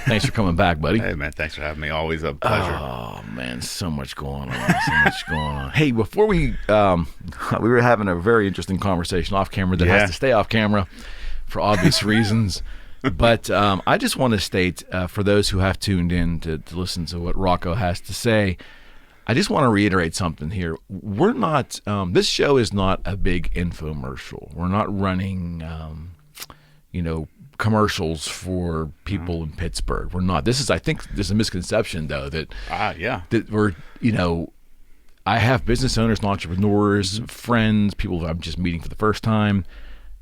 Thanks for coming back, buddy. Hey, man, thanks for having me. Always a pleasure. Oh, man, so much going on. Hey, before we were having a very interesting conversation off camera that has to stay off camera for obvious reasons. But I just want to state, for those who have tuned in to listen to what Rocco has to say, I just want to reiterate something here. We're not, this show is not a big infomercial. We're not running, commercials for people in Pittsburgh. We're not. I think there's a misconception, though, that we're, I have business owners and entrepreneurs, friends, people that I'm just meeting for the first time.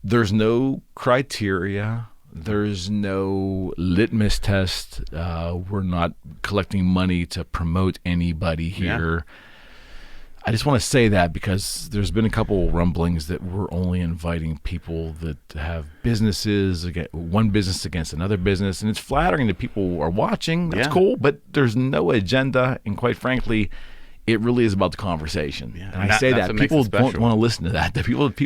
There's no criteria. There's no litmus test. We're not collecting money to promote anybody here. Yeah. I just want to say that because there's been a couple rumblings that we're only inviting people that have businesses, one business against another business, and it's flattering that people are watching. That's cool, but there's no agenda, and quite frankly, it really is about the conversation. Yeah. And I say that people don't want to listen to that.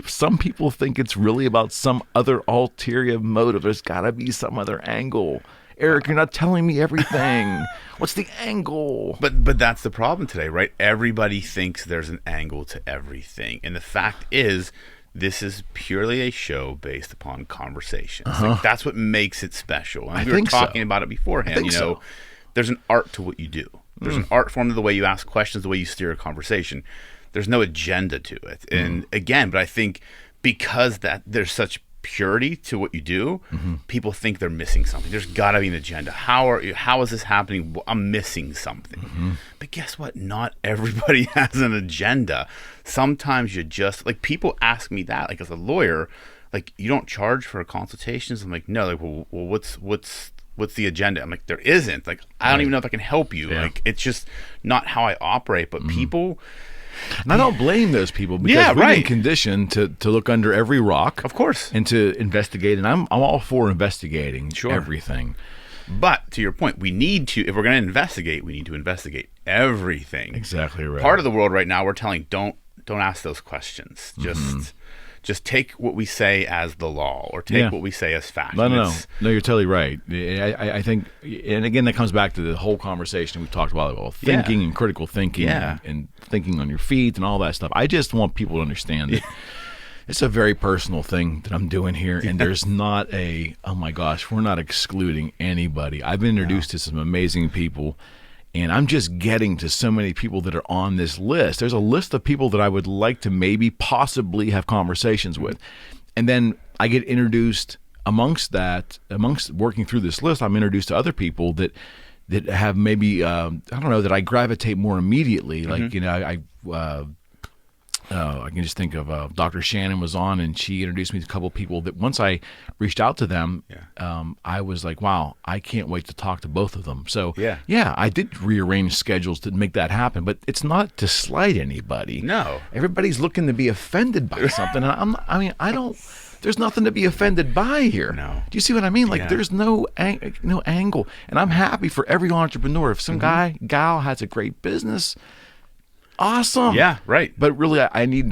Some people think it's really about some other ulterior motive. There's got to be some other angle. Eric, you're not telling me everything. What's the angle? But that's the problem today, right? Everybody thinks there's an angle to everything. And the fact is, this is purely a show based upon conversations. Like, that's what makes it special. And we were talking about it beforehand. There's an art to what you do. There's an art form to the way you ask questions, the way you steer a conversation. There's no agenda to it. And again, but I think because there's such purity to what you do, people think they're missing something. There's got to be an agenda. How is this happening? Well, I'm missing something. But guess what? Not everybody has an agenda. Sometimes you just, like, people ask me that, like, as a lawyer, like, you don't charge for consultations? I'm like, no. Like, well what's the agenda? I'm like, there isn't. Like, I don't even know if I can help you. Yeah. Like, it's just not how I operate. But people, and I don't blame those people because we've been conditioned to look under every rock, of course, and to investigate. And I'm all for investigating everything. But to your point, we need to, if we're going to investigate, we need to investigate everything. Exactly right. Part of the world right now, we're telling don't ask those questions. Just take what we say as the law, or take what we say as fact. No, you're totally right. I think, and again, that comes back to the whole conversation we talked about thinking and critical thinking and thinking on your feet and all that stuff. I just want people to understand that it's a very personal thing that I'm doing here, and there's not oh my gosh, we're not excluding anybody. I've been introduced to some amazing people, and I'm just getting to so many people that are on this list. There's a list of people that I would like to maybe possibly have conversations with. And then I get introduced amongst working through this list, I'm introduced to other people that have maybe, I don't know, that I gravitate more immediately. Like, I can just think of Dr. Shannon was on, and she introduced me to a couple of people that once I reached out to them, I was like, wow, I can't wait to talk to both of them. So, I did rearrange schedules to make that happen, but it's not to slight anybody. No. Everybody's looking to be offended by something. And there's nothing to be offended by here. No. Do you see what I mean? Like, there's no angle. And I'm happy for every entrepreneur. If some gal has a great business, awesome. Yeah, right. But really, I need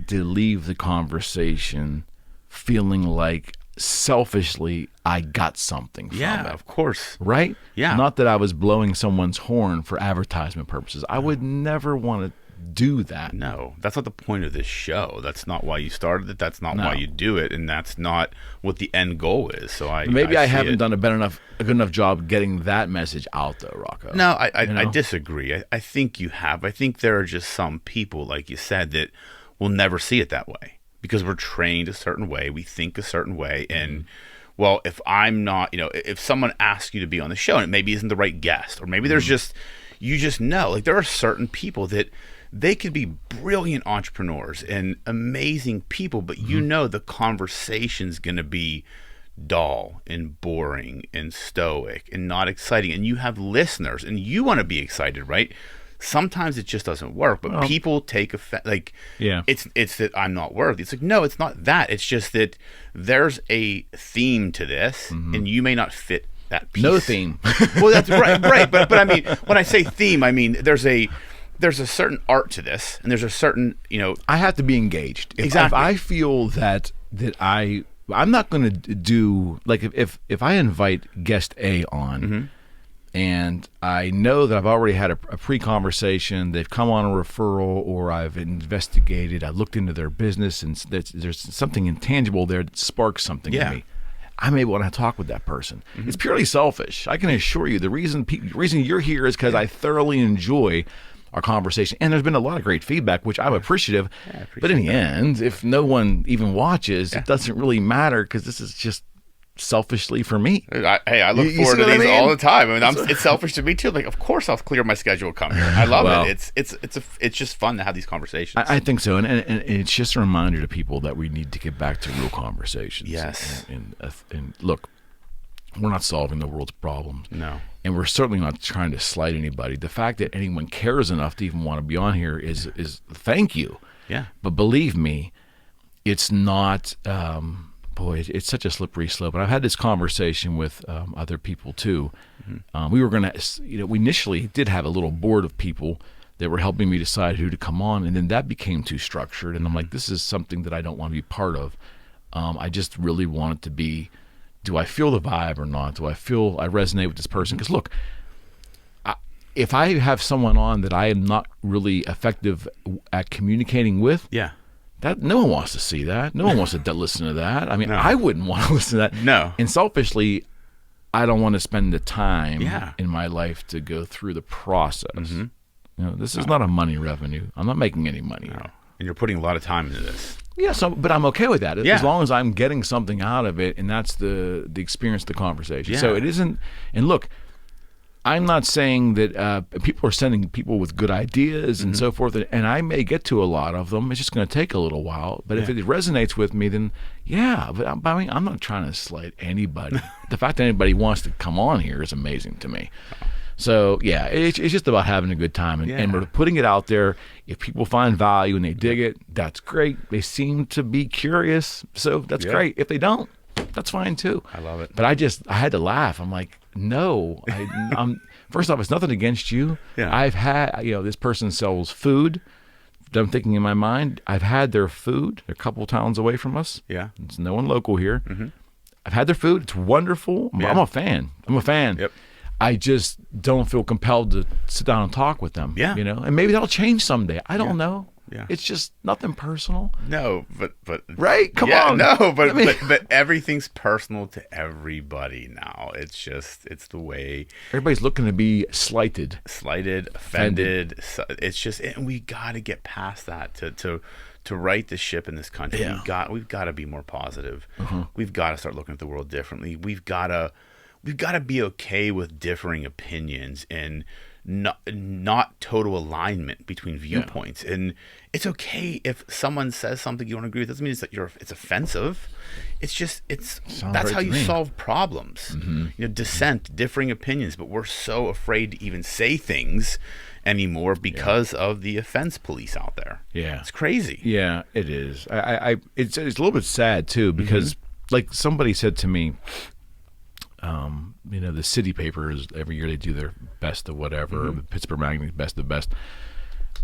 to leave the conversation feeling like selfishly I got something from it. Yeah, of course. Right? Yeah. Not that I was blowing someone's horn for advertisement purposes. I would never want to do that. No, that's not the point of this show. That's not why you started it. That's not why you do it, and that's not what the end goal is. So I haven't done a good enough job getting that message out, though, Rocco. No, I disagree. I think you have. I think there are just some people, like you said, that will never see it that way because we're trained a certain way. We think a certain way, and well, if I'm not, if someone asks you to be on the show and it maybe isn't the right guest, or maybe there's just, you just know, like there are certain people that they could be brilliant entrepreneurs and amazing people, but the conversation's going to be dull and boring and stoic and not exciting. And you have listeners and you want to be excited, right? Sometimes it just doesn't work, but people take offense. Like, it's that I'm not worthy. It's like, no, it's not that. It's just that there's a theme to this, and you may not fit that piece. No theme. Well, that's right. But I mean, when I say theme, I mean there's a certain art to this, and there's a certain, I have to be engaged. If I feel that I I'm not going to do like if I invite guest A on, and I know that I've already had a pre-conversation, they've come on a referral, or I've investigated, I looked into their business, and there's something intangible there that sparks something in me. I may want to talk with that person. It's purely selfish. I can assure you the reason you're here is because I thoroughly enjoy our conversation. And there's been a lot of great feedback, which I'm appreciative. But in the end, if no one even watches, it doesn't really matter because this is just selfishly for me. I look forward to these all the time. I mean, it's selfish to me too. Like, of course, I'll clear my schedule to come here. I love it. It's just fun to have these conversations. I think so, and it's just a reminder to people that we need to get back to real conversations. Yes, and look, we're not solving the world's problems. No, and we're certainly not trying to slight anybody. The fact that anyone cares enough to even want to be on here is thank you. Yeah, but believe me, it's not. Boy, it's such a slippery slope. And I've had this conversation with other people too. We were going to, we initially did have a little board of people that were helping me decide who to come on, and then that became too structured. And I'm like, this is something that I don't want to be part of. I just really want it to be, do I feel the vibe or not? Do I feel I resonate with this person? Because look, if I have someone on that I am not really effective at communicating with, that no one wants to see that. No one wants to listen to that. I mean, I wouldn't want to listen to that. No. And selfishly, I don't want to spend the time in my life to go through the process. This is not a money revenue. I'm not making any money. No. And you're putting a lot of time into this. Yeah, but I'm okay with that as long as I'm getting something out of it, and that's the experience of the conversation. So it isn't. And look, I'm not saying that people are sending people with good ideas and so forth, and I may get to a lot of them. It's just going to take a little while. But if it resonates with me, then But I mean, I'm not trying to slight anybody. The fact that anybody wants to come on here is amazing to me. So it's just about having a good time, and we're putting it out there. If people find value and they dig it, that's great. They seem to be curious, so that's great. If they don't, that's fine too. I love it. But I had to laugh. I'm like, no. I'm first off, it's nothing against you. I've had this person sells food. I'm thinking in my mind, I've had their food. They're a couple towns away from us. It's no one local here. I've had their food. It's wonderful. I'm a fan. Yep. I just don't feel compelled to sit down and talk with them. And maybe that'll change someday. I don't know. It's just nothing personal. No, but right? Come on. No, but everything's personal to everybody now. It's the way everybody's looking to be slighted, offended. So it's just, and we got to get past that to right the ship in this country. We've got to be more positive. We've got to start looking at the world differently. We've got to be okay with differing opinions and not total alignment between viewpoints. And it's okay if someone says something you don't agree with. It doesn't mean it's offensive. It's just that's how you solve problems. Dissent, differing opinions, but we're so afraid to even say things anymore because of the offense police out there. It's crazy. Yeah, it is. It's a little bit sad too, because like somebody said to me, the city papers every year they do their best of whatever. The Pittsburgh Magazine best of best.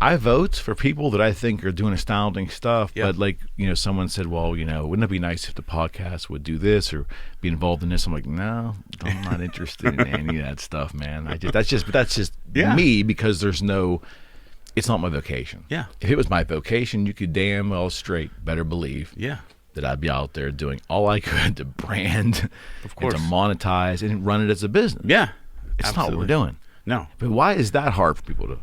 I vote for people that I think are doing astounding stuff. But someone said, well, wouldn't it be nice if the podcast would do this or be involved in this? I'm like, no, I'm not interested in any of that stuff, man. That's just me, because it's not my vocation. If it was my vocation, you could damn well better believe. That I'd be out there doing all I could to brand, of course, and to monetize and run it as a business. It's not what we're doing. No, but why is that hard for people to?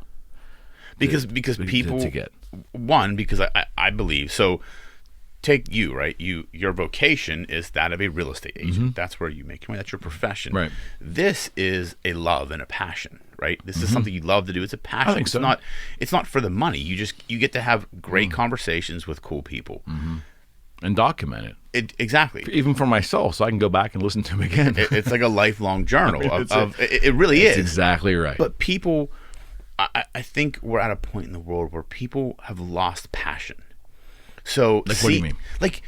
Because people to get because I believe so. Take you, right? Your vocation is that of a real estate agent. That's where you make your money. That's your profession. Right. This is a love and a passion, right? This is something you love to do. It's a passion. I think so. It's not for the money. You get to have great conversations with cool people. And document it. Exactly. Even for myself, so I can go back and listen to them again. It's like a lifelong journal. It really is. Exactly right. But people, I think we're at a point in the world where people have lost passion. So, what do you mean? Like,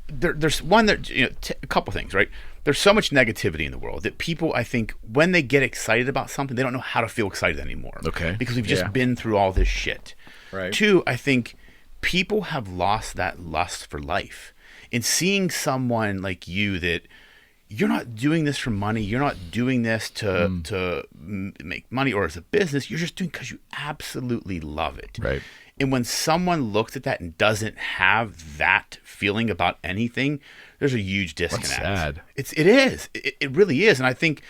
there's one that a couple things, right? There's so much negativity in the world that people, I think, when they get excited about something, they don't know how to feel excited anymore. Okay. Because we've just been through all this shit. Right. Two, I think people have lost that lust for life. in seeing someone like you that you're not doing this for money. You're not doing this to make money or as a business. You're just doing because you absolutely love it. Right. And when someone looks at that and doesn't have that feeling about anything, there's a huge disconnect. That's sad. It is. It really is. And I think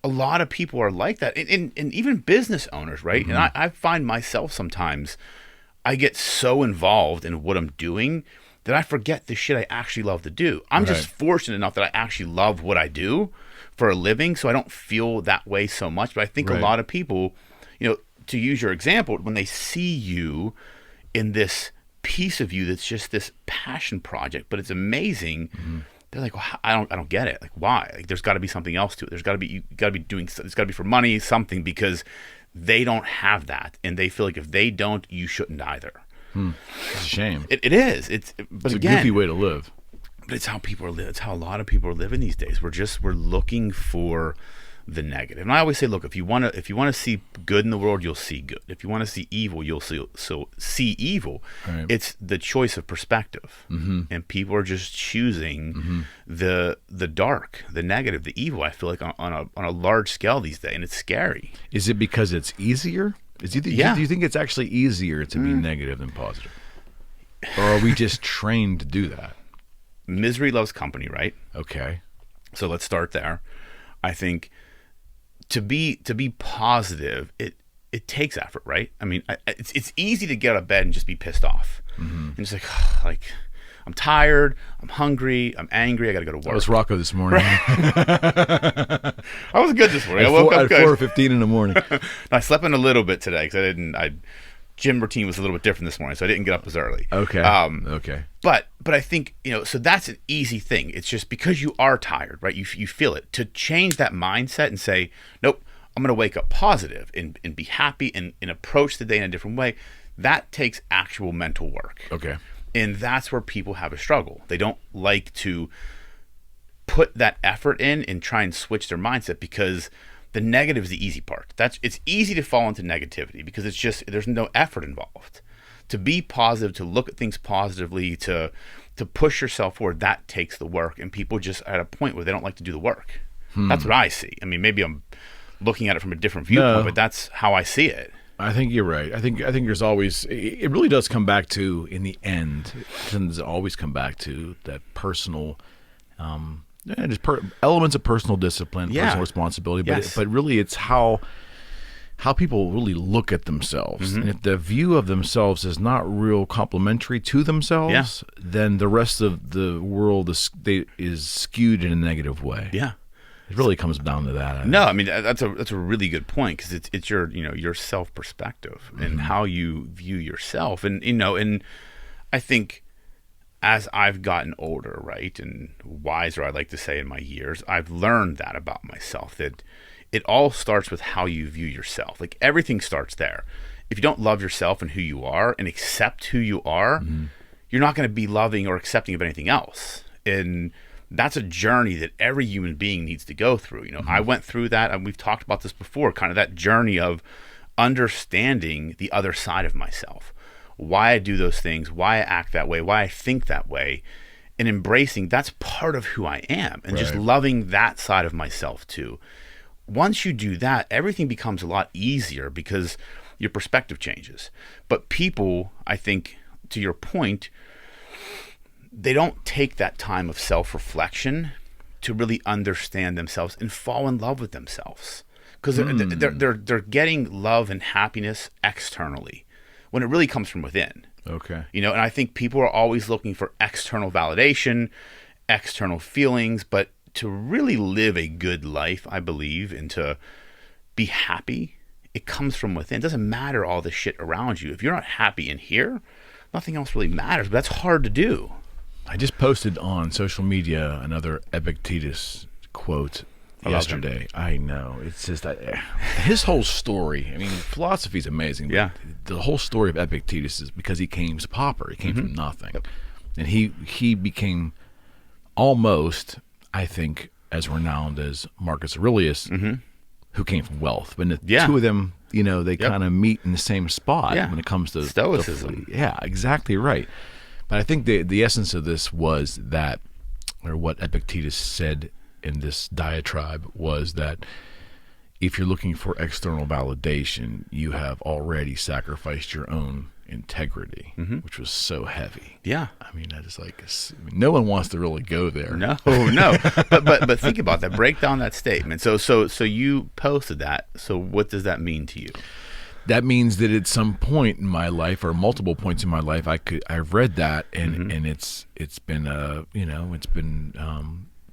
a lot of people are like that. And even business owners, right? And I find myself sometimes, I get so involved in what I'm doing that I forget the shit I actually love to do. I'm just fortunate enough that I actually love what I do for a living, so I don't feel that way so much. But I think a lot of people, to use your example, when they see you in this piece of you that's just this passion project, but it's amazing, they're like, well, I don't get it. Like, why? Like, there's got to be something else to it. There's got to be, you got to be doing, it's got to be for money, something, because they don't have that, and they feel like if they don't, you shouldn't either. It's a shame. It is. It's a goofy way to live. But it's how people are living. It's how a lot of people are living these days. We're looking for the negative. And I always say, look, if you want to see good in the world, you'll see good. If you want to see evil, you'll see evil. Right. It's the choice of perspective. And people are just choosing the dark, the negative, the evil. I feel like on a large scale these days, and it's scary. Is it because it's easier? Do you think it's actually easier to be negative than positive? Or are we just trained to do that? Misery loves company, right? Okay. So let's start there. I think to be positive, it takes effort, right? I mean, it's easy to get out of bed and just be pissed off. And just like I'm tired, I'm hungry, I'm angry, I got to go to work. I was Rocco this morning. I was good this morning. I woke up good. 4:15 in the morning. I slept in a little bit today because gym routine was a little bit different this morning, so I didn't get up as early. Okay. Okay. But I think, so that's an easy thing. It's just because you are tired, right? You feel it. To change that mindset and say, nope, I'm going to wake up positive and be happy and approach the day in a different way, that takes actual mental work. Okay. And that's where people have a struggle. They don't like to put that effort in and try and switch their mindset, because the negative is the easy part. It's easy to fall into negativity because it's just, there's no effort involved. To be positive, to look at things positively, to push yourself forward, that takes the work. And people just are at a point where they don't like to do the work. That's what I see. I mean, maybe I'm looking at it from a different viewpoint, but that's how I see it. I think you're right. I think there's always, it really does come back to, in the end, it does always come back to that personal, just elements of personal discipline, personal responsibility. But really, it's how people really look at themselves. And if the view of themselves is not real complimentary to themselves, then the rest of the world is skewed in a negative way. Yeah. It really comes down to that. I mean that's a really good point, because it's your your self perspective and how you view yourself, and and I think as I've gotten older, right, and wiser, I like to say, in my years, I've learned that about myself, that it all starts with how you view yourself. Like, everything starts there. If you don't love yourself and who you are and accept who you are, you're not going to be loving or accepting of anything else. And that's a journey that every human being needs to go through. I went through that, and we've talked about this before, kind of that journey of understanding the other side of myself, why I do those things, why I act that way, why I think that way, and embracing that's part of who I am, and just loving that side of myself too. Once you do that, everything becomes a lot easier because your perspective changes. But people, I think, to your point, they don't take that time of self-reflection to really understand themselves and fall in love with themselves, because they're getting love and happiness externally when it really comes from within. Okay. And I think people are always looking for external validation, external feelings, but to really live a good life, I believe, and to be happy, it comes from within. It doesn't matter all the shit around you. If you're not happy in here, nothing else really matters, but that's hard to do. I just posted on social media another Epictetus quote yesterday. I know. It's just his whole story. I mean, philosophy is amazing. Yeah. The whole story of Epictetus is because he came as a pauper. He came from nothing. Yep. And he became almost, I think, as renowned as Marcus Aurelius, who came from wealth. But the two of them, they kind of meet in the same spot when it comes to Stoicism. Yeah, exactly right. But I think the essence of this was that, or what Epictetus said in this diatribe was that if you're looking for external validation, you have already sacrificed your own integrity, which was so heavy. Yeah. I mean, that is like, no one wants to really go there. No. But think about that. Break down that statement. So you posted that. So what does that mean to you? That means that at some point in my life, or multiple points in my life, I've read that, and it's been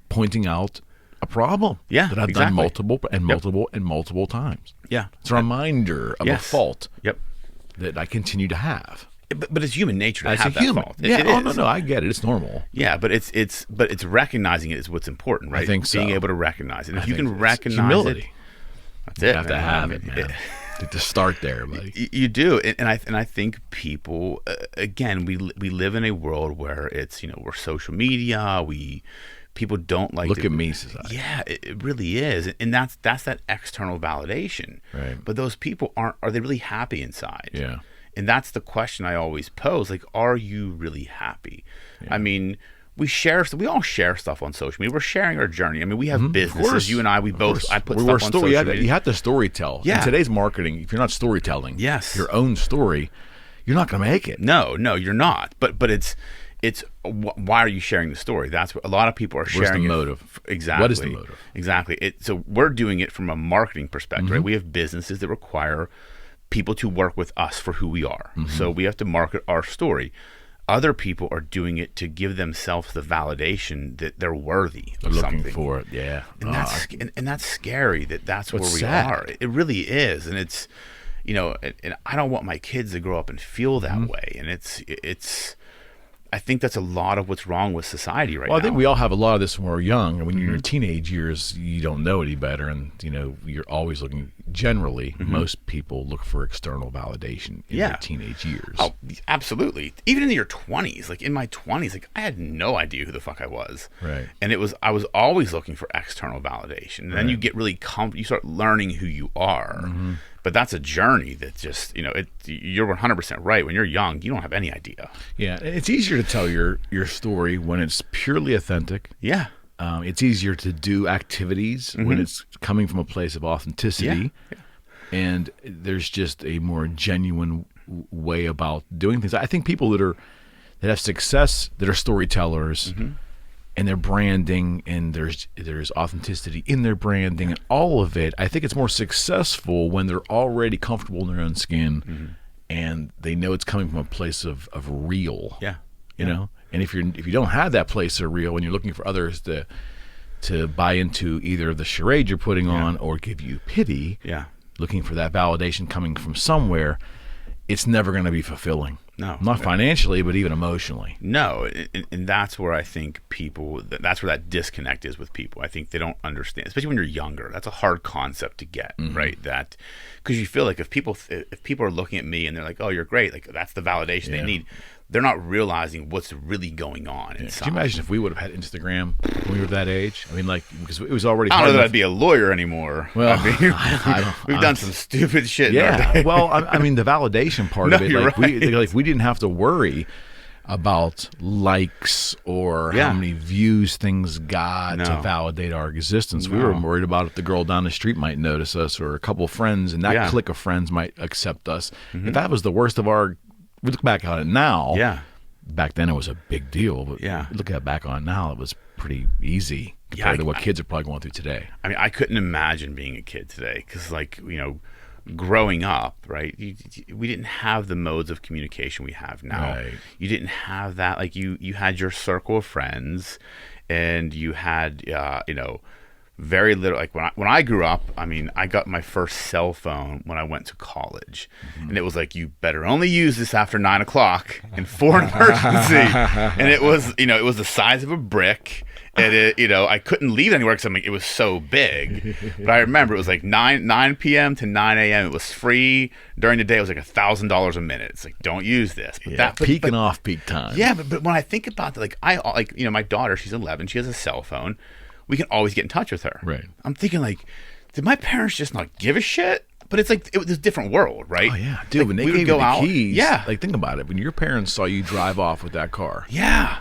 pointing out a problem that I've done multiple times. Yeah, it's a reminder of a fault. Yep. That I continue to have. But it's human nature to have that fault. No, I get it. It's normal. Yeah, but it's recognizing it is what's important, right? I think so. Being able to recognize it. If you can recognize humility. That's it. You have to have it, man. To start there, buddy. You do, and I think people, again, we live in a world where it's, we're social media. People don't like look at me society. Yeah, it really is, and that's that external validation. Right. But those people are they really happy inside? Yeah. And that's the question I always pose. Like, are you really happy? Yeah. I mean, we all share stuff on social media. We're sharing our journey. I mean, we have businesses. You and I, I put stuff on social media. You have to story tell. Yeah. In today's marketing, if you're not storytelling, yes, your own story, you're not going to make it. No, you're not. But it's why are you sharing the story? That's what a lot of people are sharing. What's the motive? Exactly. What is the motive? Exactly. So we're doing it from a marketing perspective, right? We have businesses that require people to work with us for who we are. So we have to market our story. Other people are doing it to give themselves the validation that they're worthy of something. Looking for it, yeah. And that's scary that's where we sad. are. It really is. And it's, and I don't want my kids to grow up and feel that way. And it's I think that's a lot of what's wrong with society right now. Well, I think we all have a lot of this when we're young. And when you're in your teenage years, you don't know any better. And, you're always looking, generally, most people look for external validation in their teenage years. Oh, absolutely. Even in your 20s, like in my 20s, like I had no idea who the fuck I was. Right. And I was always looking for external validation. And then you get really you start learning who you are. But that's a journey that just, you're 100% right. When you're young, you don't have any idea. Yeah. It's easier to tell your story when it's purely authentic. Yeah. It's easier to do activities when it's coming from a place of authenticity. Yeah. And there's just a more genuine way about doing things. I think people that have success, that are storytellers, and their branding, and there's authenticity in their branding and all of it, I think it's more successful when they're already comfortable in their own skin and they know it's coming from a place of real. Yeah. You know? And if you don't have that place of real and you're looking for others to buy into either the charade you're putting on or give you pity, looking for that validation coming from somewhere, it's never going to be fulfilling. No. Not financially, but even emotionally. No, and that's where I think that's where that disconnect is with people. I think they don't understand, especially when you're younger. That's a hard concept to get, right? That, because you feel like if people are looking at me and they're like, "Oh, you're great," like that's the validation they need. They're not realizing what's really going on inside. Could you imagine if we would have had Instagram when we were that age? I mean, like, because it was already. I don't know that I'd be a lawyer anymore. Well, we've done some stupid shit. Yeah. Well, I mean, the validation part of it, like we didn't have to worry about likes or how many views things got to validate our existence. We were worried about if the girl down the street might notice us, or a couple of friends and that clique of friends might accept us. If that was the worst of our. We look back on it now. Yeah. Back then it was a big deal, but look back on it now, it was pretty easy compared to what kids are probably going through today. I mean, I couldn't imagine being a kid today because, like, growing up, right? We didn't have the modes of communication we have now. Right. You didn't have that. Like, you had your circle of friends, and you had, very little. Like when I grew up, I mean, I got my first cell phone when I went to college, and it was like, you better only use this after 9 o'clock and for an emergency. And it was, it was the size of a brick, and I couldn't leave it anywhere because it was so big. But I remember it was like 9 p.m. to 9 a.m. It was free during the day. It was like $1,000 a minute. It's like, don't use this. But peak and off peak time. Yeah, but when I think about that, my daughter, she's 11. She has a cell phone. We can always get in touch with her. Right. I'm thinking, like, did my parents just not give a shit? But it's like it was a different world, right? Oh yeah, dude. Like, when they we gave would you go the out, keys, yeah. Like think about it. When your parents saw you drive off with that car, yeah.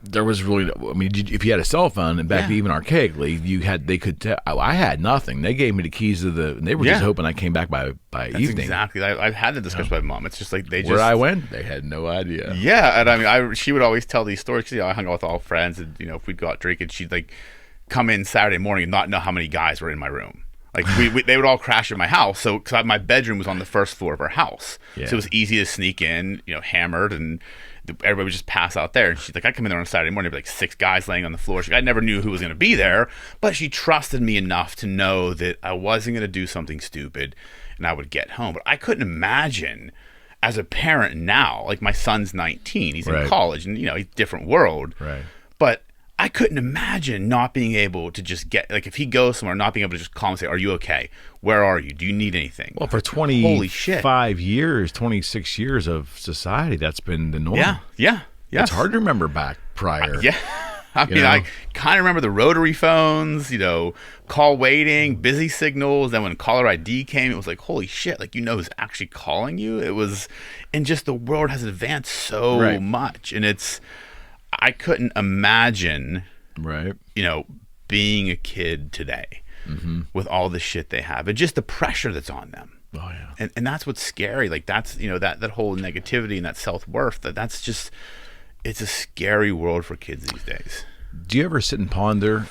There was really, I mean, if you had a cell phone, and back even archaically, they could tell. I had nothing. They gave me the keys to they were just hoping I came back by That's evening. Exactly. I've had the discussion with my mom. It's just like where I went, they had no idea. Yeah, and I mean, she would always tell these stories. 'Cause, I hung out with all friends, and if we'd go out drinking, she'd like come in Saturday morning and not know how many guys were in my room. Like they would all crash at my house. So cause my bedroom was on the first floor of our house, so it was easy to sneak in, hammered, and everybody would just pass out there. And she's like, I come in there on a Saturday morning, there'd be like 6 guys laying on the floor. I never knew who was going to be there, but she trusted me enough to know that I wasn't going to do something stupid, and I would get home. But I couldn't imagine as a parent now, like my son's 19, he's in college, and he's a different world. Right. But I couldn't imagine not being able to just get, like, if he goes somewhere, not being able to just call and say, are you okay? Where are you? Do you need anything? Well, for 25 years, 26 years of society, that's been the norm. Yeah. It's hard to remember back prior. I mean, I kind of remember the rotary phones, call waiting, busy signals. Then when caller ID came, it was like, holy shit, like, who's actually calling you? It was, and just the world has advanced so much. And I couldn't imagine, being a kid today with all the shit they have and just the pressure that's on them. Oh yeah. And that's what's scary. Like that's, that whole negativity and that self-worth, that's just, it's a scary world for kids these days. Do you ever sit and ponder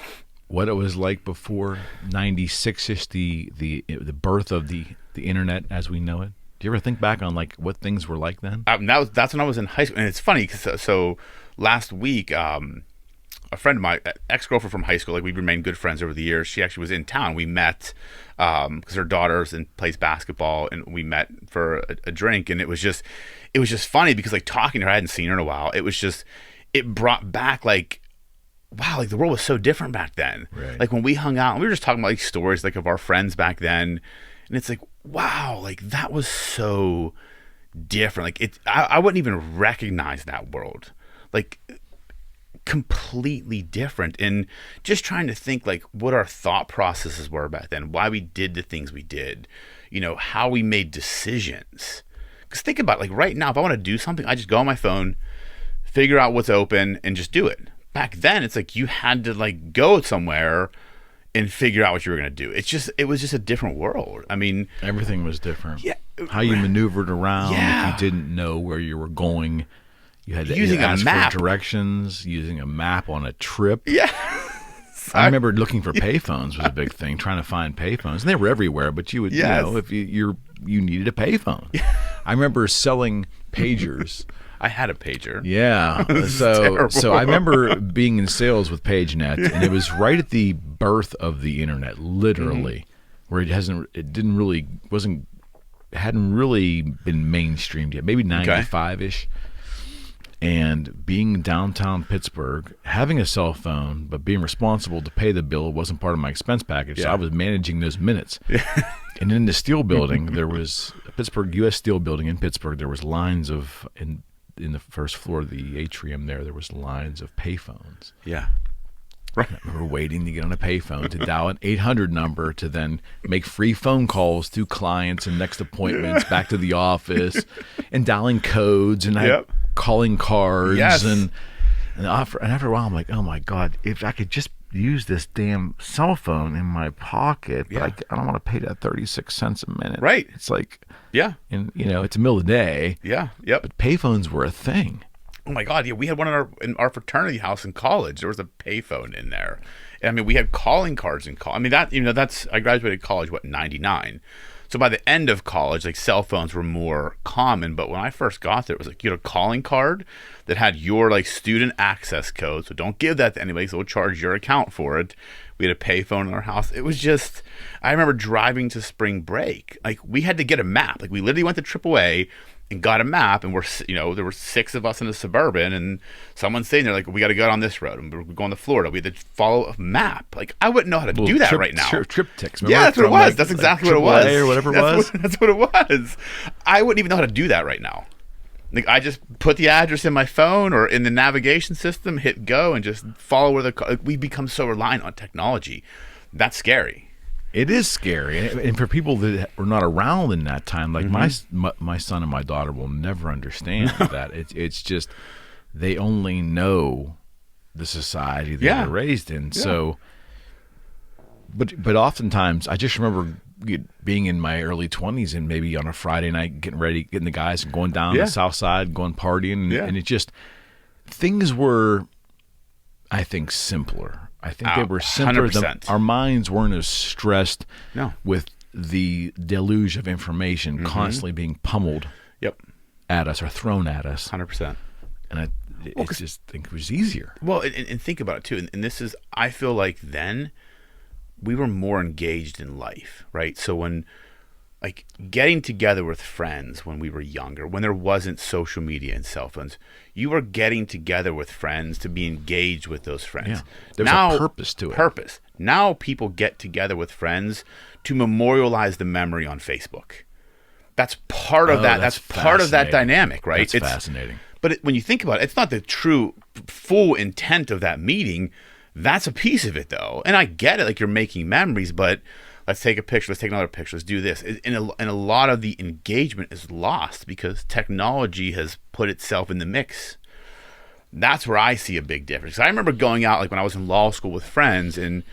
what it was like before 96-ish, the birth of the internet as we know it? Do you ever think back on like what things were like then? That's when I was in high school. And it's funny because so last week, a friend of mine, ex-girlfriend from high school, like we've remained good friends over the years. She actually was in town. We met because her daughter's plays basketball, and we met for a drink. And it was just funny because like talking to her, I hadn't seen her in a while. It brought back like, wow, like the world was so different back then. Right. Like when we hung out, and we were just talking about like stories like of our friends back then, and it's like, wow, like that was so different. Like I wouldn't even recognize that world. Like completely different, and just trying to think like what our thought processes were back then, why we did the things we did, how we made decisions. Because think about it, like right now, if I want to do something, I just go on my phone, figure out what's open, and just do it. Back then, it's like you had to like go somewhere and figure out what you were going to do. It was just a different world. I mean, everything was different. Yeah. How you maneuvered around, if you didn't know where you were going. You had to ask for directions, using a map on a trip. Yeah. I remember looking for payphones was a big thing, trying to find payphones. And they were everywhere, but you would, if you needed a payphone. I remember selling pagers. I had a pager. Yeah. So I remember being in sales with PageNet, and it was right at the birth of the internet, literally, where hadn't really been mainstreamed yet, maybe 95-ish. And being downtown Pittsburgh, having a cell phone, but being responsible to pay the bill wasn't part of my expense package. So I was managing those minutes. And in the steel building, there was a Pittsburgh U.S. Steel building in Pittsburgh. There was lines of in the first floor of the atrium there was lines of payphones. Yeah. Right. I remember waiting to get on a payphone to dial an 800 number to then make free phone calls to clients and next appointments back to the office and dialing codes and calling cards and after a while I'm like, oh my God, if I could just use this damn cell phone in my pocket, but I don't want to pay that 36 cents a minute. Right. It's like, and it's the middle of the day. Yeah. Yep. But payphones were a thing. Oh my God! Yeah, we had one in our fraternity house in college. There was a payphone in there. And, I mean, we had calling cards in college. I mean, that's I graduated college in 99. So by the end of college, like cell phones were more common. But when I first got there, it was like you had a calling card that had your like student access code. So don't give that to anybody. So we'll charge your account for it. We had a payphone in our house. It was just, I remember driving to spring break. Like we had to get a map. Like we literally went to AAA and got a map, and there were 6 of us in a Suburban, and someone's saying they're like, we got to go down this road, and we're going to Florida. We had to follow a map. Like I wouldn't know how to do that right now. Trip ticks. Yeah, that's what it was. That's exactly what it was. Or whatever it was. That's what it was. I wouldn't even know how to do that right now. Like I just put the address in my phone or in the navigation system, hit go, and just follow where we become so reliant on technology. That's scary. It is scary, and for people that were not around in that time, like my son and my daughter will never understand that. It's just they only know the society that they're raised in. Yeah. So, but oftentimes I just remember being in my early 20s and maybe on a Friday night getting the guys and going down the South Side, going partying, and it just things were, I think, simpler. I think they were simpler. Our minds weren't as stressed with the deluge of information constantly being pummeled at us or thrown at us. 100%. And I just think it was easier. Well, and think about it too. And this is, I feel like then we were more engaged in life, right? So when, like, getting together with friends when we were younger, when there wasn't social media and cell phones, you were getting together with friends to be engaged with those friends. Yeah. There's a purpose to it. Now people get together with friends to memorialize the memory on Facebook. That's part of that. That's part of that dynamic, right? It's fascinating. But when you think about it, it's not the true, full intent of that meeting. That's a piece of it, though. And I get it, like you're making memories, but let's take a picture. Let's take another picture. Let's do this. And a lot of the engagement is lost because technology has put itself in the mix. That's where I see a big difference. I remember going out, like when I was in law school with friends, and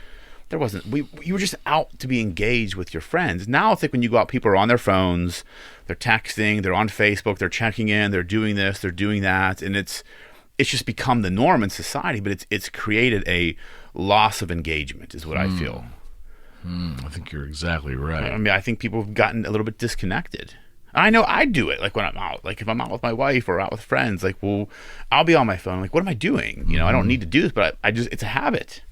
there wasn't. You were just out to be engaged with your friends. Now it's like when you go out, people are on their phones, they're texting, they're on Facebook, they're checking in, they're doing this, they're doing that, and it's just become the norm in society. But it's created a loss of engagement, is what I feel. I think you're exactly right. I mean, I think people have gotten a little bit disconnected. I know I do it. Like when I'm out, like if I'm out with my wife or out with friends, like, well, I'll be on my phone. Like, what am I doing? You know, I don't need to do this, but I just, it's a habit.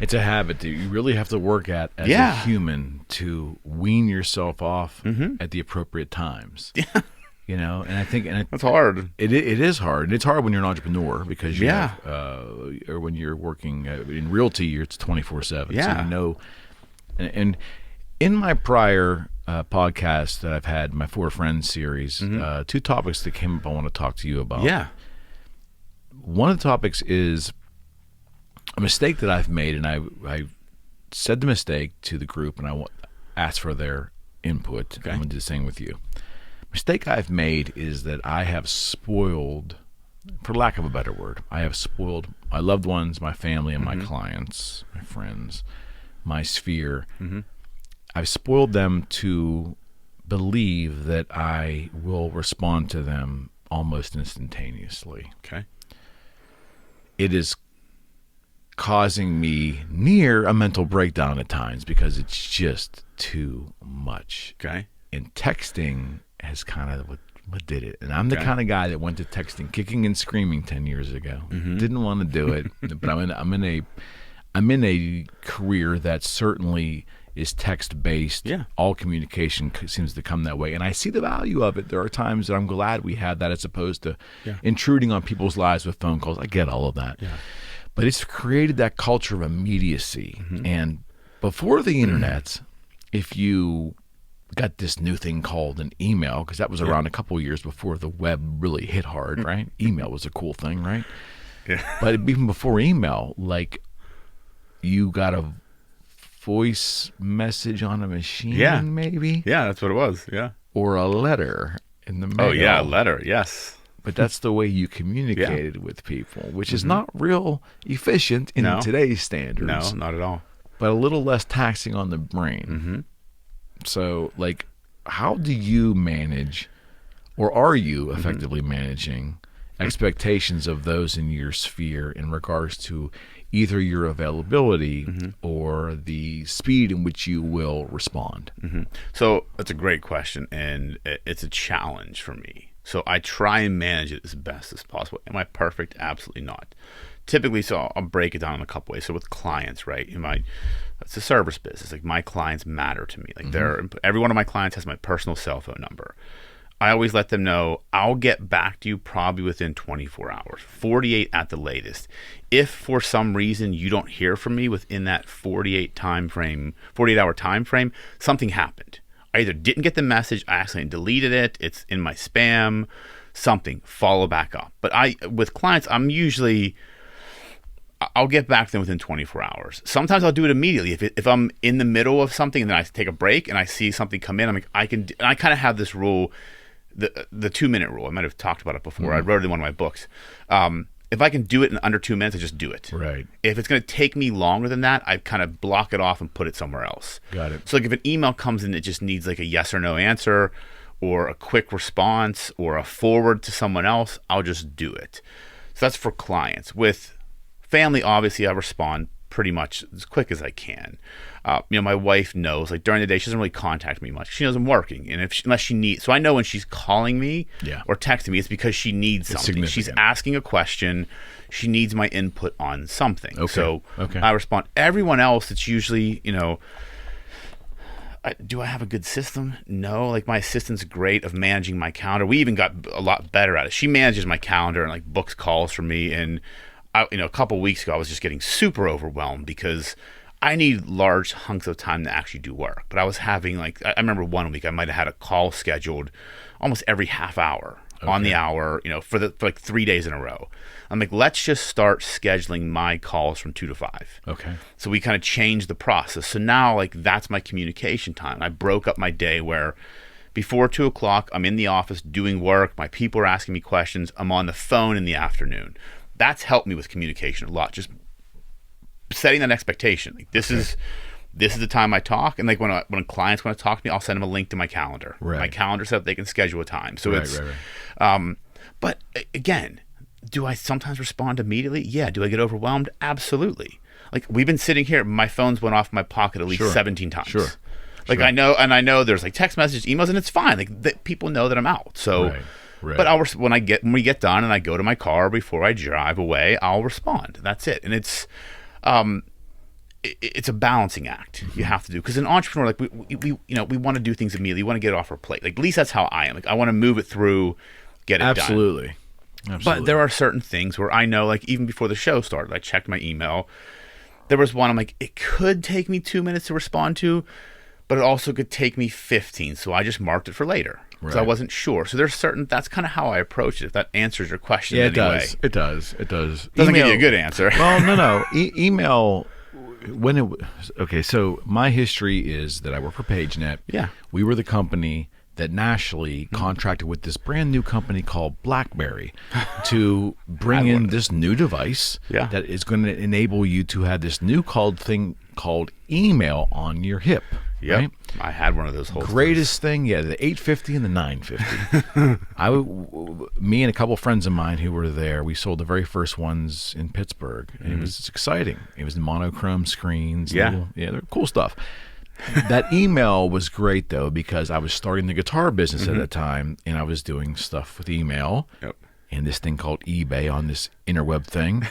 It's a habit that you really have to work at as a human to wean yourself off at the appropriate times. Yeah. You know, and I think that's hard. It is hard, and it's hard when you're an entrepreneur because you have, or when you're working in realty, it's 24/7. Yeah. So you know, and in my prior podcast that I've had, my 4 Friends series, 2 topics that came up I want to talk to you about. Yeah. One of the topics is a mistake that I've made, and I said the mistake to the group, and I asked for their input. Okay. I'm going to do the same with you. Mistake I've made is that I have spoiled, for lack of a better word, I have spoiled my loved ones, my family, and my clients, my friends, my sphere. I've spoiled them to believe that I will respond to them almost instantaneously. Okay. It is causing me near a mental breakdown at times because it's just too much. Okay. And texting has kind of what did it. And I'm the kind of guy that went to texting kicking and screaming 10 years ago. Didn't want to do it, but I'm in a career that certainly is text-based. Yeah. All communication seems to come that way. And I see the value of it. There are times that I'm glad we have that as opposed to intruding on people's lives with phone calls. I get all of that. Yeah. But it's created that culture of immediacy. And before the internet, if you got this new thing called an email, because that was around a couple of years before the web really hit hard, right? Email was a cool thing, right? Yeah. But even before email, like you got a voice message on a machine, maybe? Yeah, that's what it was, yeah. Or a letter in the mail. Oh, yeah, a letter, yes. But that's the way you communicated with people, which is not real efficient in today's standards. No, not at all. But a little less taxing on the brain. So, like, how do you manage, or are you effectively managing expectations of those in your sphere in regards to either your availability or the speed in which you will respond? So that's a great question, and it's a challenge for me. So I try and manage it as best as possible. Am I perfect? Absolutely not. Typically, so I'll break it down in a couple ways. So with clients, right? It's a service business. Like my clients matter to me. Like every one of my clients has my personal cell phone number. I always let them know I'll get back to you probably within 24 hours, 48 at the latest. If for some reason you don't hear from me within that 48 hour time frame, something happened. I either didn't get the message, I accidentally deleted it, it's in my spam, something, follow back up. But with clients, I'll get back to them within 24 hours. Sometimes I'll do it immediately. If I'm in the middle of something and then I take a break and I see something come in, I'm like, I kind of have this rule, the 2-minute rule. I might have talked about it before. I wrote it in one of my books. If I can do it in under 2 minutes, I just do it. Right. If it's going to take me longer than that, I kind of block it off and put it somewhere else. Got it. So like if an email comes in that just needs like a yes or no answer or a quick response or a forward to someone else, I'll just do it. So that's for clients. With family, obviously, I respond pretty much as quick as I can. My wife knows, like during the day, she doesn't really contact me much. She knows I'm working, and unless she needs, so I know when she's calling me or texting me, it's because she needs something. She's asking a question. She needs my input on something. Okay. So I respond. Everyone else, it's usually, do I have a good system? No. Like my assistant's great of managing my calendar. We even got a lot better at it. She manages my calendar and like books calls for me. And a couple weeks ago, I was just getting super overwhelmed because I need large hunks of time to actually do work. But I was having I remember one week I might have had a call scheduled almost every half hour on the hour, for like 3 days in a row. I'm like, let's just start scheduling my calls from 2 to 5. Okay. So we kind of changed the process. So now that's my communication time. I broke up my day where before 2 o'clock, I'm in the office doing work. My people are asking me questions. I'm on the phone in the afternoon. That's helped me with communication a lot. Just setting that expectation. Like this is the time I talk, and like when clients want to talk to me, I'll send them a link to my calendar. Right. My calendar so that they can schedule a time. So right. But again, do I sometimes respond immediately? Yeah. Do I get overwhelmed? Absolutely. Like we've been sitting here, my phone's went off my pocket at least 17 times. Sure. I know there's like text messages, emails, and it's fine. Like people know that I'm out. So. Right. But when we get done and I go to my car before I drive away, I'll respond. That's it. And it's a balancing act you have to do, because an entrepreneur, like we want to do things immediately. We want to get it off our plate. Like at least that's how I am. Like I want to move it through, get it done. Absolutely. But there are certain things where I know, like even before the show started, I checked my email. There was one I'm like, it could take me 2 minutes to respond to, but it also could take me 15. So I just marked it for later. Because I wasn't sure. So that's kind of how I approach it, if that answers your question in any way. It does. Doesn't give you a good answer. Well, no. Email, so my history is that I work for PageNet. Yeah. We were the company that nationally contracted with this brand new company called BlackBerry to bring in this new device that is going to enable you to have this new thing called email on your hip. Yep. Right? I had one of those holsters. Greatest thing, the 850 and the 950. Me and a couple friends of mine who were there, we sold the very first ones in Pittsburgh, and it was exciting. It was monochrome screens. They're cool stuff. That email was great though, because I was starting the guitar business at the time, and I was doing stuff with email and this thing called eBay on this interweb thing.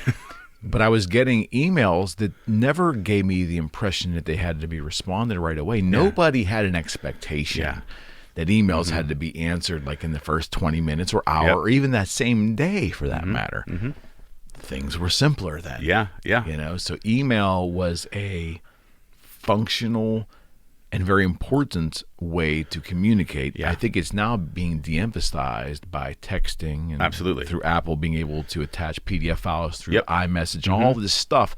But I was getting emails that never gave me the impression that they had to be responded right away. Nobody had an expectation that emails had to be answered like in the first 20 minutes or hour or even that same day for that matter. Things were simpler then. So email was a functional and very important way to communicate. I think it's now being de-emphasized by texting and through Apple being able to attach PDF files through iMessage and all of this stuff.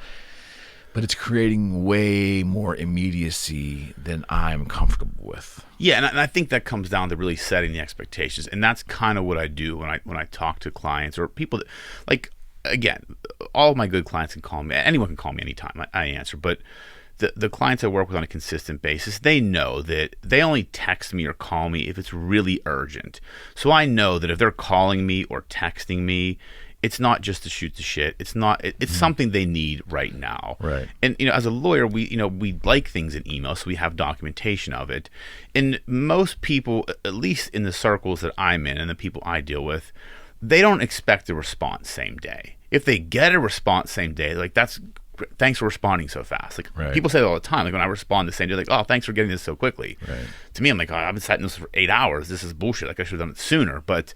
But it's creating way more immediacy than I'm comfortable with. Yeah, and I think that comes down to really setting the expectations, and that's kind of what I do when I talk to clients or people that, like, again, all of my good clients can call me. Anyone can call me anytime. I answer, but the clients I work with on a consistent basis, they know that they only text me or call me if it's really urgent. So I know that if they're calling me or texting me, it's not just to shoot the shit. It's not. It's something they need right now. Right. And as a lawyer, we like things in email, so we have documentation of it. And most people, at least in the circles that I'm in and the people I deal with, they don't expect a response same day. If they get a response same day, like that's. Thanks for responding so fast. Like people say that all the time. Like when I respond the same day, like, oh, thanks for getting this so quickly. To me, I'm like, oh, I've been sitting this for 8 hours. This is bullshit. Like I should have done it sooner. But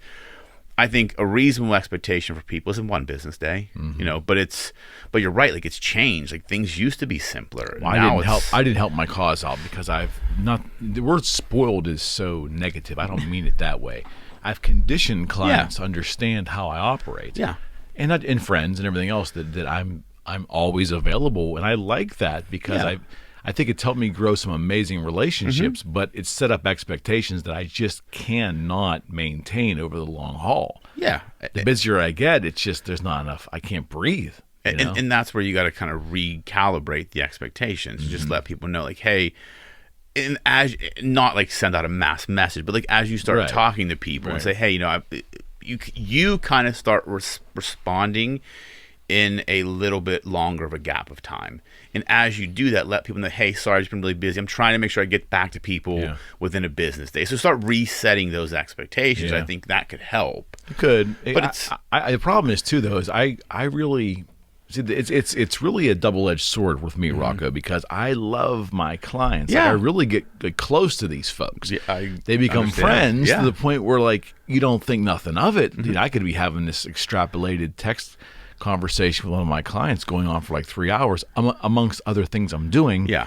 I think a reasonable expectation for people is in 1 business day. But you're right. Like it's changed. Like things used to be simpler. Well, I didn't help my cause out because the word spoiled is so negative. I don't mean it that way. I've conditioned clients to understand how I operate. Yeah. And friends and everything else that I'm I'm always available, and I like that because I think it's helped me grow some amazing relationships, but it's set up expectations that I just cannot maintain over the long haul. Yeah. The busier I get, it's just there's not enough. I can't breathe. And that's where you got to kind of recalibrate the expectations. Just let people know, like, hey, and as not like send out a mass message, but like as you start talking to people and say, hey, you kind of start responding in a little bit longer of a gap of time. And as you do that, let people know, hey, sorry, I've just been really busy. I'm trying to make sure I get back to people within a business day. So start resetting those expectations. I think that could help. It could. But the problem is, too, though, is I really... See, it's really a double-edged sword with me, Rocco, because I love my clients. Yeah. Like, I really get close to these folks. Yeah, they become friends to the point where, like, you don't think nothing of it. I could be having this extrapolated text conversation with one of my clients going on for like 3 hours, amongst other things I'm doing. Yeah.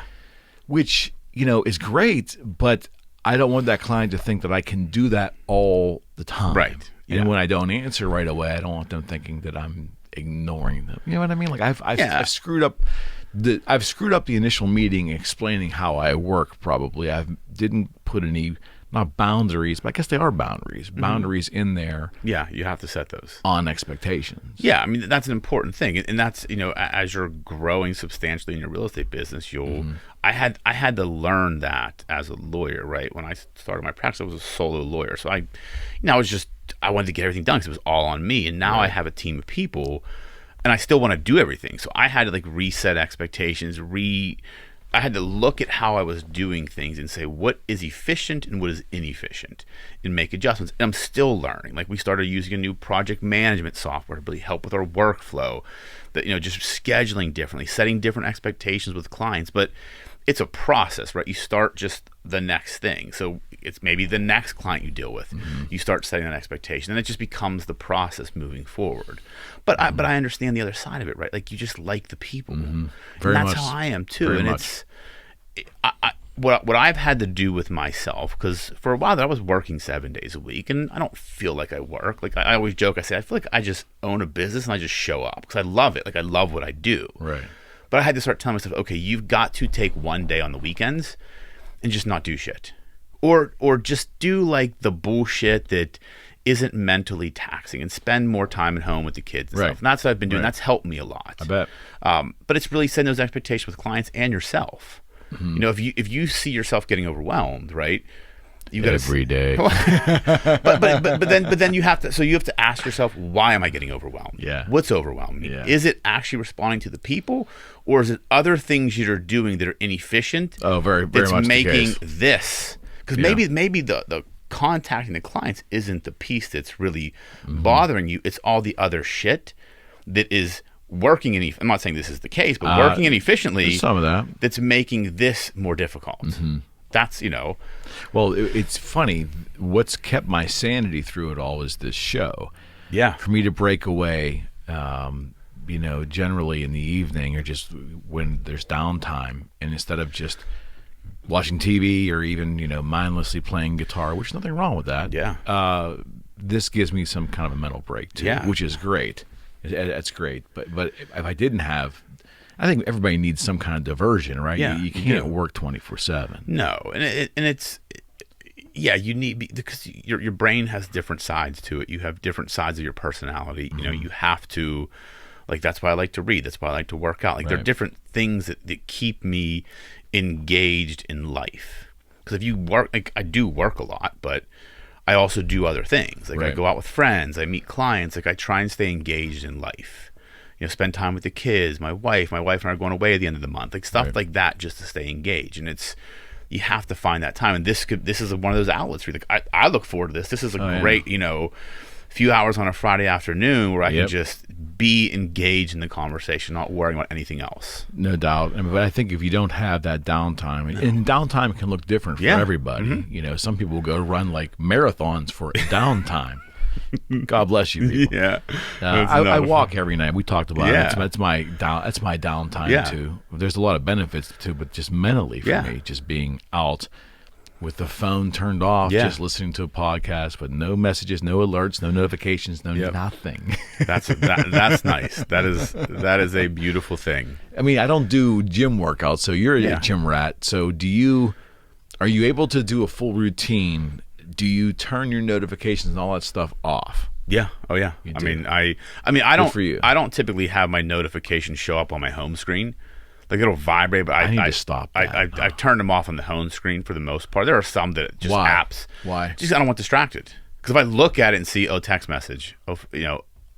Which, is great, but I don't want that client to think that I can do that all the time. Right. And when I don't answer right away, I don't want them thinking that I'm ignoring them. You know what I mean? Like I've screwed up the initial meeting explaining how I work. Probably I didn't put any, not boundaries, but I guess they are boundaries. Boundaries in there. Yeah, you have to set those on expectations. Yeah, I mean that's an important thing, and that's as you're growing substantially in your real estate business, you'll. I had to learn that as a lawyer, right? When I started my practice, I was a solo lawyer, so I wanted to get everything done because it was all on me, and now I have a team of people, and I still want to do everything. So I had to like reset expectations. I had to look at how I was doing things and say what is efficient and what is inefficient, and make adjustments. And I'm still learning. Like we started using a new project management software to really help with our workflow. That just scheduling differently, setting different expectations with clients, but it's a process, right? You start just the next thing. So it's maybe the next client you deal with. You start setting that expectation, and it just becomes the process moving forward. But I understand the other side of it, right? Like you just like the people. And that's how I am too. And it's what I've had to do with myself, because for a while there I was working 7 days a week, and I don't feel like I work. Like I always joke, I say I feel like I just own a business and I just show up because I love it. Like I love what I do. Right. But I had to start telling myself, okay, you've got to take one day on the weekends and just not do shit. Or just do like the bullshit that isn't mentally taxing and spend more time at home with the kids and stuff. And that's what I've been doing. That's helped me a lot. I bet. But it's really setting those expectations with clients and yourself. If you see yourself getting overwhelmed, right? You got every day. but then you have to ask yourself, why am I getting overwhelmed? Yeah. What's overwhelming me? Yeah. Is it actually responding to the people, or is it other things you're doing that are inefficient? Oh, very much that's making the case. This, because maybe the contacting the clients isn't the piece that's really bothering you. It's all the other shit that is working I'm not saying this is the case, but working inefficiently. Some of that that's making this more difficult. That's Well, it's funny. What's kept my sanity through it all is this show. Yeah. For me to break away, generally in the evening or just when there's downtime, and instead of just watching TV or even mindlessly playing guitar, which is nothing wrong with that. Yeah. This gives me some kind of a mental break too, which is great. That's great. But if I didn't have. I think everybody needs some kind of diversion, right? Yeah, you can't work 24/7. No, and it's you need, because your brain has different sides to it. You have different sides of your personality. You have to, like, that's why I like to read. That's why I like to work out. Like there are different things that keep me engaged in life. Because if you work, like I do work a lot, but I also do other things. Like I go out with friends, I meet clients. Like I try and stay engaged in life. Spend time with the kids, my wife and I are going away at the end of the month, like stuff like that, just to stay engaged. And you have to find that time. And this is one of those outlets where I look forward to this. This is a great, few hours on a Friday afternoon where I can just be engaged in the conversation, not worrying about anything else. No doubt. But I think if you don't have that downtime, and downtime can look different for everybody. Some people will go run like marathons for downtime. God bless you, people. Yeah, I walk every night. We talked about it. That's my downtime too. There's a lot of benefits to, but just mentally for me, just being out with the phone turned off, just listening to a podcast, but no messages, no alerts, no notifications, no nothing. That's nice. That is a beautiful thing. I mean, I don't do gym workouts, so you're a gym rat. So are you able to do a full routine? Do you turn your notifications and all that stuff off? Yeah. Oh yeah. I mean, I don't typically have my notifications show up on my home screen. Like it'll vibrate, but I need to stop that. I turned them off on the home screen for the most part. There are some that just apps. Why? Just I don't want distracted. Because if I look at it and see, text message, I'm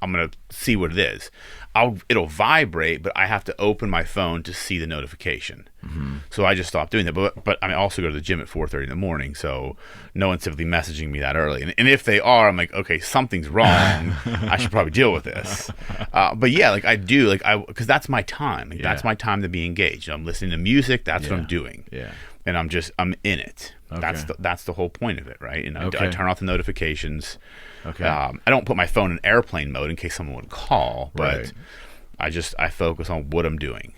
gonna see what it is. It'll vibrate, but I have to open my phone to see the notification. Mm-hmm. So I just stopped doing that. But I also go to the gym at 4:30 in the morning, so no one's typically messaging me that early. And if they are, I'm like, okay, something's wrong. I should probably deal with this. But yeah, like I do, because that's my time. That's my time to be engaged. I'm listening to music. That's what I'm doing. Yeah. And I'm in it. Okay. That's the whole point of it, right? And I turn off the notifications. Okay. I don't put my phone in airplane mode in case someone would call, but I focus on what I'm doing.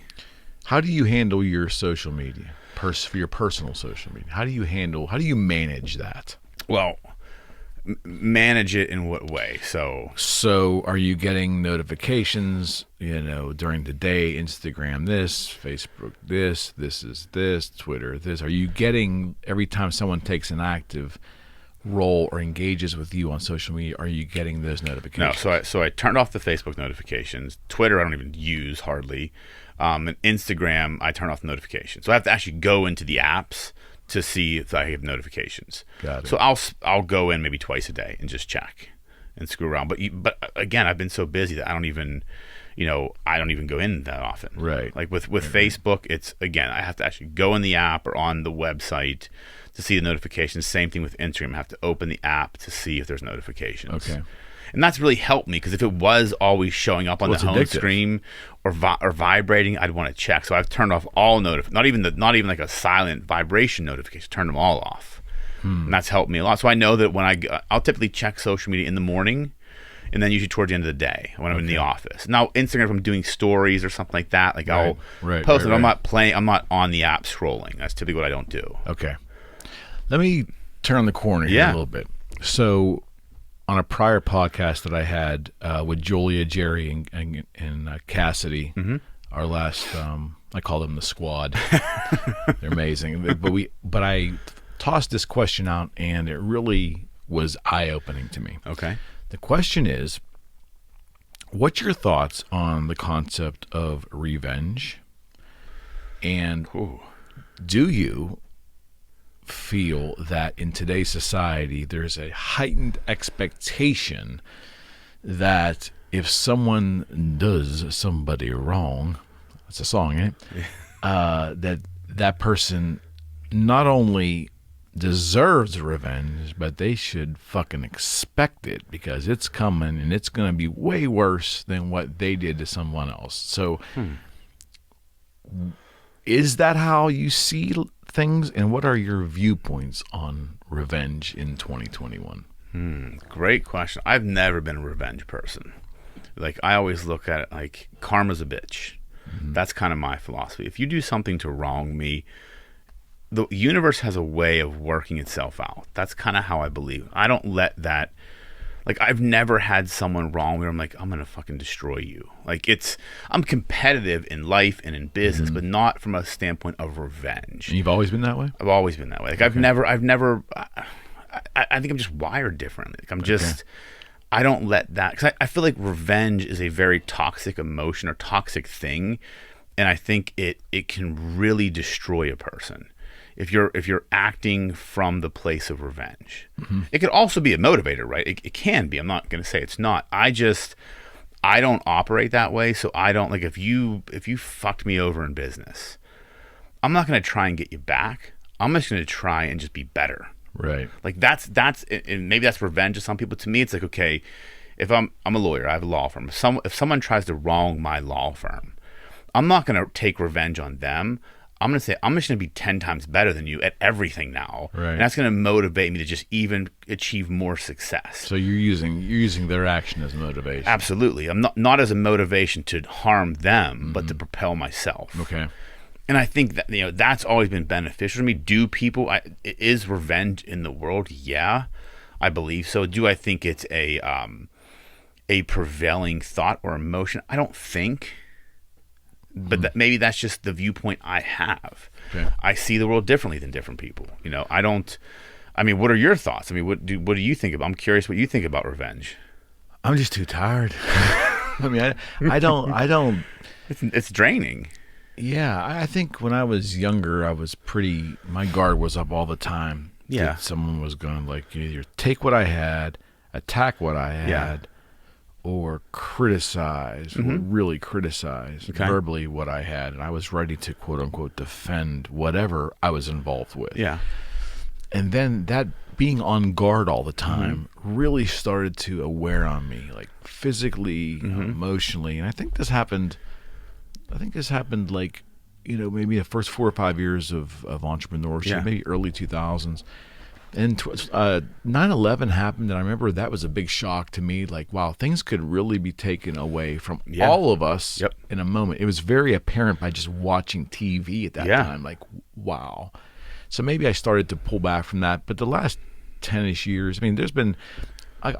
How do you handle your social media, for your personal social media? How do you manage that? Well, manage it in what way? So are you getting notifications, during the day, Instagram this, Facebook this is this, Twitter this? Are you getting, every time someone takes an active role or engages with you on social media, are you getting those notifications? No, so I turned off the Facebook notifications. Twitter I don't even use hardly. And Instagram I turn off the notifications. So I have to actually go into the apps to see if I have notifications. Got it. So I'll go in maybe twice a day and just check and screw around. But again, I've been so busy that I don't even go in that often. Right. Like with Facebook, it's, again, I have to actually go in the app or on the website to see the notifications. Same thing with Instagram. I have to open the app to see if there's notifications. Okay. And that's really helped me, because if it was always showing up on the home screen or vibrating, I'd want to check. So I've turned off all not even like a silent vibration notification. Turned them all off, and that's helped me a lot. So I know that when I'll typically check social media in the morning, and then usually towards the end of the day when I'm in the office. Now Instagram, if I'm doing stories or something like that, I'll post it. I'm not on the app scrolling. That's typically what I don't do. Okay. Let me turn the corner here a little bit. So on a prior podcast that I had with Julia, Jerry, and Cassidy, our last, I call them the squad. They're amazing. But I tossed this question out, and it really was eye-opening to me. Okay. The question is, what's your thoughts on the concept of revenge? And do you feel that in today's society there's a heightened expectation that if someone does somebody wrong, that's a song, ain't it? that person not only deserves revenge, but they should fucking expect it, because it's coming and it's going to be way worse than what they did to someone else. So is that how you see things, and what are your viewpoints on revenge in 2021? Great question. I've never been a revenge person. Like, I always look at it like karma's a bitch. That's kind of my philosophy. If you do something to wrong me, the universe has a way of working itself out. That's kind of how I believe. I don't let that, like, I've never had someone wrong where I'm like, I'm going to fucking destroy you. Like, I'm competitive in life and in business, but not from a standpoint of revenge. And you've always been that way? I've always been that way. Like, I've never, I think I'm just wired differently. Like, I don't let that, because I feel like revenge is a very toxic emotion or toxic thing. And I think it can really destroy a person if you're acting from the place of revenge. It could also be a motivator, right? It can be. I'm not going to say it's not. I don't operate that way. So I don't, like, if you fucked me over in business, I'm not going to try and get you back. I'm just going to try and just be better. Right. Like, that's and maybe that's revenge to some people. To me, it's like, okay, if I'm a lawyer, I have a law firm. If someone tries to wrong my law firm, I'm not going to take revenge on them. I'm going to say, I'm just going to be 10 times better than you at everything now. Right. And that's going to motivate me to just even achieve more success. So you're using their action as motivation. Absolutely. I'm not as a motivation to harm them, but to propel myself. Okay. And I think that, that's always been beneficial to me. Is revenge in the world? Yeah, I believe so. Do I think it's a prevailing thought or emotion? I don't think. But maybe that's just the viewpoint I have. Okay. I see the world differently than different people. I don't. I mean, what are your thoughts? I mean, what do you think about? I'm curious what you think about revenge. I'm just too tired. I mean, I don't. It's draining. Yeah, I think when I was younger, my guard was up all the time. Yeah. Someone was going to either take what I had, attack what I had, or criticize, or really criticize verbally what I had. And I was ready to, quote unquote, defend whatever I was involved with. Yeah. And then that being on guard all the time really started to wear on me, physically, emotionally. And I think this happened maybe the first 4 or 5 years of entrepreneurship, maybe early 2000s. And 9/11 happened, and I remember that was a big shock to me. Wow, things could really be taken away from all of us in a moment. It was very apparent by just watching TV at that time. Wow. So maybe I started to pull back from that. But the last 10-ish years, I mean, there's been, I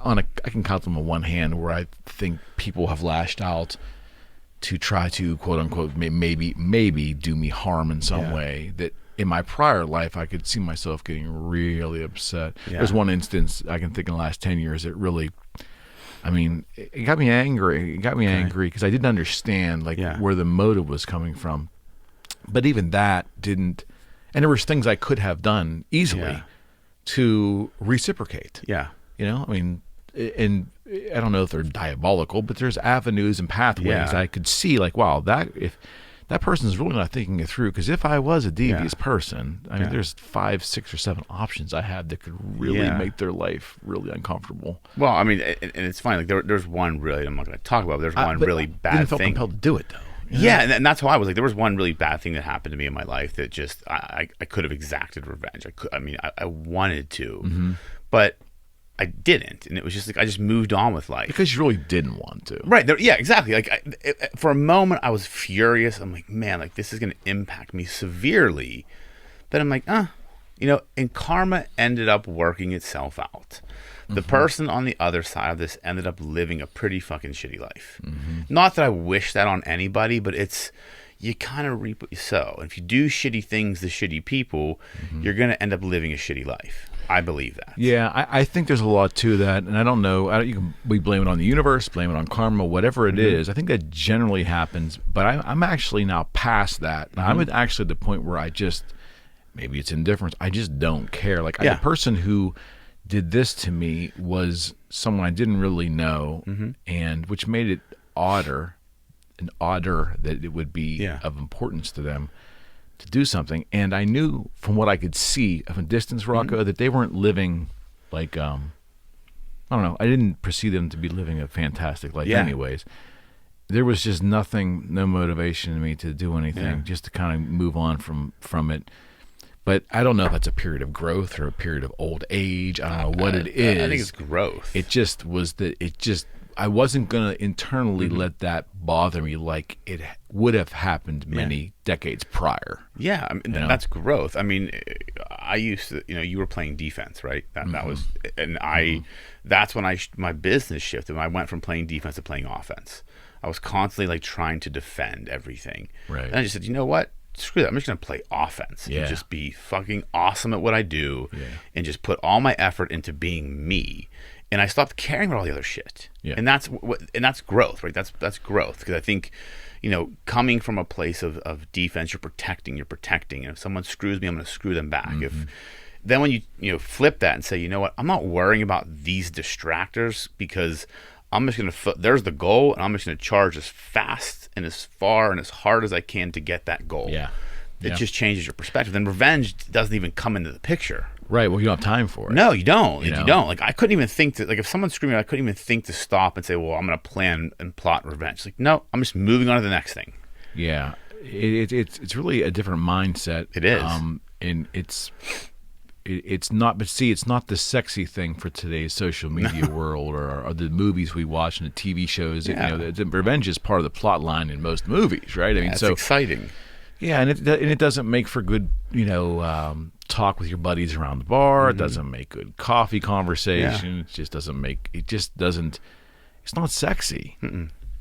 can count them on one hand where I think people have lashed out to try to, quote unquote, maybe do me harm in some way that in my prior life I could see myself getting really upset. There's one instance I can think in the last 10 years that really, I mean, it got me angry. It got me angry because I didn't understand where the motive was coming from. But even that didn't, and there was things I could have done easily to reciprocate. Yeah. I mean, and I don't know if they're diabolical, but there's avenues and pathways I could see wow, if that person's really not thinking it through, because if I was a devious person, I mean, there's 5, 6, or 7 options I had that could really make their life really uncomfortable. Well, I mean, and it's fine. There's one really, I'm not going to talk about, but there's one really bad thing. I felt compelled to do it, though. Yeah, and that's why I was there was one really bad thing that happened to me in my life that just, I could have exacted revenge. I wanted to, but I didn't, and it was just I just moved on with life because you really didn't want to. Right? Yeah, exactly. For a moment, I was furious. I'm like, man, this is going to impact me severely. But I'm like, and karma ended up working itself out. The person on the other side of this ended up living a pretty fucking shitty life. Not that I wish that on anybody, but you kind of reap what you sow. And if you do shitty things to shitty people, you're going to end up living a shitty life. I believe that. Yeah, I think there's a lot to that, and I don't know. We blame it on the universe, blame it on karma, whatever it is. I think that generally happens, but I'm actually now past that. I'm actually at the point where maybe it's indifference. I just don't care. The person who did this to me was someone I didn't really know, and which made it odder that it would be of importance to them to do something. And I knew from what I could see from a distance, Rocco, that they weren't living I don't know, I didn't perceive them to be living a fantastic life anyways. There was just no motivation in me to do anything, just to kind of move on from it. But I don't know if that's a period of growth or a period of old age. I don't know what it is. I think it's growth. It just was I wasn't going to internally let that bother me like it would have happened many decades prior. Yeah, I mean, that's growth. I mean, I used to, you were playing defense, right? That was, and that's when my business shifted. When I went from playing defense to playing offense. I was constantly trying to defend everything. Right. And I just said, you know what? Screw that. I'm just going to play offense and just be fucking awesome at what I do and just put all my effort into being me. And I stopped caring about all the other shit. Yeah. And that's growth, right? That's growth. Because I think, coming from a place of defense, you're protecting. And if someone screws me, I'm going to screw them back. Then when you flip that and say, you know what, I'm not worrying about these distractors because I'm just going to, there's the goal, and I'm just going to charge as fast and as far and as hard as I can to get that goal. Yeah. It just changes your perspective. Then revenge doesn't even come into the picture. Right. Well, you don't have time for it. No, you don't. You don't. I couldn't even think to, if someone's screaming, I couldn't even think to stop and say, well, I'm going to plan and plot revenge. No, I'm just moving on to the next thing. Yeah. It's really a different mindset. It is. And it's not, but see, it's not the sexy thing for today's social media world or the movies we watch and the TV shows. The revenge is part of the plot line in most movies, right? I mean, it's exciting. Yeah, and it doesn't make for good, talk with your buddies around the bar. It doesn't make good coffee conversation. Yeah. It just doesn't. It's not sexy.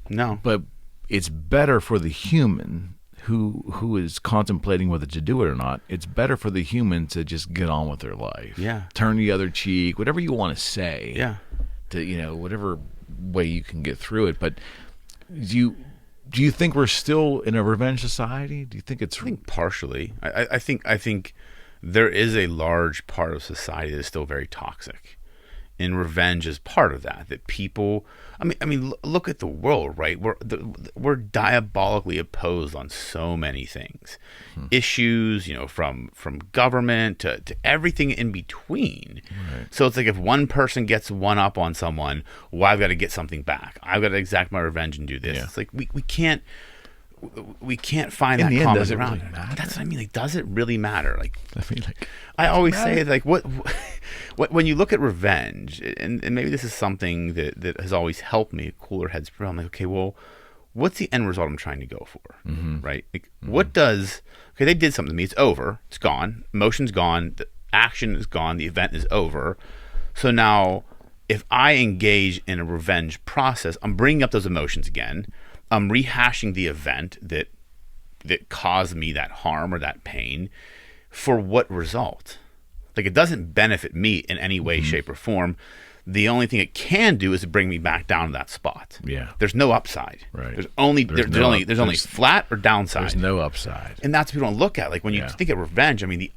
No, but it's better for the human who is contemplating whether to do it or not. It's better for the human to just get on with their life. Yeah. Turn the other cheek, whatever you want to say. Yeah. To whatever way you can get through it. But do you think we're still in a revenge society? Do you think it's? I think partially. I think there is a large part of society that is still very toxic, and revenge is part of that. That people, I mean, look at the world, right? We're diabolically opposed on so many things, issues, from government to everything in between. Right. So it's like if one person gets one up on someone, well, I've got to get something back. I've got to exact my revenge and do this. Yeah. It's like we can't find that common ground. Really matter? That's what I mean. Like, does it really matter? I always say, like, what when you look at revenge, and maybe this is something that has always helped me, cooler heads prevail. I'm like, okay, well, what's the end result I'm trying to go for, right? Like, what does? Okay, they did something to me. It's over. It's gone. Emotion's gone. The action is gone. The event is over. So now, if I engage in a revenge process, I'm bringing up those emotions again. I'm rehashing the event that caused me that harm or that pain. For what result? Like, it doesn't benefit me in any way, shape, or form. The only thing it can do is bring me back down to that spot. Yeah. There's no upside. Right. There's only flat or downside. There's no upside. And that's what people don't look at. Like, when you think of revenge, I mean,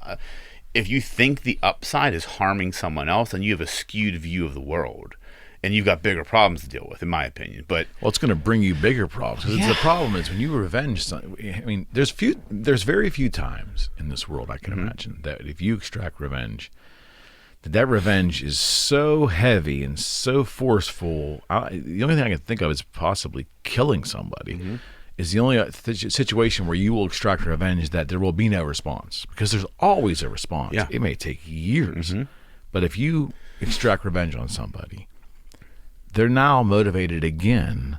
if you think the upside is harming someone else, then you have a skewed view of the world. And you've got bigger problems to deal with, in my opinion. But it's going to bring you bigger problems. Because the problem is when you revenge someone. I mean, there's very few times in this world I can imagine that if you extract revenge, that revenge is so heavy and so forceful. The only thing I can think of is possibly killing somebody. Is the only situation where you will extract revenge that there will be no response, because there's always a response. Yeah. It may take years, but if you extract revenge on somebody, they're now motivated again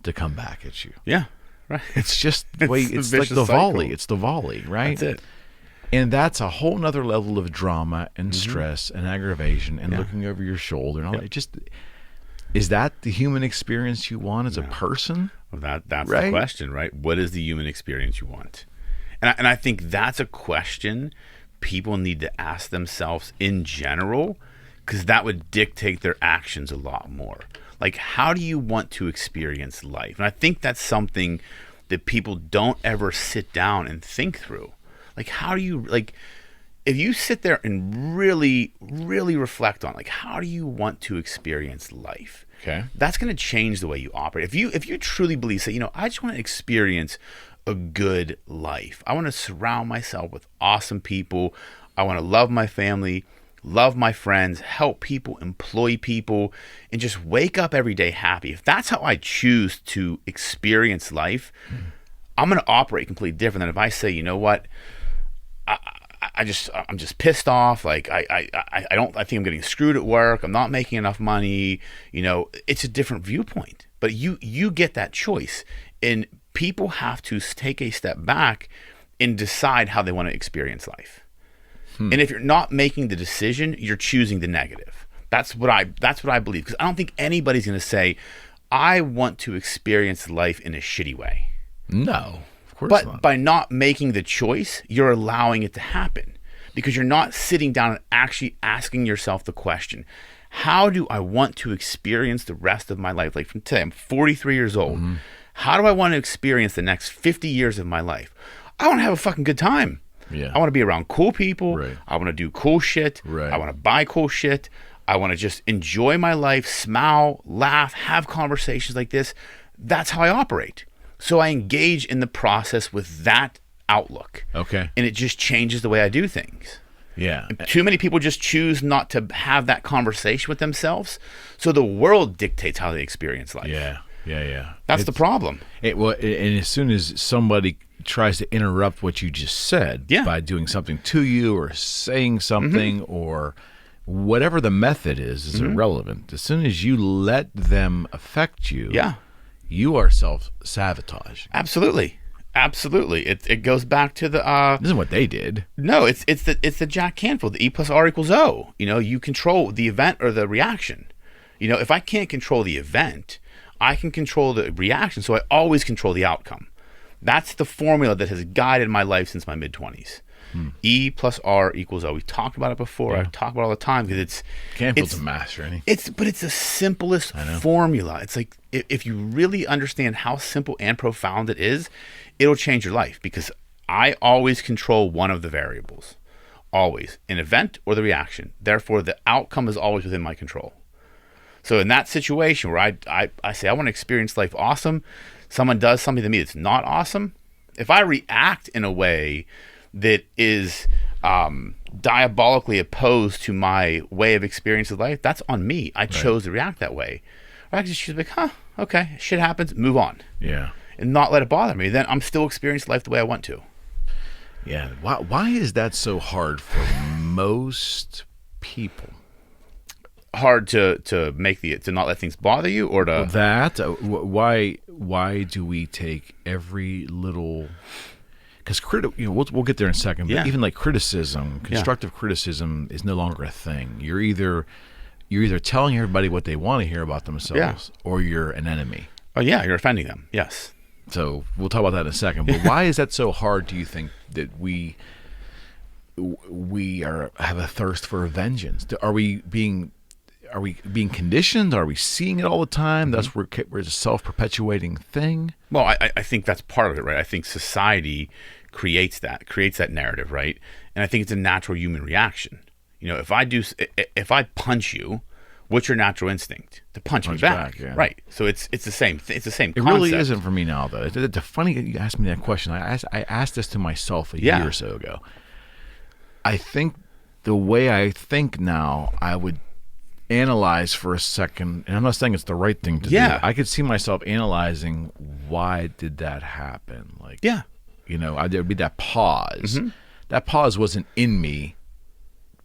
to come back at you. Yeah, right. It's just the way, it's like the volley. It's the volley, right? That's it. And that's a whole nother level of drama and stress and aggravation and looking over your shoulder and all that. Is that the human experience you want as a person? Well, that's the question, right? What is the human experience you want? And I think that's a question people need to ask themselves in general, because that would dictate their actions a lot more. Like, how do you want to experience life? And I think that's something that people don't ever sit down and think through. Like, how do you, like, if you sit there and really, really reflect on, like, how do you want to experience life? Okay. That's going to change the way you operate. If you truly believe, say, I just want to experience a good life. I want to surround myself with awesome people. I want to love my family, love my friends, help people, employ people, and just wake up every day happy. If that's how I choose to experience life, I'm going to operate completely different than if I say, you know what, I'm just pissed off. Like, I think I'm getting screwed at work. I'm not making enough money. It's a different viewpoint. But you get that choice, and people have to take a step back and decide how they want to experience life. And if you're not making the decision, you're choosing the negative. That's what I believe, because I don't think anybody's going to say, I want to experience life in a shitty way. No, of course not. But by not making the choice, you're allowing it to happen, because you're not sitting down and actually asking yourself the question, how do I want to experience the rest of my life? Like, from today, I'm 43 years old. How do I want to experience the next 50 years of my life? I want to have a fucking good time. Yeah. I want to be around cool people. Right. I want to do cool shit. Right. I want to buy cool shit. I want to just enjoy my life, smile, laugh, have conversations like this. That's how I operate. So I engage in the process with that outlook. Okay. And it just changes the way I do things. Yeah. And too many people just choose not to have that conversation with themselves. So the world dictates how they experience life. Yeah. That's the problem. And as soon as somebody tries to interrupt what you just said by doing something to you or saying something or whatever the method is irrelevant. As soon as you let them affect you, you are self-sabotage. Absolutely. Absolutely. It goes back to the this is what they did. No, it's the Jack Canfield, the E plus R equals O. You control the event or the reaction. If I can't control the event, I can control the reaction, so I always control the outcome. That's the formula that has guided my life since my mid-20s. E plus R equals O. We've talked about it before. I talk about it all the time because Canfield's a master, isn't he? But it's the simplest formula. It's like if you really understand how simple and profound it is, it'll change your life, because I always control one of the variables. Always. An event or the reaction. Therefore, the outcome is always within my control. So in that situation where I say I want to experience life awesome, someone does something to me that's not awesome, if I react in a way that is diabolically opposed to my way of experiencing life, that's on me. I chose to react that way. Or I can just choose to be like, okay, shit happens, move on. Yeah. And not let it bother me. Then I'm still experiencing life the way I want to. Yeah. Why is that so hard for most people? Hard to not let things bother you, or to why do we take every little, because we'll get there in a second, but even like criticism, constructive criticism is no longer a thing. You're either telling everybody what they want to hear about themselves, or you're an enemy. Oh yeah, you're offending them. Yes. So we'll talk about that in a second. But why is that so hard? Do you think that we have a thirst for vengeance? Are we being conditioned? Are we seeing it all the time? That's where it's a self-perpetuating thing. Well, I think that's part of it, right? I think society creates that narrative, right? And I think it's a natural human reaction. If I punch you, what's your natural instinct? To punch me back. Right? So it's the same. It's the same concept. It really isn't for me now, though. It's funny you asked me that question. I asked this to myself a year or so ago. I think the way I think now, I would analyze for a second, and I'm not saying it's the right thing to do. I could see myself analyzing, why did that happen? There'd be that pause. That pause wasn't in me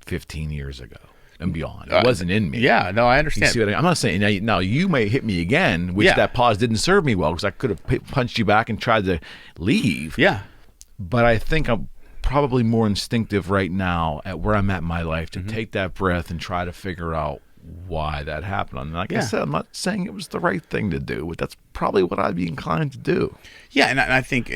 15 years ago and beyond. It wasn't in me. Yeah, no, I understand. You see I'm not saying now you may hit me again, which that pause didn't serve me well, because I could have punched you back and tried to leave. Yeah. But I think I'm probably more instinctive right now at where I'm at in my life to take that breath and try to figure out why that happened. And like I said, I'm not saying it was the right thing to do, but that's probably what I'd be inclined to do. Yeah, and I think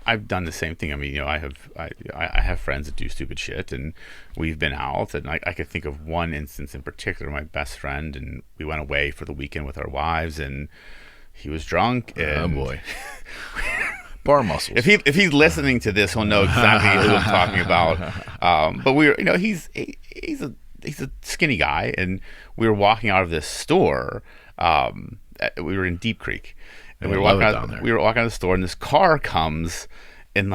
I've done the same thing. I mean, I have friends that do stupid shit, and we've been out, and I could think of one instance in particular. My best friend, and we went away for the weekend with our wives, and he was drunk. And oh boy. Bar muscles. If he's listening to this, he'll know exactly who I'm talking about. But he's a skinny guy, and we were walking out of this store. We were in Deep Creek, and we were walking out of the store, and this car comes, and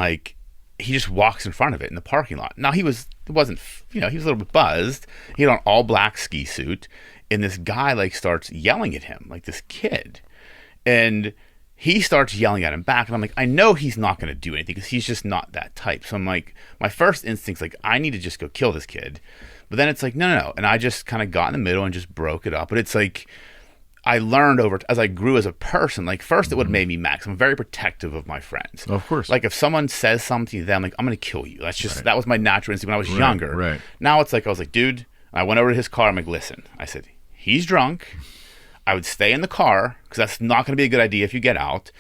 he just walks in front of it in the parking lot. Now he was a little bit buzzed. He had on all black ski suit, and this guy starts yelling at him, this kid, and he starts yelling at him back, and I'm like, I know he's not going to do anything because he's just not that type. So I'm like, my first instinct's I need to just go kill this kid. But then it's no. And I just kind of got in the middle and just broke it up. But it's I learned as I grew as a person, first it would have made me mad, 'cause I'm very protective of my friends. Of course. If someone says something to them, I'm going to kill you. That's just, that was my natural instinct when I was younger. Right. Now it's I was dude, I went over to his car. I'm listen, I said, he's drunk. I would stay in the car, because that's not going to be a good idea if you get out.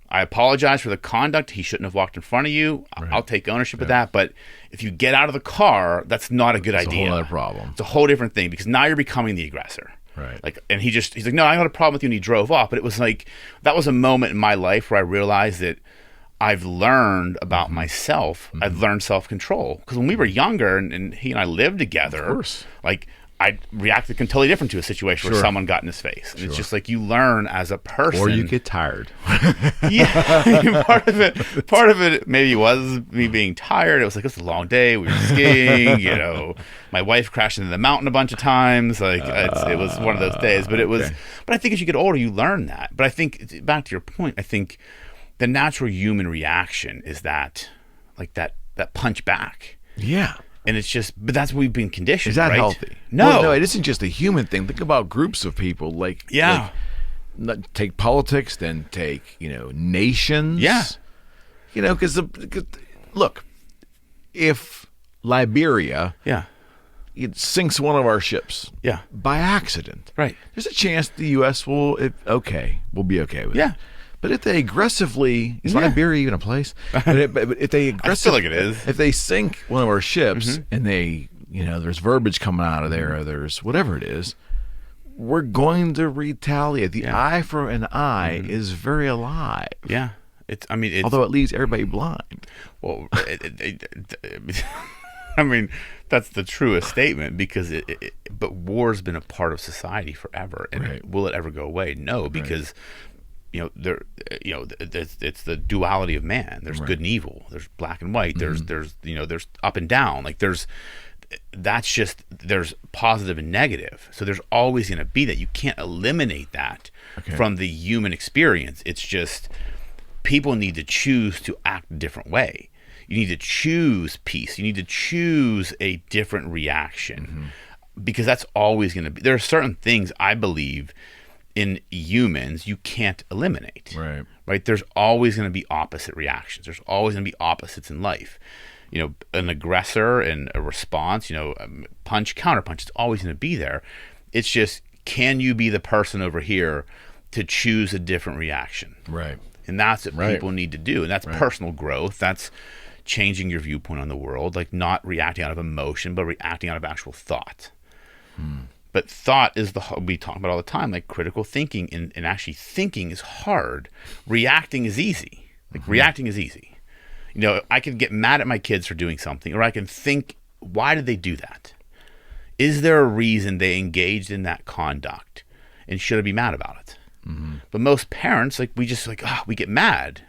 I apologize for the conduct. He shouldn't have walked in front of you. Right. I'll take ownership of that. But if you get out of the car, that's not a good idea. It's a whole other problem. It's a whole different thing, because now you're becoming the aggressor. Right. And he's no, I got a problem with you, and he drove off. But it was that was a moment in my life where I realized that I've learned about myself. I've learned self-control. Because when we were younger, and he and I lived together, of course. I reacted totally different to a situation where someone got in his face. And it's just you learn as a person. Or you get tired. Yeah. Part of it maybe was me being tired. It was it's a long day. We were skiing, my wife crashed into the mountain a bunch of times. It was one of those days. But but I think as you get older, you learn that. But I think, back to your point, I think the natural human reaction is that punch back. Yeah. And it's but that's what we've been conditioned. Is that right? healthy? No. No, it isn't just a human thing. Think about groups of people. take politics, then take, nations. Yeah. Because look, if Liberia it sinks one of our ships by accident, right, there's a chance the U.S. will be okay with it. But if they aggressively, is Liberia even a place? But if they aggressively, I feel like it is. If they sink one of our ships and they, there's verbiage coming out of there, or there's whatever it is, we're going to retaliate. The eye for an eye is very alive. Yeah. Although it leaves everybody blind. Well, that's the truest statement, because but war's been a part of society forever, and will it ever go away? No, because it's the duality of man. There's good and evil. There's black and white. There's up and down. Like there's positive and negative. So there's always going to be that. You can't eliminate that from the human experience. It's just people need to choose to act a different way. You need to choose peace. You need to choose a different reaction, because that's always going to be. There are certain things I believe in humans you can't eliminate. Right. There's always going to be opposite reactions. There's always going to be opposites in life. An aggressor and a response. Punch, counterpunch. It's always going to be there. It's just, can you be the person over here to choose a different reaction? Right. And that's what people need to do. And that's personal growth. That's changing your viewpoint on the world, like not reacting out of emotion, but reacting out of actual thought. But thought is we talk about all the time, like critical thinking, and actually thinking is hard. Reacting is easy. Reacting is easy. I can get mad at my kids for doing something, or I can think, why did they do that? Is there a reason they engaged in that conduct? And should I be mad about it? But most parents, we just we get mad.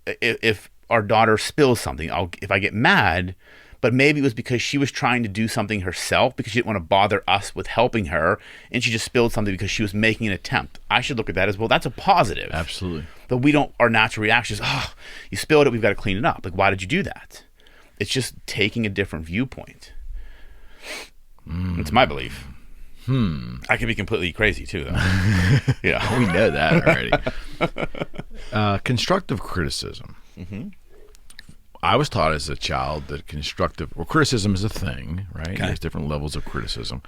If our daughter spills something, if I get mad, but maybe it was because she was trying to do something herself because she didn't want to bother us with helping her, and she just spilled something because she was making an attempt. I should look at that as, well, that's a positive. Absolutely. But our natural reaction is, you spilled it, we've got to clean it up. Why did you do that? It's just taking a different viewpoint. It's my belief. I can be completely crazy too, though. We know that already. Constructive criticism. I was taught as a child that criticism is a thing, right? Okay. There's different levels of criticism.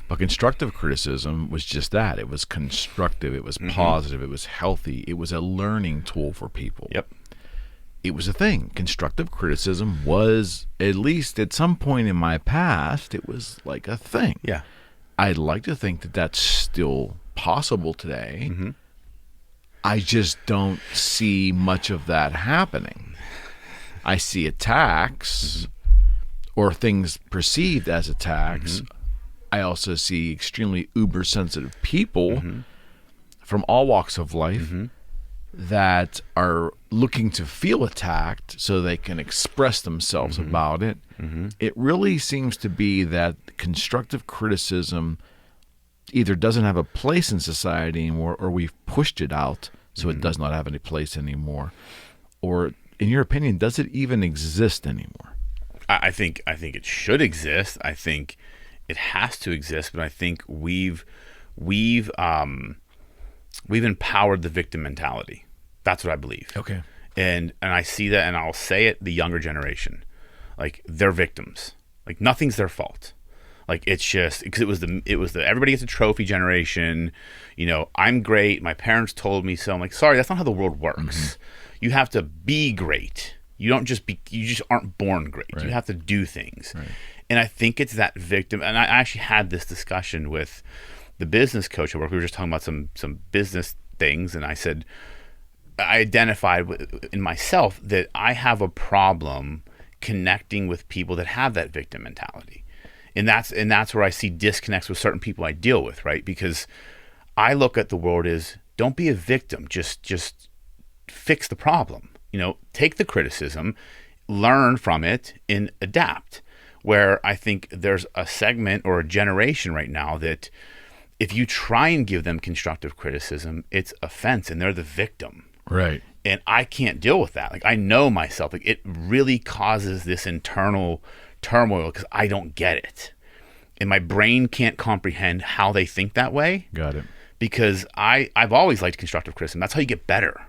But constructive criticism was just that. It was constructive. It was positive. It was healthy. It was a learning tool for people. Yep. It was a thing. Constructive criticism was, at least at some point in my past, it was like a thing. Yeah. I'd like to think that that's still possible today. I just don't see much of that happening. I see attacks or things perceived as attacks. I also see extremely uber-sensitive people from all walks of life that are looking to feel attacked so they can express themselves about it. It really seems to be that constructive criticism either doesn't have a place in society anymore, or we've pushed it out so it does not have any place anymore. Or, in your opinion, does it even exist anymore? I think it should exist. I think it has to exist, but I think we've empowered the victim mentality. That's what I believe. Okay. And I see that, and I'll say it, the younger generation, they're victims. Nothing's their fault. It's just because it was the everybody gets a trophy generation. I'm great. My parents told me so. I'm sorry, that's not how the world works. You have to be great. You just aren't born great. Right. You have to do things. Right. And I think it's that victim. And I actually had this discussion with the business coach at work. We were just talking about some business things, and I said, I identified in myself that I have a problem connecting with people that have that victim mentality. And that's where I see disconnects with certain people I deal with, right? Because I look at the world as, don't be a victim, just fix the problem. Take the criticism, learn from it, and adapt. Where I think there's a segment or a generation right now that if you try and give them constructive criticism, it's offense and they're the victim. Right. And I can't deal with that. I know myself. It really causes this internal turmoil because I don't get it. And my brain can't comprehend how they think that way. Got it. because I've always liked constructive criticism. That's how you get better.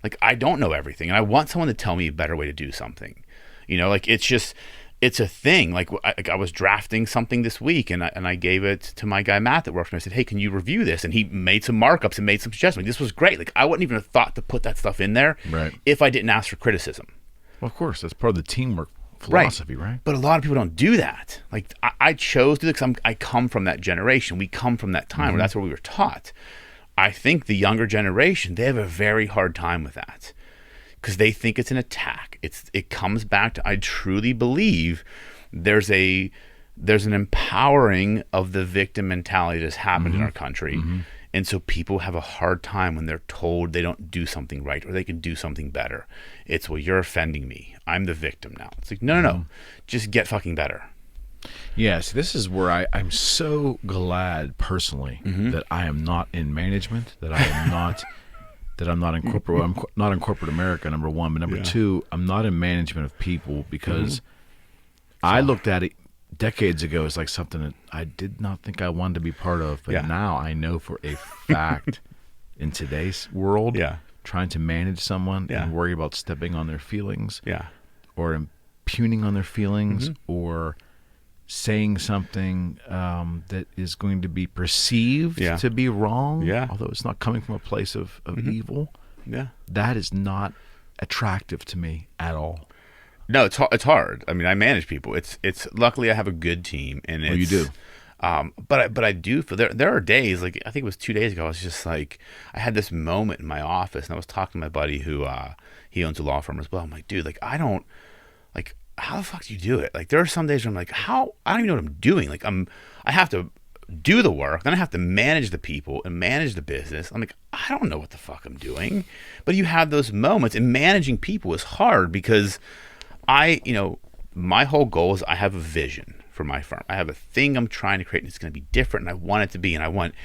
Like, I don't know everything, and I want someone to tell me a better way to do something. Like, it's a thing. Like I was drafting something this week, and I gave it to my guy Matt that works for me. I said, hey, can you review this? And he made some markups and made some suggestions. This was great. Like, I wouldn't even have thought to put that stuff in there if I didn't ask for criticism. Well, of course, that's part of the teamwork philosophy, right? But a lot of people don't do that. Like, I chose to do it because I come from that generation. We come from that time where that's what we were taught. I think the younger generation, they have a very hard time with that because they think it's an attack. It comes back to, I truly believe there's an empowering of the victim mentality that's happened in our country. And so people have a hard time when they're told they don't do something right or they can do something better. It's, well, you're offending me. I'm the victim now. It's like, no. Just get fucking better. Yes, this is where I'm so glad personally that I am not in management, that I am not I'm not in corporate. I'm not in corporate America, number one, but number two, I'm not in management of people because I looked at it decades ago as like something that I did not think I wanted to be part of, but now I know for a fact in today's world, trying to manage someone and worry about stepping on their feelings, or impugning on their feelings, or saying something that is going to be perceived to be wrong, although it's not coming from a place of evil, that is not attractive to me at all. No, it's hard. I mean, I manage people. It's luckily I have a good team, and it's, you do. But I do feel there are days, like I think it was 2 days ago, I was just like, I had this moment in my office, and I was talking to my buddy who he owns a law firm as well. I'm like, dude, like I don't like. How the fuck do you do it? Like, there are some days where I'm like, I don't even know what I'm doing. Like, I have to do the work, then I have to manage the people and manage the business. I'm like, I don't know what the fuck I'm doing. But you have those moments, and managing people is hard because my whole goal is I have a vision for my firm. I have a thing I'm trying to create, and it's going to be different, and I want it to be, and I want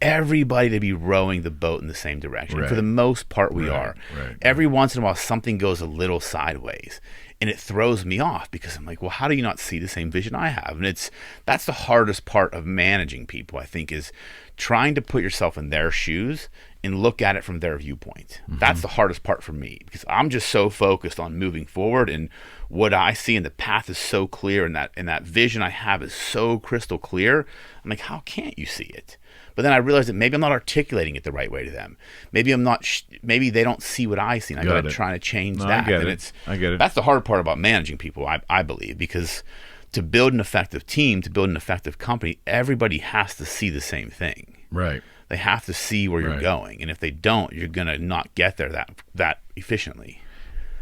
everybody to be rowing the boat in the same direction. For the most part, we are. Every once in a while, something goes a little sideways, and it throws me off because I'm like, well, how do you not see the same vision I have? And that's the hardest part of managing people, I think, is trying to put yourself in their shoes and look at it from their viewpoint. That's the hardest part for me because I'm just so focused on moving forward, and what I see, and the path is so clear, and that vision I have is so crystal clear. I'm like, how can't you see it? But then I realized that maybe I'm not articulating it the right way to them. Maybe I'm not. Maybe they don't see what I see. And I got to try to change that. I get it. That's the hard part about managing people, I believe, because to build an effective team, to build an effective company, everybody has to see the same thing. Right. They have to see where you're going, and if they don't, you're gonna not get there that efficiently.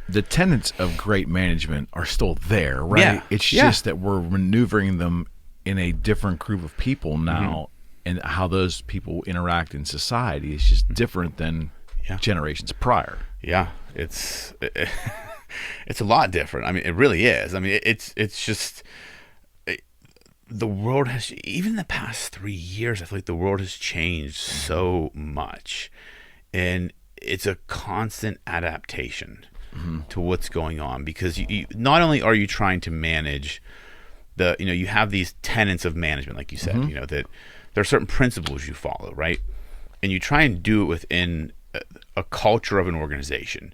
The tenets of great management are still there, right? Yeah. It's just that we're maneuvering them in a different group of people now. And how those people interact in society is just different than generations prior. Yeah, it's a lot different. I mean, it really is. I mean, it's just the world has, even in the past 3 years, I feel like the world has changed so much, and it's a constant adaptation to what's going on because you not only are you trying to manage you have these tenets of management, like you said, that there are certain principles you follow, right? And you try and do it within a culture of an organization.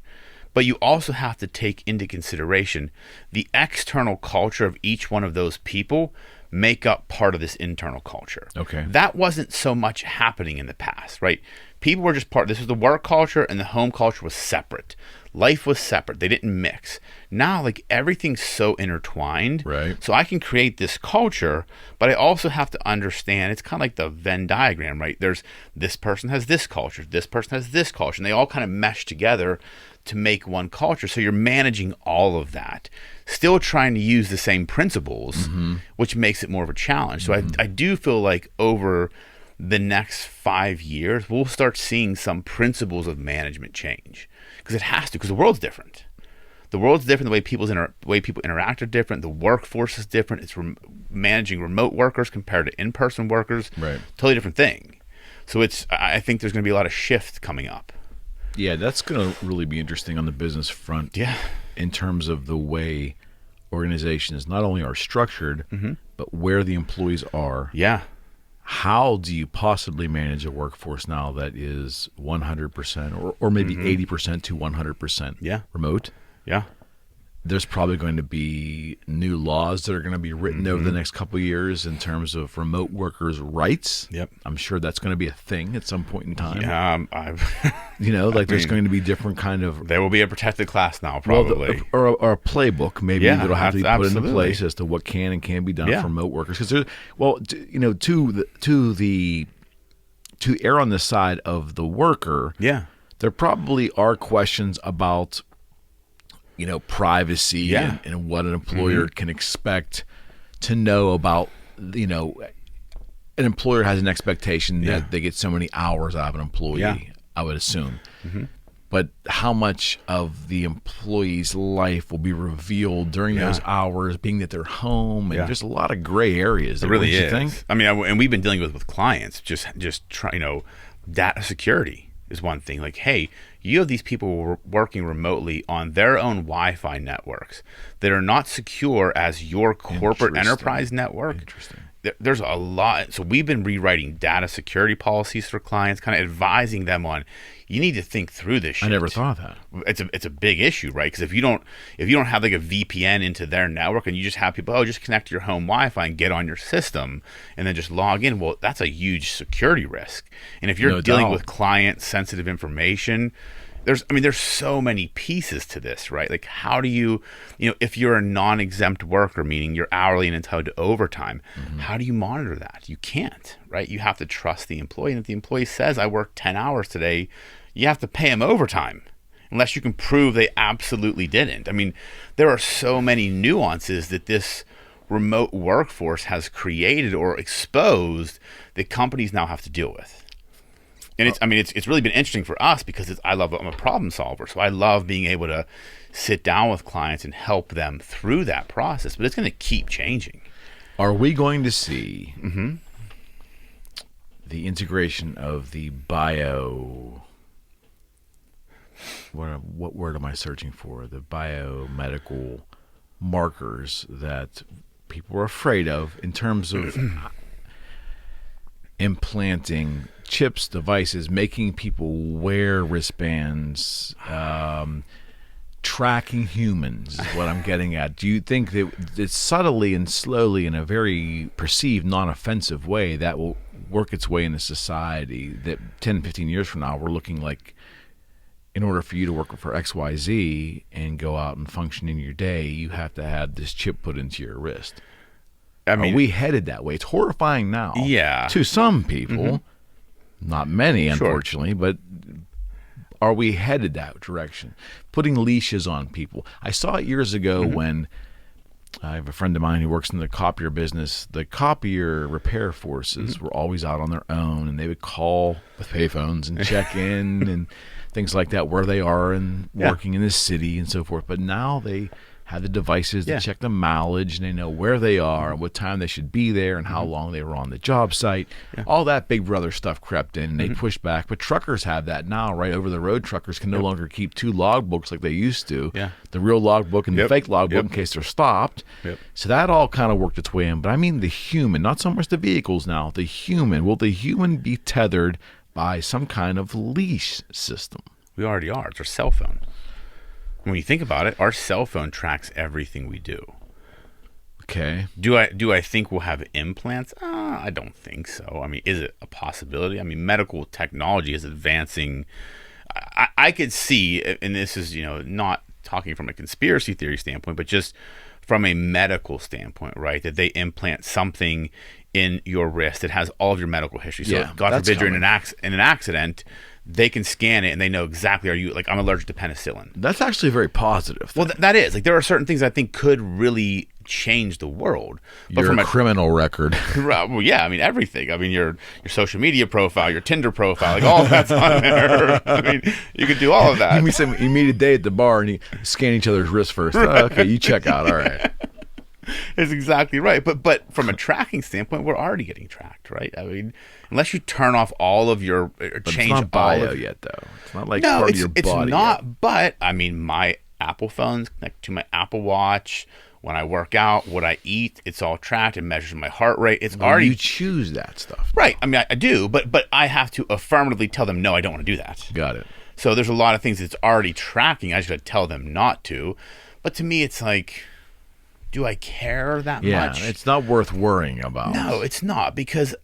But you also have to take into consideration the external culture of each one of those people make up part of this internal culture. Okay. That wasn't so much happening in the past, right? People were just this was the work culture, and the home culture was separate. Life was separate. They didn't mix. Now, like, everything's so intertwined. Right. So I can create this culture, but I also have to understand, it's kind of like the Venn diagram, right? There's this person has this culture, this person has this culture, and they all kind of mesh together to make one culture. So you're managing all of that, still trying to use the same principles, which makes it more of a challenge. So I do feel like over the next 5 years, we'll start seeing some principles of management change. Because it has to, because the world's different. The world's different. The way people interact are different. The workforce is different. It's managing remote workers compared to in-person workers. Right. Totally different thing. So I think there's going to be a lot of shift coming up. Yeah, that's going to really be interesting on the business front. Yeah. In terms of the way organizations not only are structured, but where the employees are. Yeah. how do you possibly manage a workforce now that is 100% or maybe 80% to 100% remote? Yeah. There's probably going to be new laws that are going to be written over the next couple of years in terms of remote workers' rights. Yep. I'm sure that's going to be a thing at some point in time. Yeah. There's going to be different kind of... There will be a protected class now, probably. Or a playbook, maybe, that'll have to be put into place as to what can and can't be done for remote workers. Because to err on the side of the worker, there probably are questions about privacy and what an employer can expect to know about, an employer has an expectation that they get so many hours out of an employee, I would assume. But how much of the employee's life will be revealed during those hours, being that they're home, and there's a lot of gray areas. It really is. Think? I mean, and we've been dealing with clients, just try, data security is one thing. Like, hey, you have these people working remotely on their own Wi-Fi networks that are not secure as your corporate enterprise network. Interesting. There's a lot. So we've been rewriting data security policies for clients, kind of advising them on, you need to think through this shit. I never thought of that. It's a big issue, right? Because if you don't have like a VPN into their network and you just have people, just connect to your home Wi-Fi and get on your system and then just log in, well, that's a huge security risk. And if you're dealing with client sensitive information, there's so many pieces to this, right? Like, how do you if you're a non-exempt worker, meaning you're hourly and entitled to overtime, how do you monitor that? You can't, right? You have to trust the employee. And if the employee says, I worked 10 hours today, you have to pay them overtime unless you can prove they absolutely didn't. I mean, there are so many nuances that this remote workforce has created or exposed that companies now have to deal with. And it's really been interesting for us because I'm a problem solver. So I love being able to sit down with clients and help them through that process. But it's going to keep changing. Are we going to see the integration of the what word am I searching for? The biomedical markers that people are afraid of in terms of implanting chips, devices, making people wear wristbands, tracking humans is what I'm getting at. Do you think that subtly and slowly, in a very perceived, non-offensive way, that will work its way into society, that 10, 15 years from now, we're looking like, in order for you to work for XYZ and go out and function in your day, you have to have this chip put into your wrist? Are we headed that way? It's horrifying now to some people. Not many, unfortunately, but are we headed that direction? Putting leashes on people. I saw it years ago when I have a friend of mine who works in the copier business. The copier repair forces were always out on their own, and they would call with payphones and check in and things like that, where they are and working in the city and so forth. But now they have the devices that check the mileage, and they know where they are and what time they should be there and how long they were on the job site. All that Big Brother stuff crept in, and they pushed back. But truckers have that now, right? Over the road, truckers can no longer keep two logbooks like they used to. The real logbook and the fake logbook in case they're stopped. So that all kind of worked its way in. But I mean the human, not so much the vehicles now. The human. Will the human be tethered by some kind of leash system? We already are. It's our cell phone. When you think about it, our cell phone tracks everything we do. Okay. Do I think we'll have implants? I don't think so. I mean, is it a possibility? I mean, medical technology is advancing. I could see, and this is, not talking from a conspiracy theory standpoint, but just from a medical standpoint, right? That they implant something in your wrist that has all of your medical history. So God forbid you're in an accident, they can scan it and they know exactly, I'm allergic to penicillin. That's actually very positive. Well, that is. There are certain things I think could really change the world. But from a criminal record. Well, yeah, everything. Your social media profile, your Tinder profile, all that's on there. You could do all of that. You meet a day at the bar and you scan each other's wrists first. Okay, you check out. All right. It's exactly right. But from a tracking standpoint, we're already getting tracked, right? Unless you turn off all of your change. It's not bio yet, though. It's not like part of your body. It's not. Yet. But my Apple phones connect to my Apple Watch. when I work out, what I eat, it's all tracked. It measures my heart rate. It's well, already... You choose that stuff. Right. I mean, I do, but I have to affirmatively tell them, no, I don't want to do that. Got it. So there's a lot of things that's already tracking. I just got to tell them not to. But to me, it's like, do I care that much? Yeah, it's not worth worrying about. No, it's not, because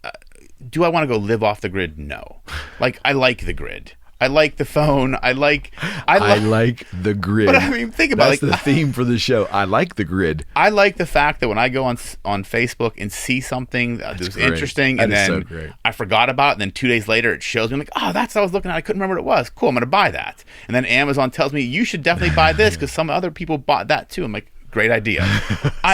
do I want to go live off the grid? No. Like, I like the grid. I like the phone. I like the grid. But I mean, think about that's the theme for the show. I like the grid. I like the fact that when I go on Facebook and see something that was interesting, and then I forgot about it, and then 2 days later it shows me, I'm like, oh, that's what I was looking at. I couldn't remember what it was. Cool, I'm going to buy that. And then Amazon tells me, you should definitely buy this because some other people bought that too. I'm like, great idea.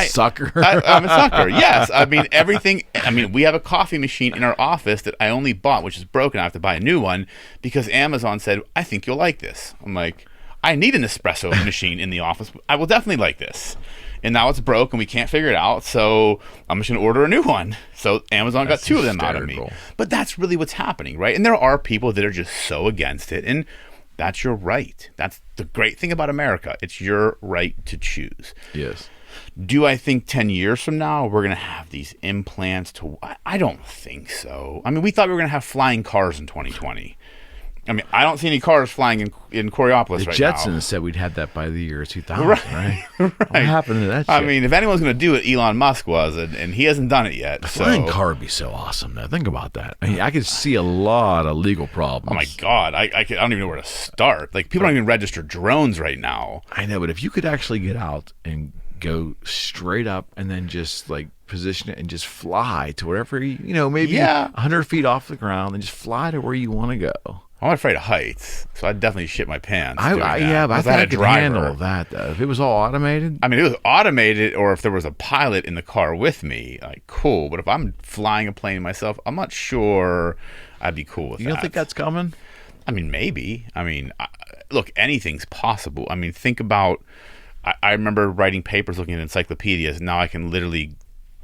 Sucker. I'm a sucker. Yes. I mean, everything. I mean, we have a coffee machine in our office that I only bought, which is broken. I have to buy a new one because Amazon said, I think you'll like this. I'm like, I need an espresso machine in the office. I will definitely like this. And now it's broke and we can't figure it out. So I'm just going to order a new one. So Amazon got two of them out of me. But that's really what's happening, right? And there are people that are just so against it. And that's your right. That's the great thing about America. It's your right to choose. Yes. Do I think 10 years from now we're going to have these implants? I don't think so. I mean, we thought we were going to have flying cars in 2020. I mean, I don't see any cars flying in Coriopolis right now. The Jetsons said we'd have that by the year 2000, right? What happened to that shit? I mean, if anyone's going to do it, Elon Musk was, and he hasn't done it yet. A flying car would be so awesome, though. Think about that. I mean, I could see a lot of legal problems. Oh, my God. I don't even know where to start. Like, people don't even register drones right now. I know, but if you could actually get out and go straight up and then just, like, position it and just fly to wherever, maybe 100 feet off the ground and just fly to where you want to go. I'm afraid of heights, so I'd definitely shit my pants. But I think I could handle that, though. If it was all automated. I mean, if it was automated, or if there was a pilot in the car with me, like, cool. But if I'm flying a plane myself, I'm not sure I'd be cool with that. You don't think that's coming? I mean, maybe. I mean, look, anything's possible. I mean, think about, I remember writing papers, looking at encyclopedias, and now I can literally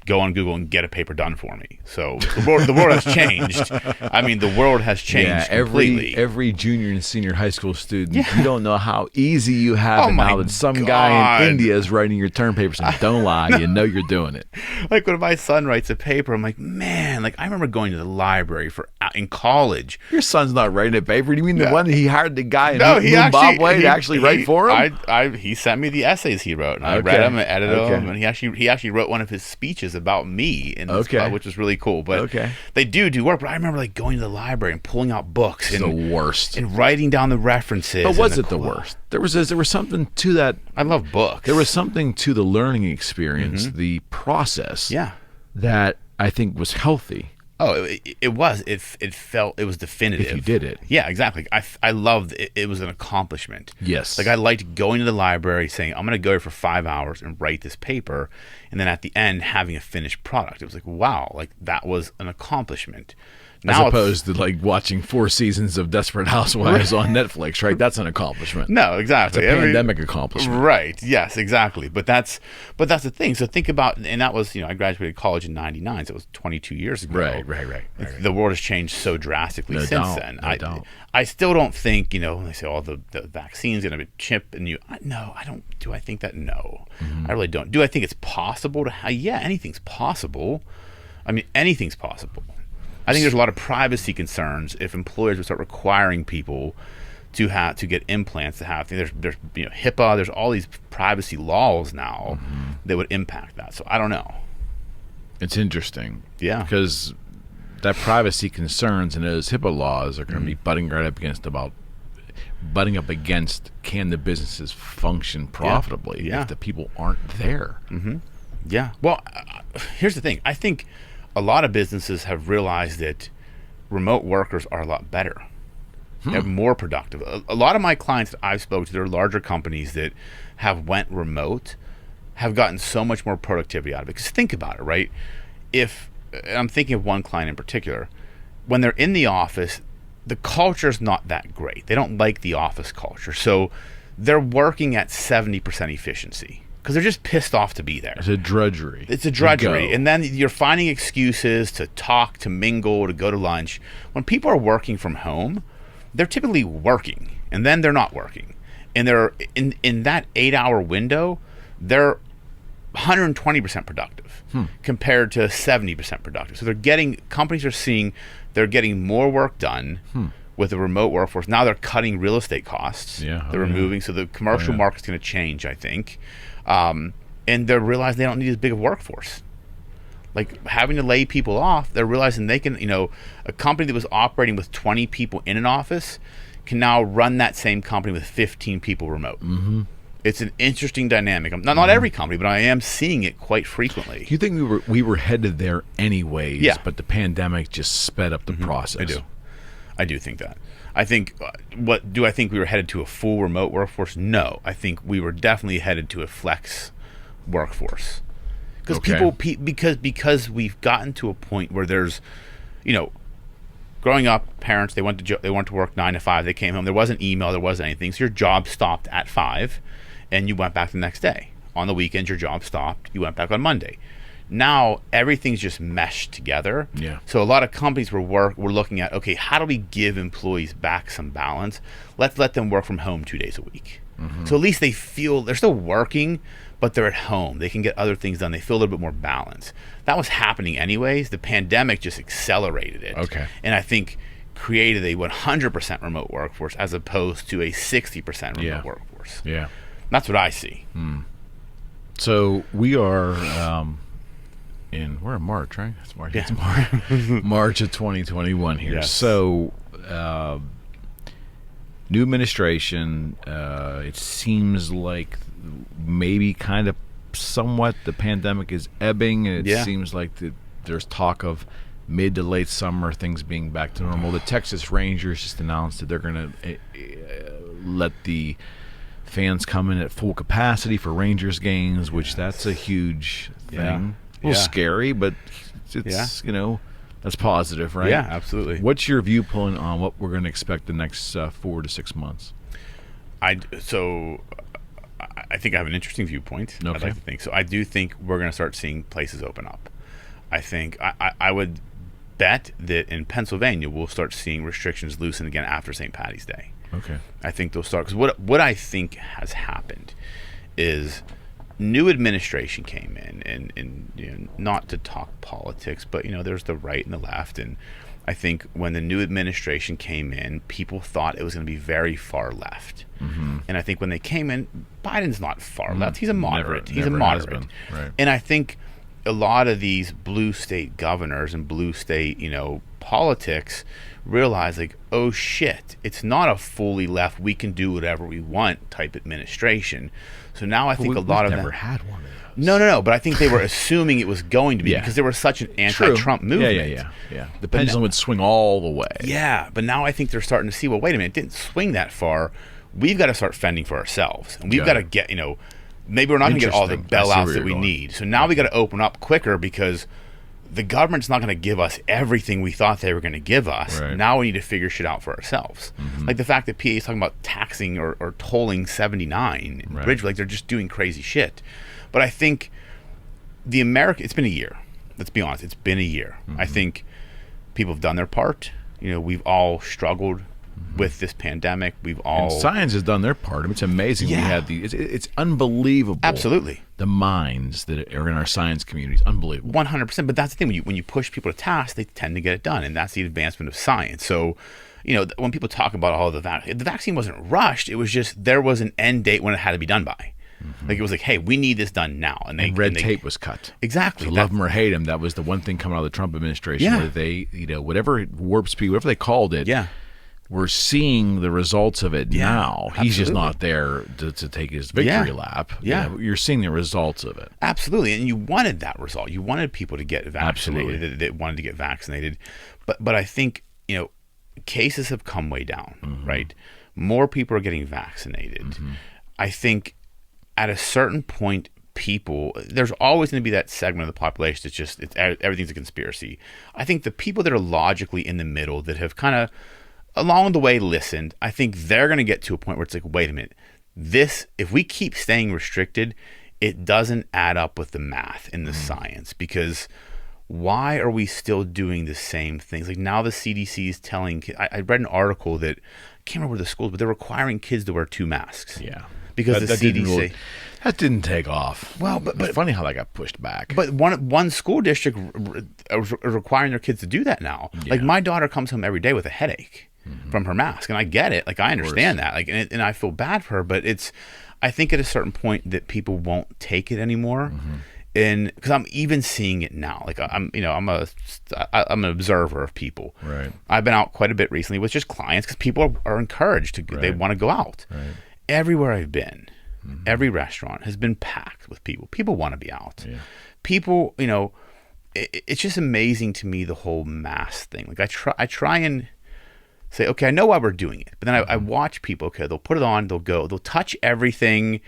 go on Google and get a paper done for me. So the world has changed. I mean, the world has changed completely. Every junior and senior high school student, you don't know how easy you have it now that some guy in India is writing your term papers. And don't lie, you know you're doing it. Like when my son writes a paper, I'm like, man, like I remember going to the library in college. Your son's not writing a paper. Do you mean the one he hired the guy in Zimbabwe to actually write for him? He sent me the essays he wrote, and I read them and edited them, and he actually wrote one of his speeches about me in this club, which was really cool. But they do work. But I remember like going to the library and pulling out books. It's the worst. And writing down the references. But was it the worst? There was something to that. I love books. There was something to the learning experience, the process. Yeah. That I think was healthy. Oh, it was. It felt, it was definitive. If you did it. Yeah, exactly. I loved it. It was an accomplishment. Yes. Like I liked going to the library, saying, I'm going to go here for 5 hours and write this paper. And then at the end, having a finished product. It was like, wow, like that was an accomplishment. Now, as opposed to like watching 4 seasons of Desperate Housewives on Netflix, right? That's an accomplishment. No, exactly. It's a pandemic accomplishment. Right. Yes, exactly. But that's the thing. So think about, and that was, I graduated college in 99, so it was 22 years ago. Right. The world has changed so drastically since then. I still don't think, when they say, oh, the vaccine's going to be chip and no, I don't. Do I think that? No. I really don't. Do I think it's possible to yeah, anything's possible. I mean, anything's possible. I think there's a lot of privacy concerns if employers would start requiring people to get implants to have. There's HIPAA. There's all these privacy laws now that would impact that. So I don't know. It's interesting. Yeah, because that privacy concerns and those HIPAA laws are going to be butting up against can the businesses function profitably if the people aren't there. Yeah. Well, here's the thing. I think a lot of businesses have realized that remote workers are a lot better. They're more productive. A lot of my clients that I've spoken to, they're larger companies that have went remote, have gotten so much more productivity out of it. Because think about it, right? I'm thinking of one client in particular, when they're in the office, the culture's not that great. They don't like the office culture. So they're working at 70% efficiency. Because they're just pissed off to be there. It's a drudgery. And then you're finding excuses to talk, to mingle, to go to lunch. When people are working from home, they're typically working, and then they're not working. And they're in that 8-hour window, they're 120% productive compared to 70% productive. So companies are seeing they're getting more work done with a remote workforce. Now they're cutting real estate costs. They're removing. So the commercial market's going to change, I think. And they're realizing they don't need as big a workforce. Like having to lay people off, they're realizing they can, a company that was operating with 20 people in an office can now run that same company with 15 people remote. It's an interesting dynamic. Not every company, but I am seeing it quite frequently. You think we were headed there anyways, but the pandemic just sped up the process. I do think that. I think, do I think we were headed to a full remote workforce? No. I think we were definitely headed to a flex workforce. Because we've gotten to a point where there's, growing up, parents, they went to work 9 to 5, they came home, there wasn't email, there wasn't anything, so your job stopped at 5, and you went back the next day. On the weekends, your job stopped, you went back on Monday. Now, everything's just meshed together. So a lot of companies were looking at, okay, how do we give employees back some balance? Let's let them work from home 2 days a week. So at least they feel they're still working, but they're at home. They can get other things done. They feel a little bit more balance. That was happening anyways. The pandemic just accelerated it. And I think created a 100% remote workforce as opposed to a 60% remote workforce. That's what I see. So we are we're in March, right? It's March. It's March of 2021 here. So new administration, it seems like maybe kind of somewhat the pandemic is ebbing, and it seems like there's talk of mid to late summer things being back to normal. The Texas Rangers just announced that they're going to let the fans come in at full capacity for Rangers games, which that's a huge thing. A little scary, but it's that's positive, right? Yeah, absolutely. What's your viewpoint on what we're going to expect the next 4 to 6 months? I think I have an interesting viewpoint. I'd like to think so. I do think we're going to start seeing places open up. I think I would bet that in Pennsylvania we'll start seeing restrictions loosen again after St. Patty's Day. I think they'll start, because what I think has happened is new administration came in, and not to talk politics, but there's the right and the left, and I think when the new administration came in, people thought it was going to be very far left. And I think when they came in, Biden's not far left. He's a moderate. He's a moderate. Right. And I think a lot of these blue state governors and blue state, politics realize, like, oh shit, it's not a fully left, we can do whatever we want type administration. So now I think a lot of them never had one of those. No, but I think they were assuming it was going to be because there was such an anti-Trump movement. Yeah. The pendulum would swing all the way. Yeah, but now I think they're starting to see, well, wait a minute, it didn't swing that far. We've got to start fending for ourselves. And we've got to get, maybe we're not going to get all the bailouts that we need. So now we got to open up quicker because the government's not going to give us everything we thought they were going to give us. Now we need to figure shit out for ourselves. Like the fact that PA is talking about taxing or tolling 79 bridge, like they're just doing crazy shit. But I think it's been a year. Let's be honest, it's been a year. I think people have done their part. We've all struggled with this pandemic. And science has done their part. I mean, it's amazing. We had it's unbelievable. Absolutely. The minds that are in our science community is unbelievable. 100%. But that's the thing. When you push people to task, they tend to get it done. And that's the advancement of science. So, when people talk about all the vaccine wasn't rushed. It was just there was an end date when it had to be done by. Like it was like, hey, we need this done now. And red tape was cut. Exactly. So love them or hate them, that was the one thing coming out of the Trump administration where they, whatever warp speed, whatever they called it, we're seeing the results of it now. Absolutely. He's just not there to take his victory lap. You're seeing the results of it. Absolutely. And you wanted that result. You wanted people to get vaccinated. That wanted to get vaccinated. But I think, cases have come way down, right? More people are getting vaccinated. I think at a certain point, there's always going to be that segment of the population that's just, everything's a conspiracy. I think the people that are logically in the middle that have kind of along the way listened, I think they're going to get to a point where it's like, wait a minute, if we keep staying restricted, it doesn't add up with the math and the science, because why are we still doing the same things? Like now the CDC is telling, I read an article that, I can't remember the schools, but they're requiring kids to wear 2 masks. Yeah. Because the CDC... That didn't take off. Well, but it's funny how that got pushed back. But one school district is requiring their kids to do that now. Yeah. Like my daughter comes home every day with a headache from her mask, and I get it. Like I understand that. Like and I feel bad for her, but I think at a certain point that people won't take it anymore. And because I'm even seeing it now, like I'm an observer of people. Right. I've been out quite a bit recently with just clients because people are encouraged to. Right. They want to go out. Right. Everywhere I've been, every restaurant has been packed with people. People want to be out. Yeah. People, it's just amazing to me the whole mask thing. Like I try and say, okay, I know why we're doing it, but then I watch people. Okay, they'll put it on, they'll go, they'll touch everything.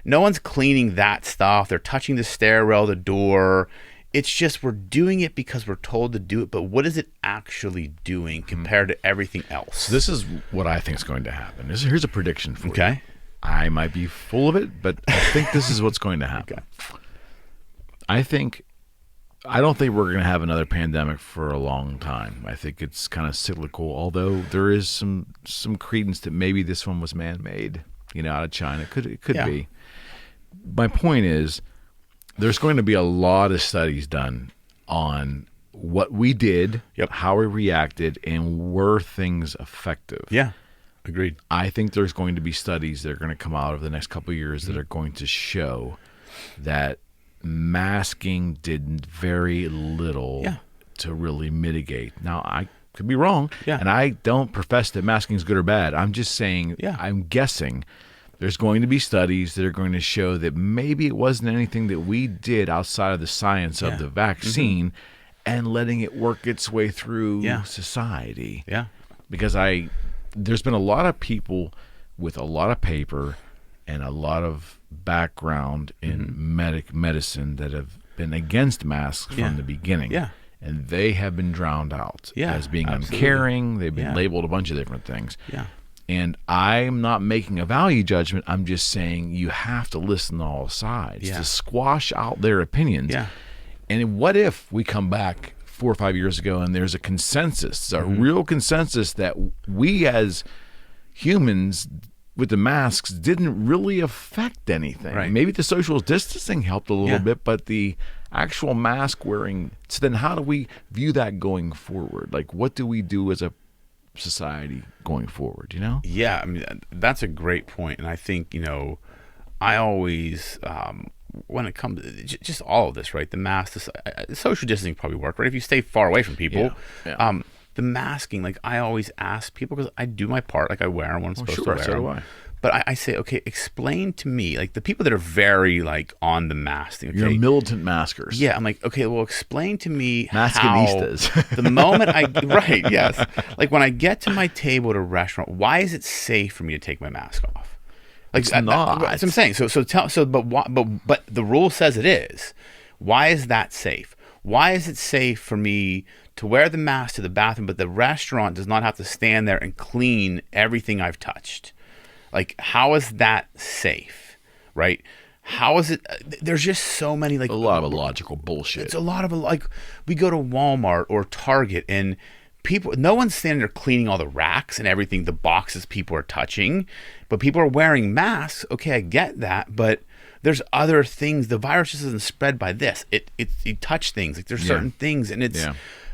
No one's cleaning that stuff. They're touching the stairwell, the door. It's just we're doing it because we're told to do it, but what is it actually doing compared to everything else? So this is what I think is going to happen. Here's a prediction for you. Okay. I might be full of it, but I think this is what's going to happen. Okay. I don't think we're going to have another pandemic for a long time. I think it's kind of cyclical, although there is some credence that maybe this one was man-made, out of China. It could be. My point is, there's going to be a lot of studies done on what we did, how we reacted, and were things effective. Yeah, agreed. I think there's going to be studies that are going to come out over the next couple of years that are going to show that masking did very little to really mitigate. Now, I could be wrong, and I don't profess that masking is good or bad. I'm just saying, I'm guessing there's going to be studies that are going to show that maybe it wasn't anything that we did outside of the science of the vaccine and letting it work its way through society. Yeah. Because there's been a lot of people with a lot of paper and a lot of background in medicine that have been against masks from the beginning. Yeah. And they have been drowned out as being uncaring. They've been labeled a bunch of different things. Yeah. And I'm not making a value judgment. I'm just saying you have to listen to all sides to squash out their opinions. Yeah. And what if we come back 4 or 5 years ago and there's a consensus, a real consensus that we as humans with the masks didn't really affect anything. Right. Maybe the social distancing helped a little bit, but the actual mask wearing. So then how do we view that going forward? Like, what do we do as a society going forward, Yeah, I mean, that's a great point. And I think, I always, when it comes to just all of this, right, the mask, social distancing probably work, right? If you stay far away from people, the masking, like I always ask people, because I do my part, like I wear them when I'm supposed to wear them. So do I. But I say, okay, explain to me, like the people that are very like on the mask thing. Okay? You're militant maskers. Yeah, I'm like, okay, well, explain to me Maskinistas. how the moment right, yes. Like when I get to my table at a restaurant, why is it safe for me to take my mask off? Like it's not. That's what I'm saying. But the rule says it is. Why is that safe? Why is it safe for me to wear the mask to the bathroom, but the restaurant does not have to stand there and clean everything I've touched? Like, how is that safe, right? How is it? There's just so many, like... A lot of illogical bullshit. It's a lot of, like, we go to Walmart or Target and no one's standing there cleaning all the racks and everything, the boxes people are touching, but people are wearing masks. Okay, I get that, but there's other things. The virus just doesn't spread by this. You touch things. Like, there's certain things, and it's,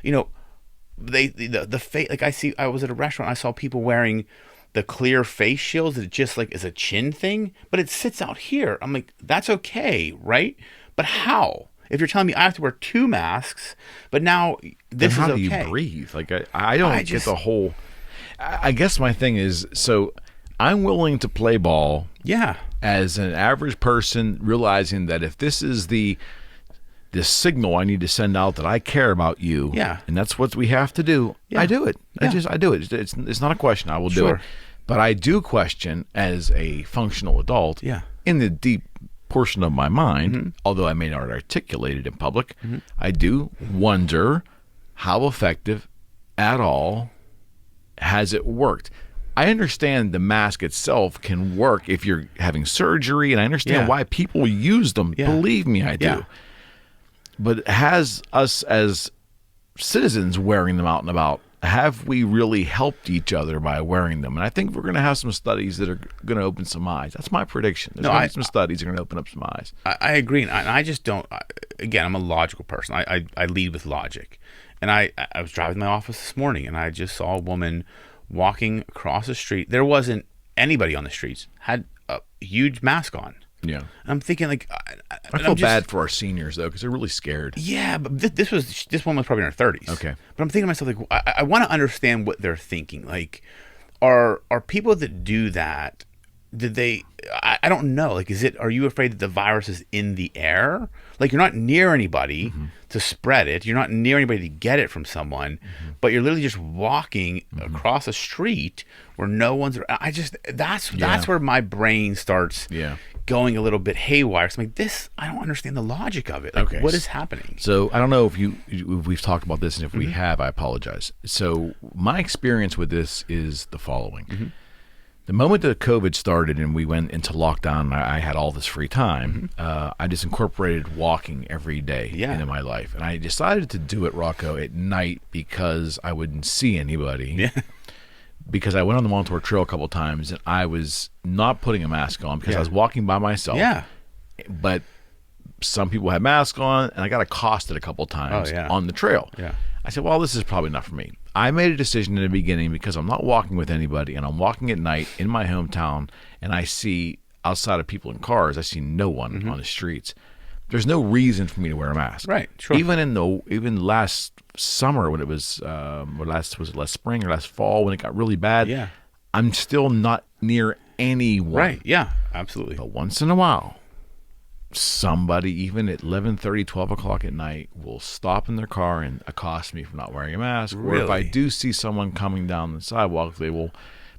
the face... Like, I was at a restaurant, I saw people wearing the clear face shields that just like is a chin thing, but it sits out here. I'm like, that's okay, right? But how? If you're telling me I have to wear 2 masks, but now this is okay. How do you breathe? Like I don't get the whole. I guess my thing is, so I'm willing to play ball. Yeah. As an average person, realizing that if this is the signal I need to send out that I care about you, and that's what we have to do, I do it. I do it. It's not a question. I will do it. But I do question, as a functional adult, in the deep portion of my mind, although I may not articulate it in public, I do wonder how effective at all has it worked. I understand the mask itself can work if you're having surgery, and I understand why people use them. Believe me, I do. But has us as citizens wearing them out and about have we really helped each other by wearing them? And I think we're going to have some studies that are going to open some eyes. That's my prediction. There's going to be some studies that are going to open up some eyes. I agree. And I just don't, again, I'm a logical person. I lead with logic. And I was driving to my office this morning, and I just saw a woman walking across the street. There wasn't anybody on the streets, had a huge mask on. Yeah. And I'm thinking, like, I feel bad for our seniors, though, because they're really scared. Yeah, but this one was probably in her 30s. Okay. But I'm thinking to myself, like, I want to understand what they're thinking. Like, are people that do that, did they, I don't know. Like, are you afraid that the virus is in the air? Like, you're not near anybody to spread it. You're not near anybody to get it from someone, but you're literally just walking across a street where no one's, that's where my brain starts going a little bit haywire. So I'm like, I don't understand the logic of it. Like, what is happening? So I don't know if we've talked about this, and if we have, I apologize. So my experience with this is the following. The moment that COVID started and we went into lockdown, and I had all this free time, I just incorporated walking every day into my life. And I decided to do it, Rocco, at night because I wouldn't see anybody. Yeah. Because I went on the Montour Trail a couple of times, and I was not putting a mask on because I was walking by myself. Yeah. But some people had masks on, and I got accosted a couple of times on the trail. Yeah. I said, well, this is probably not for me. I made a decision in the beginning because I'm not walking with anybody, and I'm walking at night in my hometown, and I see outside of people in cars, I see no one on the streets. There's no reason for me to wear a mask. Right. Sure. Even last summer when it was, last spring or last fall when it got really bad. Yeah. I'm still not near anyone. Right. Yeah. Absolutely. But once in a while, somebody, even at 11:30, 12 o'clock at night, will stop in their car and accost me for not wearing a mask. Really? Or if I do see someone coming down the sidewalk, they will,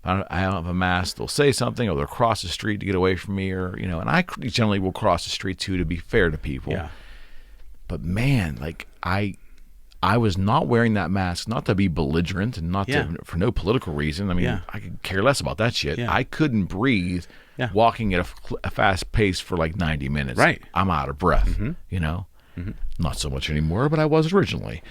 I don't have a mask, they'll say something, or they'll cross the street to get away from me, or, and I generally will cross the street too, to be fair to people. Yeah. But man, like I was not wearing that mask, not to be belligerent and not for no political reason. I mean, I could care less about that shit. Yeah. I couldn't breathe walking at a fast pace for like 90 minutes. Right. I'm out of breath, Not so much anymore, but I was originally.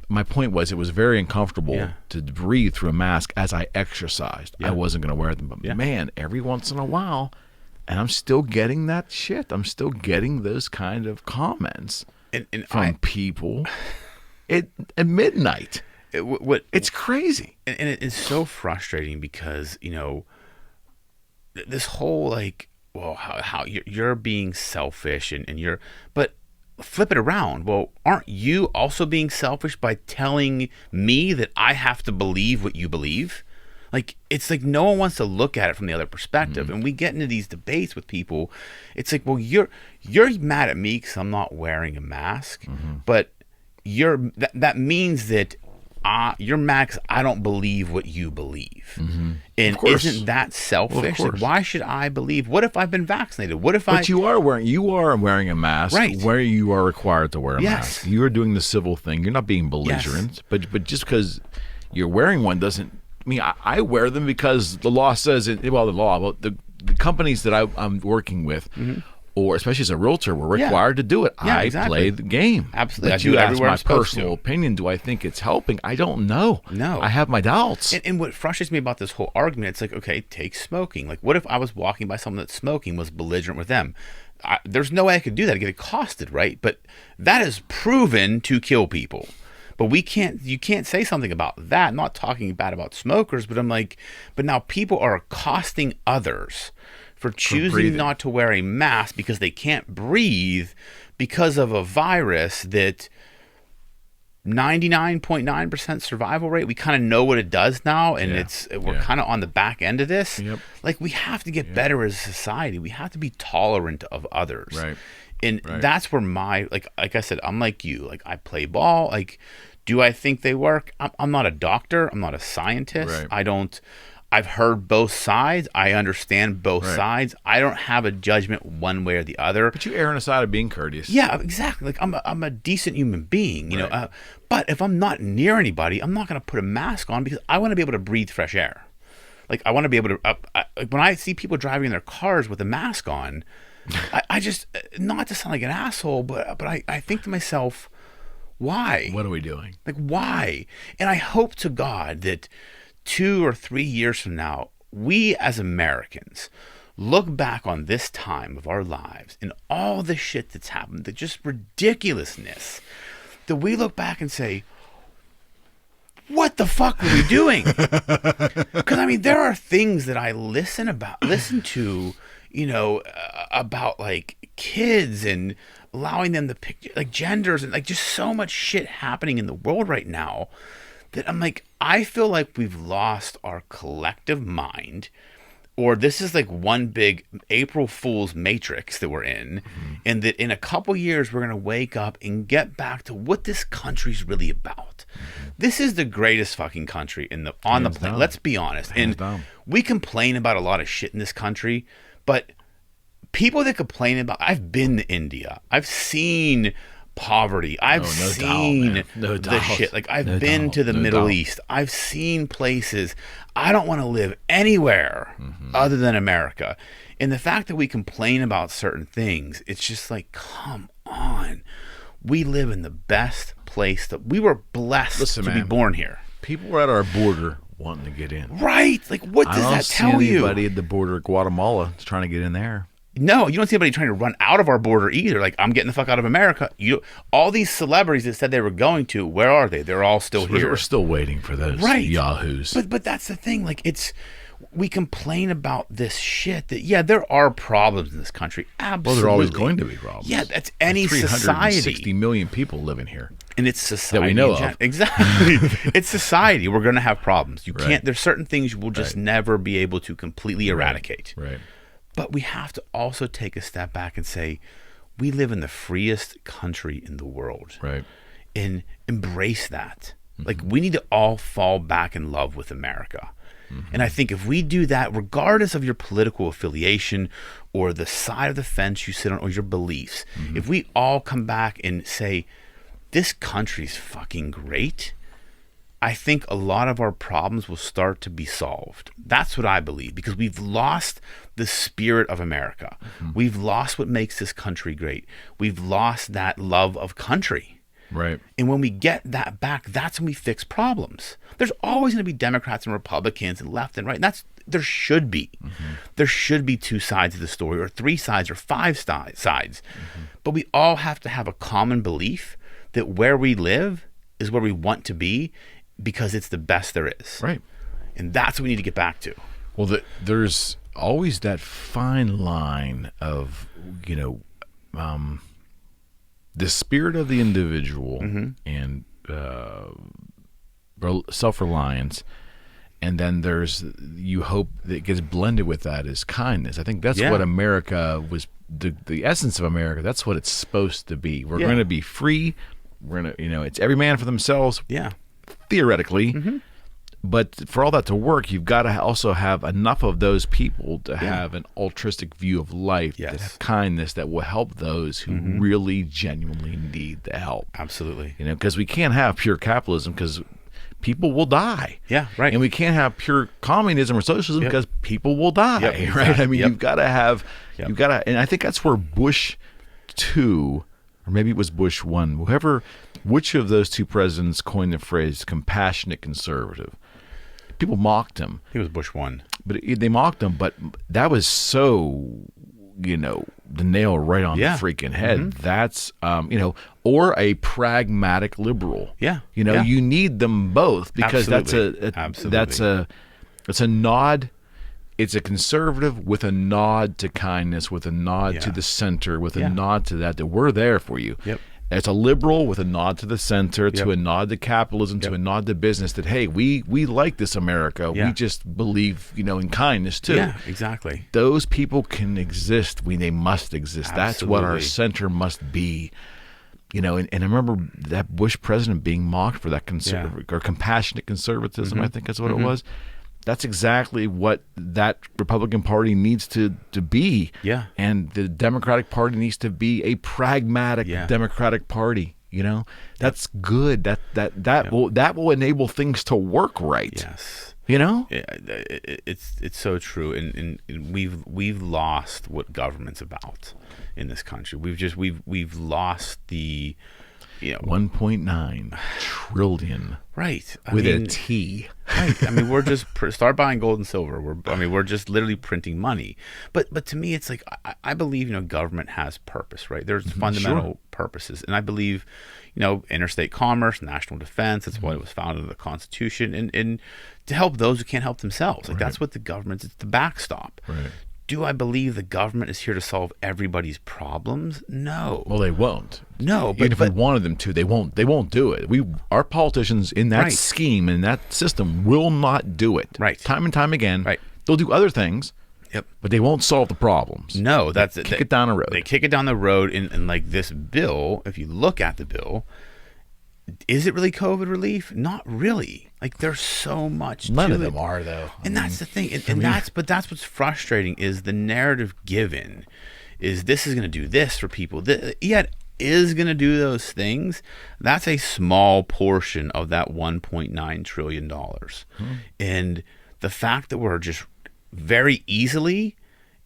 My point was, it was very uncomfortable to breathe through a mask as I exercised. I wasn't going to wear them. But man, every once in a while, and I'm still getting that shit. I'm still getting those kind of comments from people at midnight. It's crazy. And it is so frustrating because, this whole like, well, how you're being selfish and you're, but flip it around. Well, aren't you also being selfish by telling me that I have to believe what you believe? Like, it's like no one wants to look at it from the other perspective. And we get into these debates with people. It's like, well, you're mad at me because I'm not wearing a mask, but that means that you're mad because I don't believe what you believe. And isn't that selfish? Well, why should I believe? What if I've been vaccinated? But you are wearing a mask, right, where you are required to wear a mask. You are doing the civil thing. You're not being belligerent. Yes. But just because you're wearing one doesn't mean I wear them because the law says it. Well, the companies that I'm working with, or especially as a realtor, we're required to do it. I play the game. Absolutely. But you ask my personal opinion, do I think it's helping? I don't know. No. I have my doubts. And what frustrates me about this whole argument, it's like, okay, take smoking. Like, what if I was walking by someone that's smoking, was belligerent with them? There's no way I could do that. I get accosted, right? But that is proven to kill people. But you can't say something about that. I'm not talking bad about smokers, but I'm like, but now people are accosting others for choosing not to wear a mask because they can't breathe because of a virus that 99.9% survival rate. We kind of know what it does now, and we're kind of on the back end of this. Yep. Like, we have to get better as a society. We have to be tolerant of others. Right. And that's where like I said, I'm like you. Like, I play ball. Like, do I think they work? I'm not a doctor. I'm not a scientist. Right. I've heard both sides. I understand both sides. I don't have a judgment one way or the other. But you err on the side of being courteous. Yeah, exactly. Like, I'm a decent human being, you know. But if I'm not near anybody, I'm not going to put a mask on because I want to be able to breathe fresh air. Like, I want to be able to. When I see people driving in their cars with a mask on, I just, not to sound like an asshole, but I think to myself, Why? What are we doing? Like, why? And I hope to God that 2 or 3 years from now, we as Americans look back on this time of our lives and all the shit that's happened, the just ridiculousness, that we look back and say, what the fuck were we doing? Because, I mean, there are things that I listen to, about, like, kids and allowing them to pick, like, genders and, like, just so much shit happening in the world right now that I'm like, I feel like we've lost our collective mind, or this is like one big April Fool's matrix that we're in, and that in a couple years we're going to wake up and get back to what this country's really about. This is the greatest fucking country on the planet. Let's be honest. And we complain about a lot of shit in this country, but people that complain about, I've been to India. I've seen poverty. I've seen the shit. Like, I've been to the Middle East. I've seen places. I don't want to live anywhere other than America. And the fact that we complain about certain things, it's just like, come on. We live in the best place. That we were blessed to be born here. People were at our border wanting to get in. Right. Like, what does that tell you? I don't see anybody at the border of Guatemala is trying to get in there. No, you don't see anybody trying to run out of our border either. Like, I'm getting the fuck out of America. All these celebrities that said they were going to, where are they? They're all still here. We're still waiting for those yahoos. But that's the thing. Like, we complain about this shit that, yeah, there are problems in this country. Absolutely. Well, there are always going to be problems. Yeah, that's any society. 360 million people living here. And it's society that we know of. Exactly. It's society. We're going to have problems. You can't. There's certain things you will just never be able to completely eradicate. Right. But we have to also take a step back and say, we live in the freest country in the world. Right. And embrace that. Like, we need to all fall back in love with America. And I think if we do that, regardless of your political affiliation or the side of the fence you sit on or your beliefs, if we all come back and say, this country's fucking great, I think a lot of our problems will start to be solved. That's what I believe, because we've lost the spirit of America. We've lost what makes this country great. We've lost that love of country. Right. And when we get that back, that's when we fix problems. There's always going to be Democrats and Republicans and left and right. And there should be. There should be 2 sides of the story, or 3 sides, or 5 sides. But we all have to have a common belief that where we live is where we want to be, because it's the best there is. Right. And that's what we need to get back to. Well, there's always that fine line of, the spirit of the individual and self-reliance, and then you hope that it gets blended with that is kindness. I think that's what America was, the essence of America. That's what it's supposed to be. We're going to be free. We're going to, it's every man for themselves. Yeah. Theoretically. But for all that to work, you've got to also have enough of those people to have an altruistic view of life, that have kindness, that will help those who really genuinely need the help. Absolutely. Because we can't have pure capitalism, because people will die. Yeah, right. And we can't have pure communism or socialism because people will die. Yep, right? I mean, you've got to have, and I think that's where Bush 2, or maybe it was Bush 1, which of those 2 presidents coined the phrase compassionate conservative. People mocked him. He was Bush 1. But they mocked him, but that was so, the nail right on the freaking head. That's, or a pragmatic liberal. Yeah. You need them both, because that's a nod. It's a conservative with a nod to kindness, with a nod to the center, with a nod to that we're there for you. Yep. It's a liberal with a nod to the center, to a nod to capitalism, to a nod to business, that, hey, we like this America. We just believe, in kindness too. Yeah, exactly. Those people can exist. They must exist. Absolutely. That's what our center must be. And I remember that Bush president being mocked for that or compassionate conservatism, I think that's what it was. That's exactly what that Republican Party needs to be. Yeah. And the Democratic Party needs to be a pragmatic Democratic Party. That's good. That will enable things to work right. Yes. It's so true, and we've lost what government's about in this country. We've lost 1.9 trillion. Right. With a T. Right. I mean, we're just start buying gold and silver. We're just literally printing money. But to me, it's like I believe government has purpose, right? There's fundamental purposes, and I believe interstate commerce, national defense. That's why it was founded in the Constitution, and to help those who can't help themselves. Like that's what the government. It's the backstop. Right. Do I believe the government is here to solve everybody's problems? No. Well, they won't. No, even if we wanted them to, they won't. They won't do it. Our politicians in that scheme, in that system, will not do it. Right. Time and time again. Right. They'll do other things. Yep. But they won't solve the problems. No, that's it. Kick it down the road. They kick it down the road, and like this bill. If you look at the bill, is it really COVID relief? Not really. Like there's so much. None of them are though. And that's the thing. And that's what's frustrating is the narrative given is this is going to do this for people. Yet is going to do those things. That's a small portion of that $1.9 trillion. And the fact that we're just very easily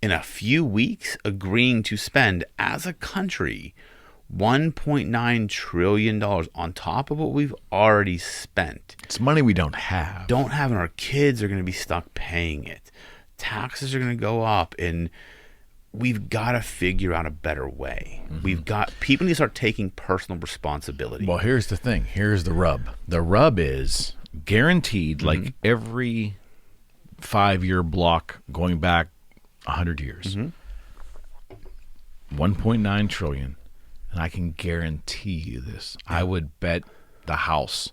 in a few weeks agreeing to spend as a country $1.9 trillion on top of what we've already spent. It's money we don't have. And our kids are going to be stuck paying it. Taxes are going to go up, and we've got to figure out a better way. People need to start taking personal responsibility. Well, here's the thing. Here's the rub. The rub is guaranteed, like every 5-year block going back 100 years, 1.9 trillion. And I can guarantee you this. I would bet the house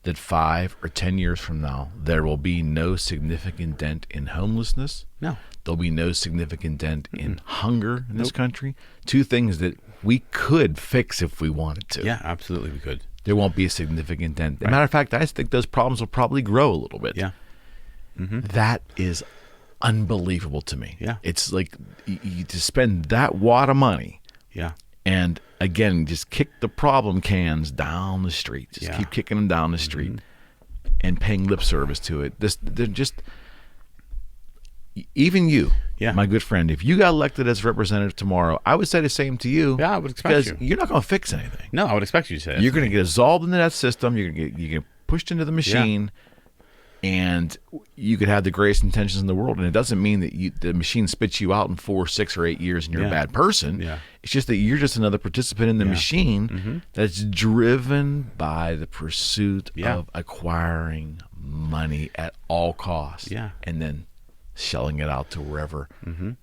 that 5 or 10 years from now, there will be no significant dent in homelessness. No. There'll be no significant dent in hunger in this country. 2 things that we could fix if we wanted to. Yeah, absolutely we could. There won't be a significant dent. As a matter of fact, I think those problems will probably grow a little bit. Yeah. That is unbelievable to me. Yeah. It's like to spend that wad of money. Yeah. And again, just kick the problem cans down the street. Just keep kicking them down the street and paying lip service to it. They're just, even you, my good friend, if you got elected as representative tomorrow, I would say the same to you. Yeah, I would expect you. Because you're not going to fix anything. No, I would expect you to say that. You're going to get dissolved into that system. You're going to get pushed into the machine. And you could have the greatest intentions in the world, and it doesn't mean that the machine spits you out in 4, 6, or 8 years and you're a bad person. Yeah. It's just that you're just another participant in the machine that's driven by the pursuit of acquiring money at all costs, and then shelling it out to wherever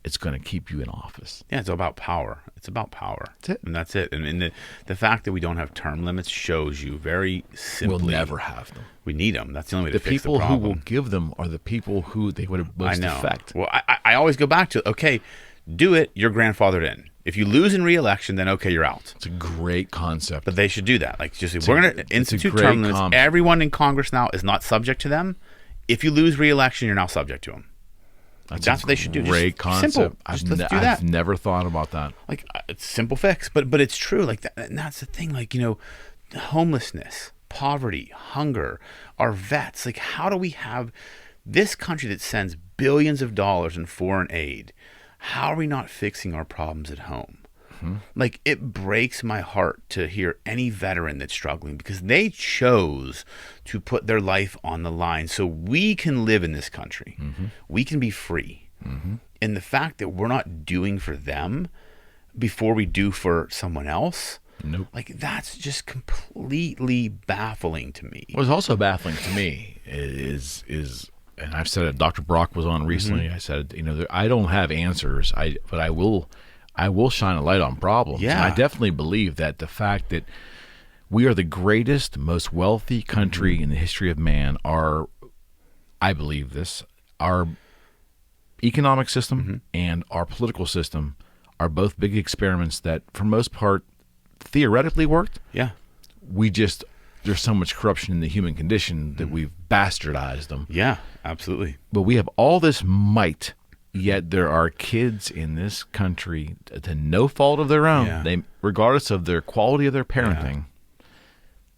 it's going to keep you in office. Yeah, it's about power. It's about power. That's it. And that's it. And the fact that we don't have term limits shows you very simply. We'll never have them. We need them. That's the only way to fix the people problem. who will give them are the people who they would have most affect. Well, I always go back to, okay, do it, you're grandfathered in. If you lose in re-election, then okay, you're out. It's a great concept. But they should do that. Like, just we're going to institute term limits. Everyone in Congress now is not subject to them. If you lose re-election, you're now subject to them. That's what they should do. Great concept. Simple. Let's do that. I've never thought about that. Like, it's a simple fix, but it's true. Like that, and that's the thing. Like, homelessness, poverty, hunger, our vets. Like, how do we have this country that sends billions of dollars in foreign aid? How are we not fixing our problems at home? Like, it breaks my heart to hear any veteran that's struggling because they chose to put their life on the line so we can live in this country. We can be free. And the fact that we're not doing for them before we do for someone else, like, that's just completely baffling to me. What's also baffling to me is and I've said it, Dr. Brock was on recently, I said, I don't have answers, but I will shine a light on problems. Yeah. And I definitely believe that the fact that we are the greatest, most wealthy country in the history of man, I believe this, our economic system and our political system are both big experiments that, for most part, theoretically worked. Yeah. There's so much corruption in the human condition that we've bastardized them. Yeah, absolutely. But we have all this might, yet there are kids in this country, to no fault of their own, they, regardless of their quality of their parenting,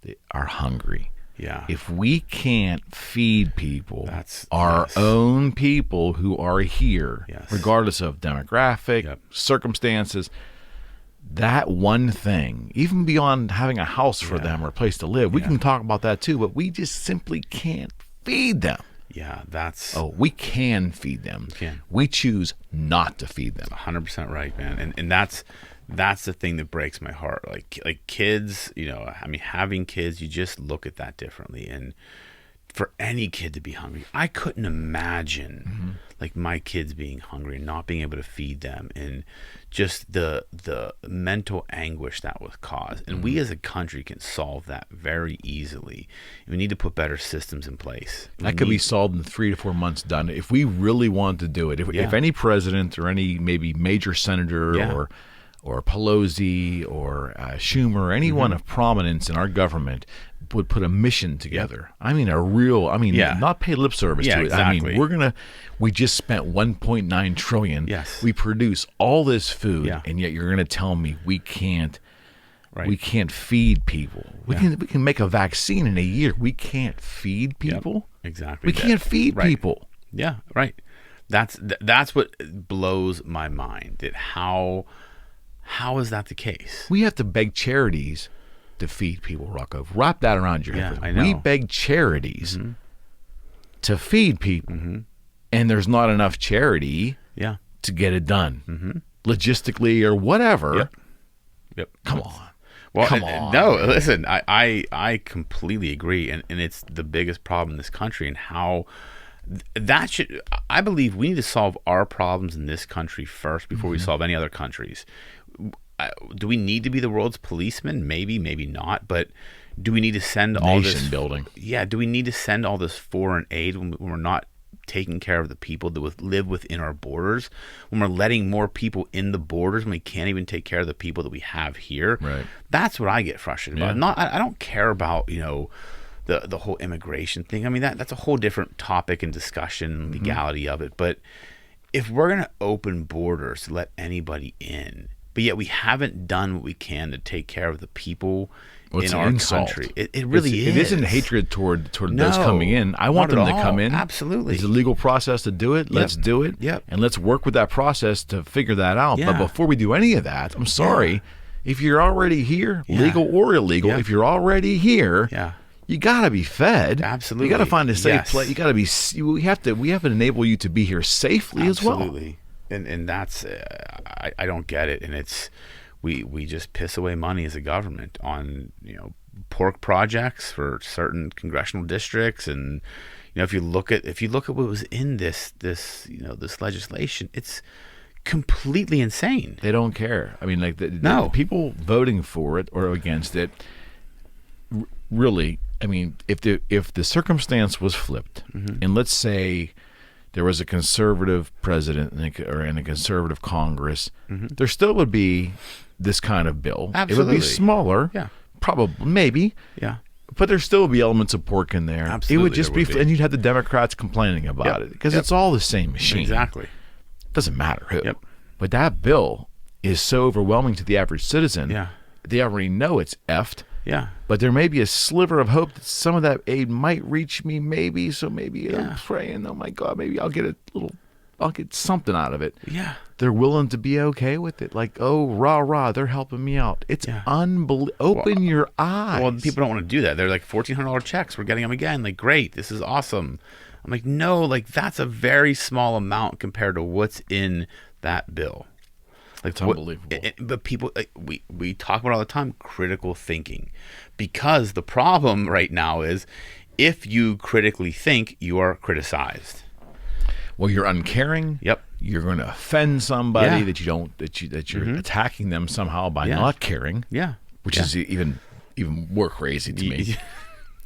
they are hungry. Yeah. If we can't feed people, our own people who are here, regardless of demographic, circumstances, that one thing, even beyond having a house for them or a place to live, we can talk about that too, but we just simply can't feed them. Yeah, that's... Oh, we can feed them. We can. We choose not to feed them. 100% right, man. And that's the thing that breaks my heart. Like kids, you know, I mean, having kids, you just look at that differently. And for any kid to be hungry, I couldn't imagine like my kids being hungry and not being able to feed them, and just the mental anguish that was caused. And we as a country can solve that very easily. We need to put better systems in place. That could be solved in 3 to 4 months done if we really wanted to do it. If any president or any maybe major senator or Pelosi or Schumer or anyone of prominence in our government would put a mission together. I mean, not pay lip service to it. Exactly. I mean, we just spent $1.9 trillion. Yes. We produce all this food, and yet you're going to tell me we can't feed people. We can make a vaccine in a year. We can't feed people. Yep, exactly. We can't feed people. Yeah, right. That's what blows my mind. That how is that the case? We have to beg charities to feed people, Rocco. Wrap that around your head. I know. We beg charities to feed people, and there's not enough charity to get it done, logistically or whatever. Yep. Come on. Well, Come on. No, listen, I completely agree, and it's the biggest problem in this country, and how that should. I believe we need to solve our problems in this country first before we solve any other countries. Do we need to be the world's policeman? Maybe, maybe not. But do we need to send all this nation building? Yeah. Do we need to send all this foreign aid when we're not taking care of the people that live within our borders? When we're letting more people in the borders, when we can't even take care of the people that we have here? Right. That's what I get frustrated about. I don't care about the whole immigration thing. I mean, that's a whole different topic and discussion, legality of it. But if we're going to open borders to let anybody in, but yet we haven't done what we can to take care of the people in our country. It really is. It isn't hatred toward those coming in. I want them to come in. Absolutely. There's a legal process to do it. Let's do it. Yep. And let's work with that process to figure that out. But before we do any of that, I'm sorry, if you're already here, legal or illegal, if you're already here, you got to be fed. Absolutely. You got to find a safe place. You got to be. We have to enable you to be here safely as well. Absolutely. And that's I don't get it, and it's we just piss away money as a government on pork projects for certain congressional districts, and if you look at what was in this legislation, it's completely insane. They don't care. I mean, like the people voting for it or against it, really. I mean, if the circumstance was flipped, and let's say there was a conservative president and a conservative Congress, there still would be this kind of bill. Absolutely. It would be smaller, probably, maybe, but there still would be elements of pork in there. Absolutely, it would just be, and you'd have the Democrats complaining about it because it's all the same machine. Exactly. Doesn't matter who. But that bill is so overwhelming to the average citizen. They already know it's effed. But there may be a sliver of hope that some of that aid might reach me, maybe. So maybe I'm praying, oh my God, maybe I'll get something out of it. They're willing to be okay with it. Like, oh, rah, they're helping me out. It's unbelievable. Open your eyes. Well, people don't want to do that. They're like $1,400 checks. We're getting them again. Like, great, this is awesome. I'm like, no, like that's a very small amount compared to what's in that bill. Like, it's unbelievable. But people, we talk about all the time, critical thinking, because the problem right now is if you critically think, you are criticized. Well, you're uncaring. You're going to offend somebody that you're attacking them somehow by not caring. Which is even more crazy to me.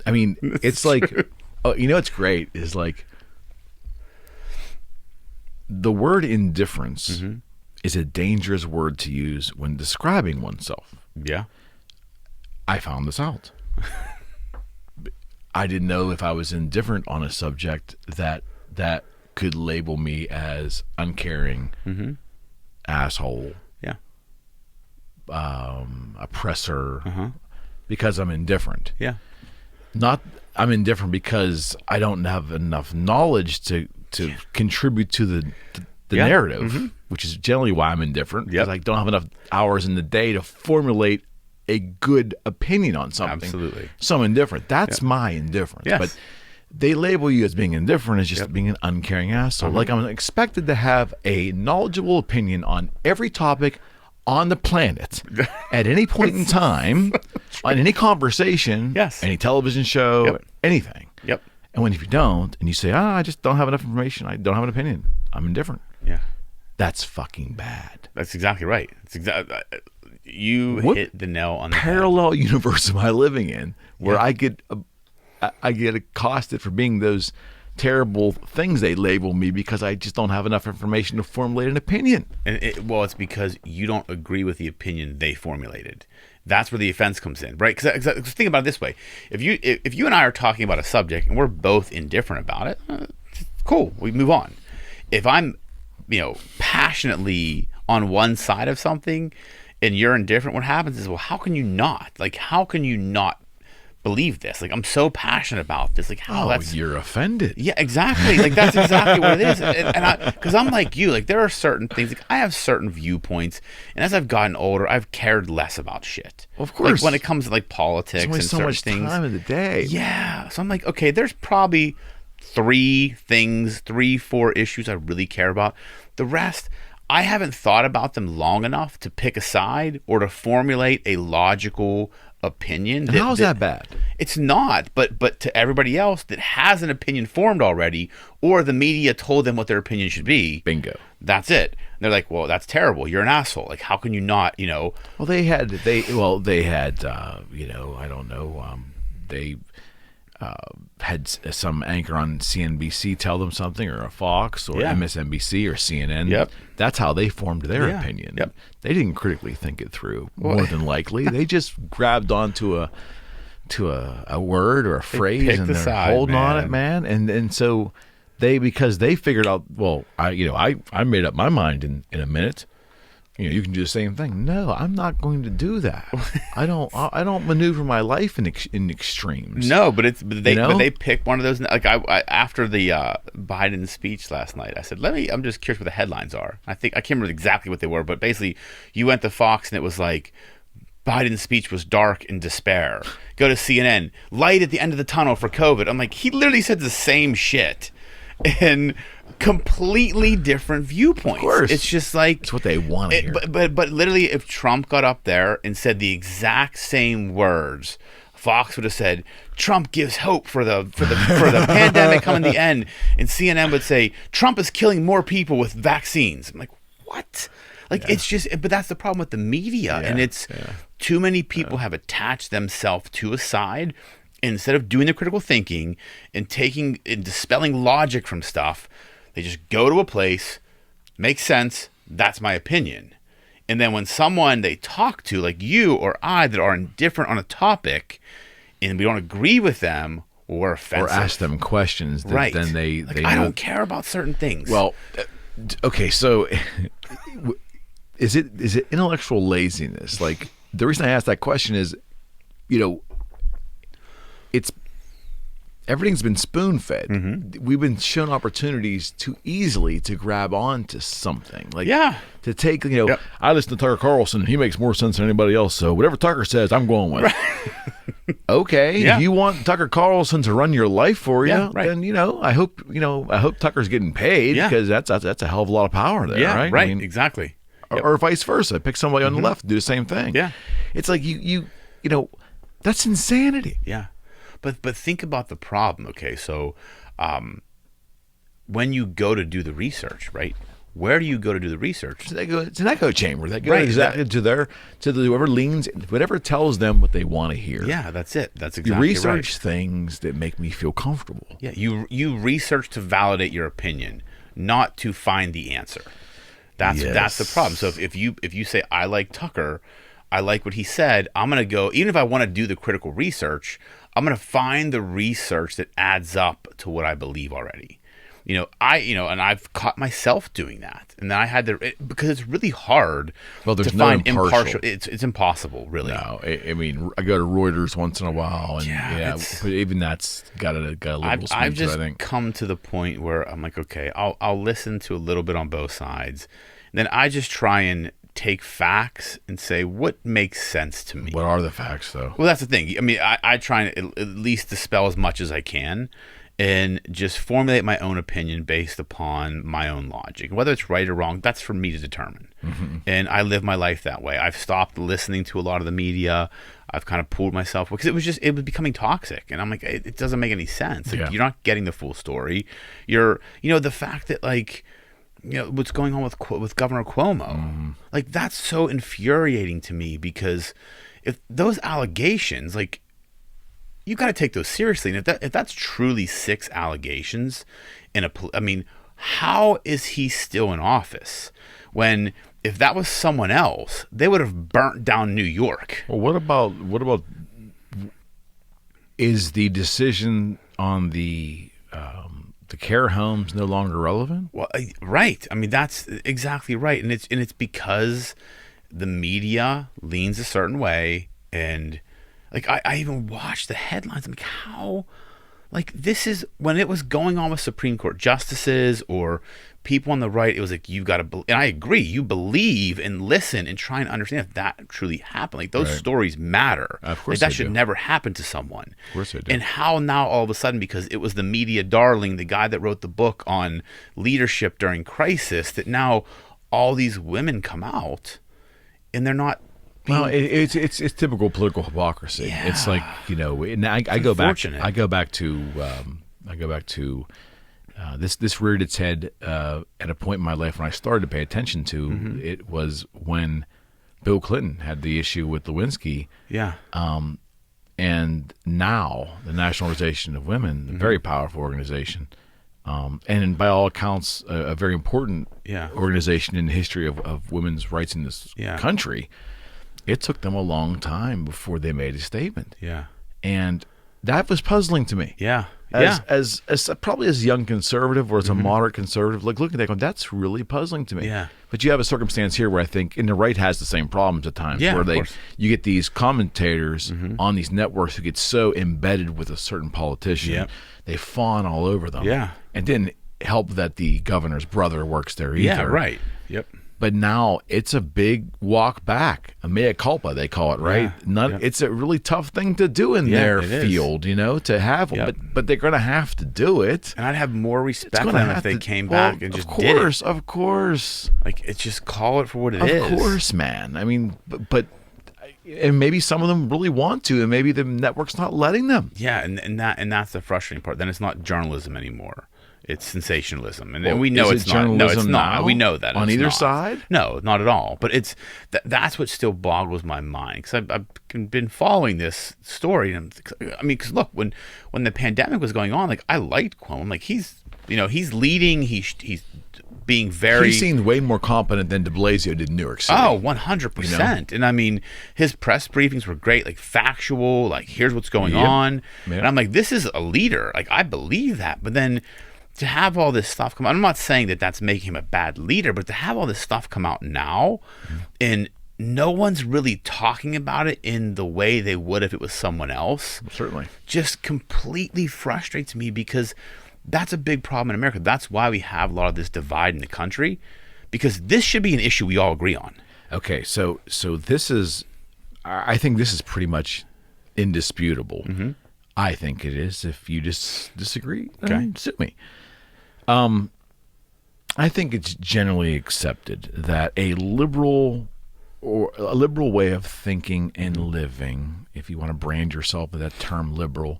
I mean, it's like, what's great is like the word indifference is a dangerous word to use when describing oneself. I found this out. I didn't know if I was indifferent on a subject that could label me as uncaring, asshole, oppressor, because I'm indifferent. Not I'm indifferent because I don't have enough knowledge to contribute to the narrative. which is generally why I'm indifferent, because Yep. I don't have enough hours in the day to formulate a good opinion on something. Absolutely. So I'm indifferent. That's my indifference. Yes. But they label you as being indifferent as just being an uncaring asshole. Like I'm expected to have a knowledgeable opinion on every topic on the planet at any point in time, on any conversation, Yes. any television show, anything. Yep. And if you don't, and you say, I just don't have enough information, I don't have an opinion, I'm indifferent. Yeah. That's fucking bad. That's exactly right. It's you What hit the nail on the head. parallel universe am I living in where I get accosted for being those terrible things they label me because I just don't have enough information to formulate an opinion? And it's because you don't agree with the opinion they formulated. That's where the offense comes in, right? Because think about it this way: if you and I are talking about a subject and we're both indifferent about it, cool, we move on. If I'm, passionately on one side of something and you're indifferent, what happens is, well, how can you not? Like, how can you not believe this? Like, I'm so passionate about this. Like, how You're offended. Yeah, exactly. Like, that's exactly what it is. And because I'm like you, like, there are certain things, like, I have certain viewpoints, and as I've gotten older, I've cared less about shit. Well, of course. Like, when it comes to, like, politics There's and so certain much things. time of the day. Yeah. So I'm like, okay, there's probably 3, 4 issues I really care about. The rest, I haven't thought about them long enough to pick a side or to formulate a logical opinion. And how's that bad? It's not, but to everybody else that has an opinion formed already, or the media told them what their opinion should be. Bingo. That's it. And they're like, well, that's terrible. You're an asshole. Like, how can you not, Well, they had, I don't know, they had some anchor on CNBC tell them something, or a Fox, or MSNBC, or CNN. Yep. That's how they formed their opinion. Yep. They didn't critically think it through, more than likely. They just grabbed onto a word or a phrase, and they're holding on it, man. And so because they figured out, well, I made up my mind in a minute. You can do the same thing. No, I'm not going to do that. I don't maneuver my life in extremes. No, but they picked one of those. Like I after the Biden speech last night, I said, I'm just curious what the headlines are. I can't remember exactly what they were, but basically, you went to Fox and it was like, Biden's speech was dark and despair. Go to CNN, light at the end of the tunnel for COVID. I'm like, he literally said the same shit, and completely different viewpoints. Of course. It's just like, it's what they want to hear. But literally, if Trump got up there and said the exact same words, Fox would have said, Trump gives hope for the pandemic coming to the end, and CNN would say, Trump is killing more people with vaccines. I'm like, what? Like, it's just, but that's the problem with the media, and it's too many people have attached themselves to a side. Instead of doing the critical thinking and dispelling logic from stuff, they just go to a place, makes sense, that's my opinion. And then when someone they talk to, like you or I, that are indifferent on a topic, and we don't agree with them, we're offensive. Or ask them questions that then they I don't care about certain things. Well, okay, so is it intellectual laziness? Like, the reason I ask that question is, everything's been spoon-fed. Mm-hmm. We've been shown opportunities too easily to grab onto something. Like, to take, I listen to Tucker Carlson. He makes more sense than anybody else. So whatever Tucker says, I'm going with. Right. Okay. If you want Tucker Carlson to run your life for you, then, I hope Tucker's getting paid, because that's a hell of a lot of power there, right? Right. I mean, exactly. Or vice versa. Pick somebody on the left, do the same thing. Yeah. It's like you that's insanity. Yeah. But think about the problem, okay? So when you go to do the research, right? Where do you go to do the research? So they go, it's an echo chamber. They go exactly to whoever leans, whatever tells them what they want to hear. Yeah, that's it. That's exactly right. You research things that make me feel comfortable. Yeah, you research to validate your opinion, not to find the answer. That's the problem. So if you say, I like Tucker, I like what he said, I'm going to go, even if I want to do the critical research, I'm going to find the research that adds up to what I believe already. And I've caught myself doing that. And then I had because it's really hard to find impartial. It's impossible, really. No, I mean, I go to Reuters once in a while, and but even that's got a little I've just come to the point where I'm like, okay, I'll listen to a little bit on both sides. then I just try and take facts and say what makes sense to me. What are the facts, though? Well, that's the thing. I mean, I try and at least dispel as much as I can and just formulate my own opinion based upon my own logic. Whether it's right or wrong, that's for me to determine. And I live my life that way. I've stopped listening to a lot of the media. I've kind of pulled myself because it was becoming toxic. And I'm like, it doesn't make any sense. Like, you're not getting the full story. The fact that, like, what's going on with Governor Cuomo, like, that's so infuriating to me, because if those allegations, like, you got to take those seriously. And if that's truly 6 allegations I mean, how is he still in office when, if that was someone else, they would have burnt down New York? Well, what about is the decision on the care homes no longer relevant? Well, right. I mean, that's exactly right. And it's because the media leans a certain way, and like I even watched the headlines. I'm like, how? Like, this is when it was going on with Supreme Court justices or people on the right. It was like, you got to, and I agree, you believe and listen and try and understand if that truly happened. Like, those stories matter. Of course, like, that should never happen to someone. Of course, they do. And how now all of a sudden, because it was the media darling, the guy that wrote the book on leadership during crisis, that now all these women come out and they're not. Well, it's typical political hypocrisy. Yeah. It's like, and I go back to this reared its head at a point in my life when I started to pay attention to it was when Bill Clinton had the issue with Lewinsky. Yeah. And now the National Organization of Women, a very powerful organization, and by all accounts, a very important organization in the history of women's rights in this country. It took them a long time before they made a statement. Yeah. And that was puzzling to me. Yeah. As probably as a young conservative or as a moderate conservative, like looking at that going, that's really puzzling to me. Yeah. But you have a circumstance here where I think, and the right has the same problems at times, where you get these commentators on these networks who get so embedded with a certain politician, they fawn all over them. Yeah. And didn't help that the governor's brother works there either. Yeah, right. Yep. But now it's a big walk back, a mea culpa, they call it, right? It's a really tough thing to do in their field, to have, but they're going to have to do it. And I'd have more respect for them if they came back and just did it. Of course. Like, it's just call it for what it is. Of course, man. I mean, but and maybe some of them really want to, and maybe the network's not letting them. Yeah, and that's the frustrating part. Then it's not journalism anymore. It's sensationalism, and we know it's not. No, it's not. We know that on either side. No, not at all. But it's that's what still boggles my mind, because I've been following this story, and because look, when the pandemic was going on, like, I liked Cuomo. Like, he's leading. He's being very. He seemed way more competent than De Blasio did in New York City. Oh, 100%. And I mean, his press briefings were great, like factual. Like, here's what's going on, and I'm like, this is a leader. Like, I believe that, but then. To have all this stuff come out, I'm not saying that that's making him a bad leader, but to have all this stuff come out now, and no one's really talking about it in the way they would if it was someone else, certainly, just completely frustrates me, because that's a big problem in America. That's why we have a lot of this divide in the country, because this should be an issue we all agree on. Okay, so this is, I think this is pretty much indisputable. I think it is. If you disagree, sue me. I think it's generally accepted that a liberal way of thinking and living, if you want to brand yourself with that term liberal,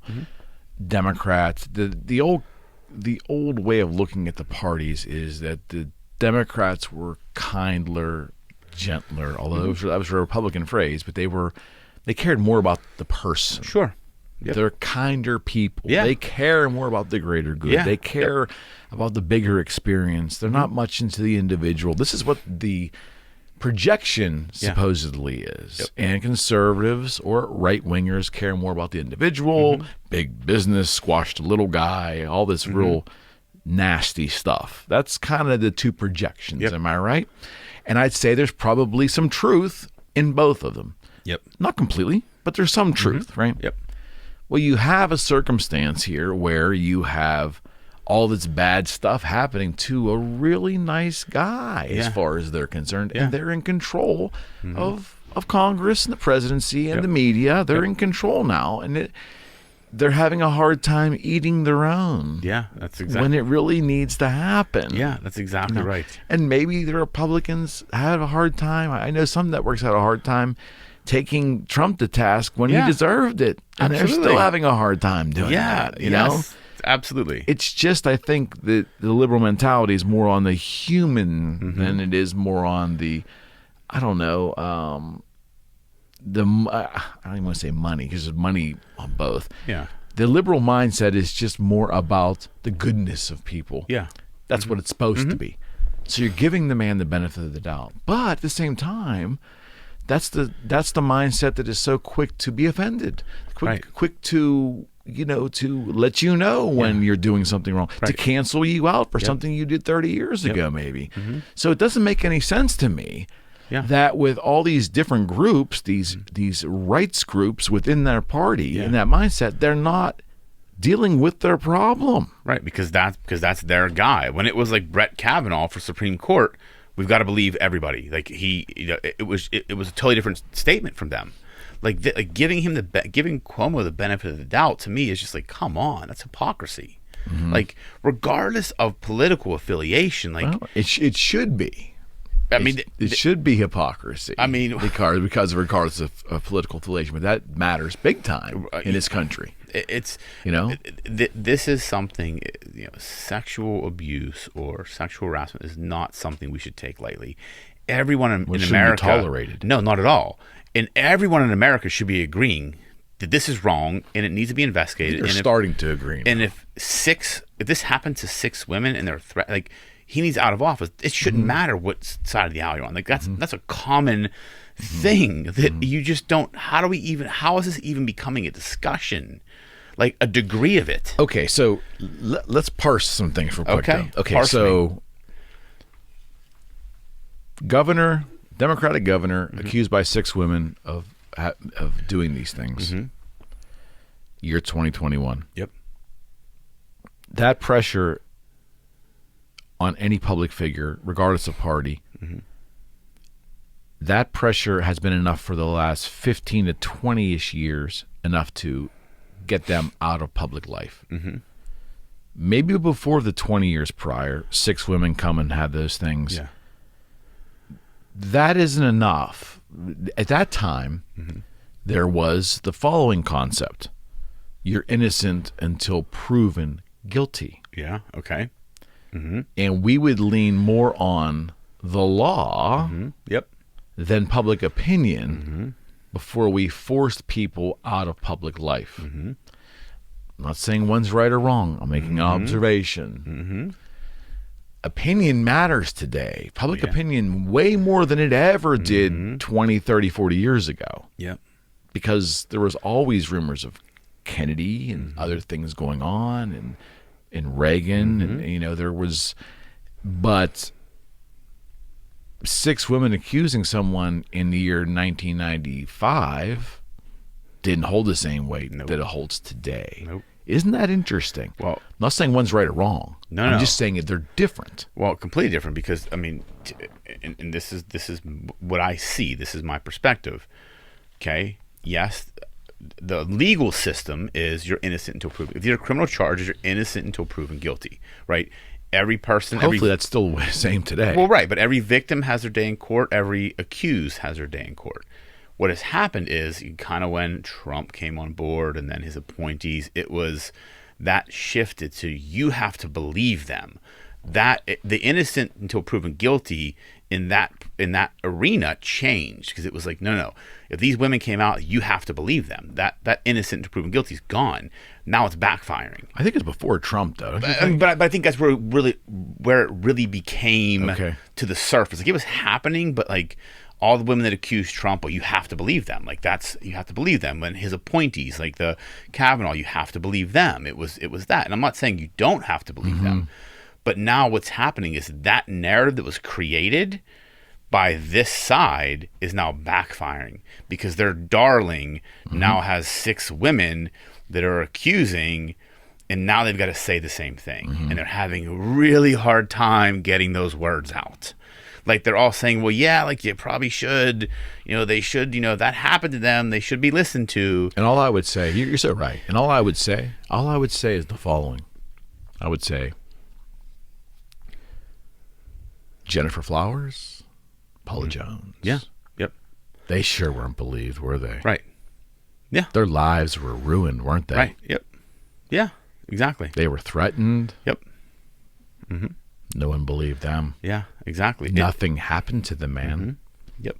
Democrats, the old way of looking at the parties is that the Democrats were kindler, gentler, although that was a Republican phrase, but they cared more about the person. Sure. Yep. They're kinder people. Yeah. They care more about the greater good. Yeah. They care about the bigger experience. They're not much into the individual. This is what the projection supposedly is. Yep. And conservatives or right-wingers care more about the individual, big business, squash the little guy, all this real nasty stuff. That's kind of the two projections, am I right? And I'd say there's probably some truth in both of them. Yep. Not completely, but there's some truth, right? Yep. Well, you have a circumstance here where you have all this bad stuff happening to a really nice guy as far as they're concerned. And they're in control of Congress and the presidency and the media. They're in control now. And they're having a hard time eating their own. Yeah, that's exactly. When it really needs to happen. Yeah, that's exactly right. And maybe the Republicans had a hard time. I know some networks had a hard time taking Trump to task when he deserved it. And they're still having a hard time doing that. You know? Absolutely. It's just, I think that the liberal mentality is more on the human than it is more on the, I don't know, I don't even want to say money, because there's money on both. Yeah. The liberal mindset is just more about the goodness of people. Yeah. That's what it's supposed to be. So you're giving the man the benefit of the doubt. But at the same time, that's the mindset that is so quick to be offended. Quick to, to let you know when you're doing something wrong, to cancel you out for something you did 30 years ago maybe. So it doesn't make any sense to me that with all these different groups, these rights groups within their party and that mindset, they're not dealing with their problem. Right, because that's their guy. When it was like Brett Kavanaugh for Supreme Court, we've got to believe everybody. Like it was a totally different statement from them. Like giving Cuomo the benefit of the doubt to me is just like, come on, that's hypocrisy. Like regardless of political affiliation, it should be. I mean, it should be hypocrisy. I mean, because regardless of political affiliation, but that matters big time in this country. It's this is something. Sexual abuse or sexual harassment is not something we should take lightly. Everyone in America, be tolerated. No, not at all. And everyone in America should be agreeing that this is wrong and it needs to be investigated. They're starting to agree. And if this happened to 6 women and they're he needs out of office, it shouldn't matter what side of the aisle you're on. Like that's a common thing that you just don't. How is this even becoming a discussion? Like a degree of it. Okay, so let's parse some things real quick. Okay, so Democratic governor accused by 6 women of doing these things. Year 2021. Yep. That pressure on any public figure, regardless of party, that pressure has been enough for the last 15 to 20-ish years, enough to get them out of public life. Maybe before the 20 years prior, 6 women come and have those things. Yeah. That isn't enough. At that time, there was the following concept. You're innocent until proven guilty. Yeah, okay. And we would lean more on the law than public opinion before we forced people out of public life. I'm not saying one's right or wrong. I'm making an observation. Opinion matters today. Public opinion way more than it ever did 20, 30, 40 years ago. Yep. Because there was always rumors of Kennedy and other things going on and Reagan and there was, but 6 women accusing someone in the year 1995 didn't hold the same weight that it holds today. Isn't that interesting? Well, I'm not saying one's right or wrong. I'm just saying they're different. Well, completely different, because I mean, and this is what I see. This is my perspective. Okay. Yes, the legal system is you're innocent until proven. If you're criminal charges, you're innocent until proven guilty. Right. Every person. Hopefully, that's still the same today. Well, right, but every victim has their day in court. Every accused has their day in court. What has happened is, kind of when Trump came on board and then his appointees, it was that shifted to you have to believe them. That the innocent until proven guilty in that arena changed, because it was like, no. If these women came out, you have to believe them. That innocent until proven guilty is gone. Now it's backfiring. I think it's before Trump, though. But I think that's where it really became to the surface. Like it was happening, but like all the women that accused Trump, you have to believe them. Like you have to believe them. When his appointees, like the Kavanaugh, you have to believe them. It was that. And I'm not saying you don't have to believe them, but now what's happening is that narrative that was created by this side is now backfiring, because their darling now has 6 women that are accusing And now they've got to say the same thing. And they're having a really hard time getting those words out. Like they're all saying, well, yeah, like you probably should, they should, that happened to them. They should be listened to. And all I would say, you're so right. And all I would say is the following. I would say, Jennifer Flowers, Paula Jones. Yeah. Yep. They sure weren't believed, were they? Right. Yeah. Their lives were ruined, weren't they? Right. Yep. Yeah. Exactly. They were threatened. Yep. No one believed them. Yeah, exactly. Nothing happened to the man. Yep.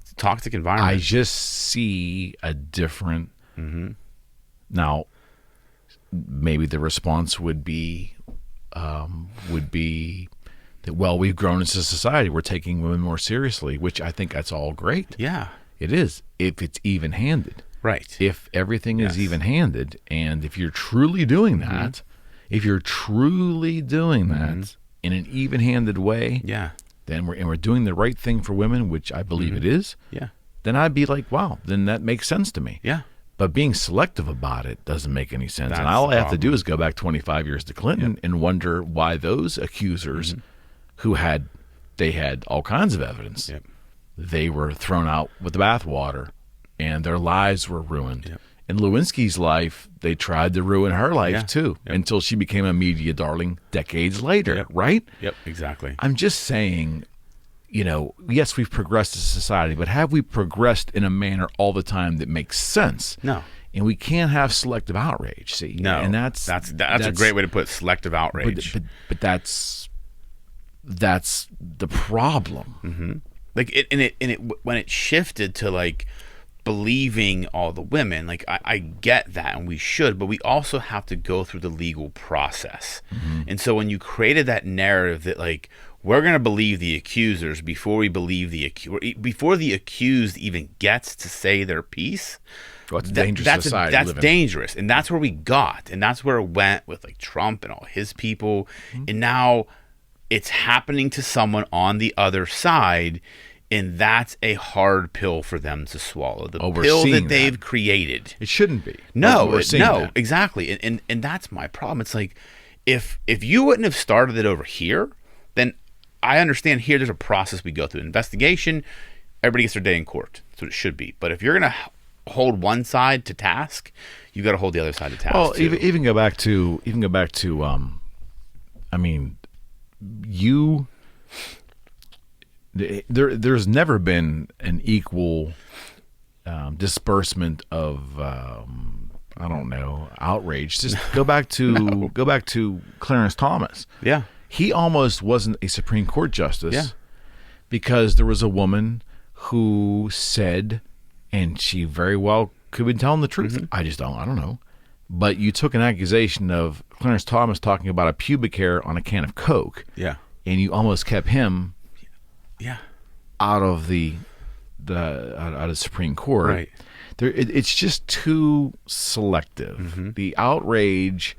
It's a toxic environment. I just see a different... Now, maybe the response would be that, well, we've grown as a society. We're taking women more seriously, which I think that's all great. Yeah. It is, if it's even-handed. Right. If everything is even-handed, and if you're truly doing that, in an even-handed way, then we're doing the right thing for women, which I believe it is, then I'd be like, wow, then that makes sense to me. Yeah. But being selective about it doesn't make any sense. And all I have to do is go back 25 years to Clinton and wonder why those accusers who had all kinds of evidence, they were thrown out with the bathwater and their lives were ruined. In Lewinsky's life, they tried to ruin her life too, until she became a media darling decades later, right? Yep, exactly. I'm just saying, yes, we've progressed as a society, but have we progressed in a manner all the time that makes sense? No. And we can't have selective outrage, see? No. And that's a great way to put selective outrage. But that's the problem. Like when it shifted to like believing all the women, like I get that, and we should, but we also have to go through the legal process. And so when you created that narrative that like we're going to believe the accusers before we believe before the accused even gets to say their piece, well, it's a dangerous society. That's dangerous, and that's where we got, and that's where it went with like Trump and all his people, and now it's happening to someone on the other side. And that's a hard pill for them to swallow. The pill that they've created. It shouldn't be. No, exactly. And that's my problem. It's like, if you wouldn't have started it over here, then I understand here there's a process we go through. Investigation, everybody gets their day in court. That's what it should be. But if you're going to hold one side to task, you got to hold the other side to task. Well, too. even go back to I mean, there's never been an equal disbursement of I don't know, outrage. Just go back to Clarence Thomas. Yeah, he almost wasn't a Supreme Court justice because there was a woman who said, and she very well could have been telling the truth. I don't know. But you took an accusation of Clarence Thomas talking about a pubic hair on a can of Coke. Yeah, and you almost kept him. Out of the Supreme Court, right? It's just too selective. The outrage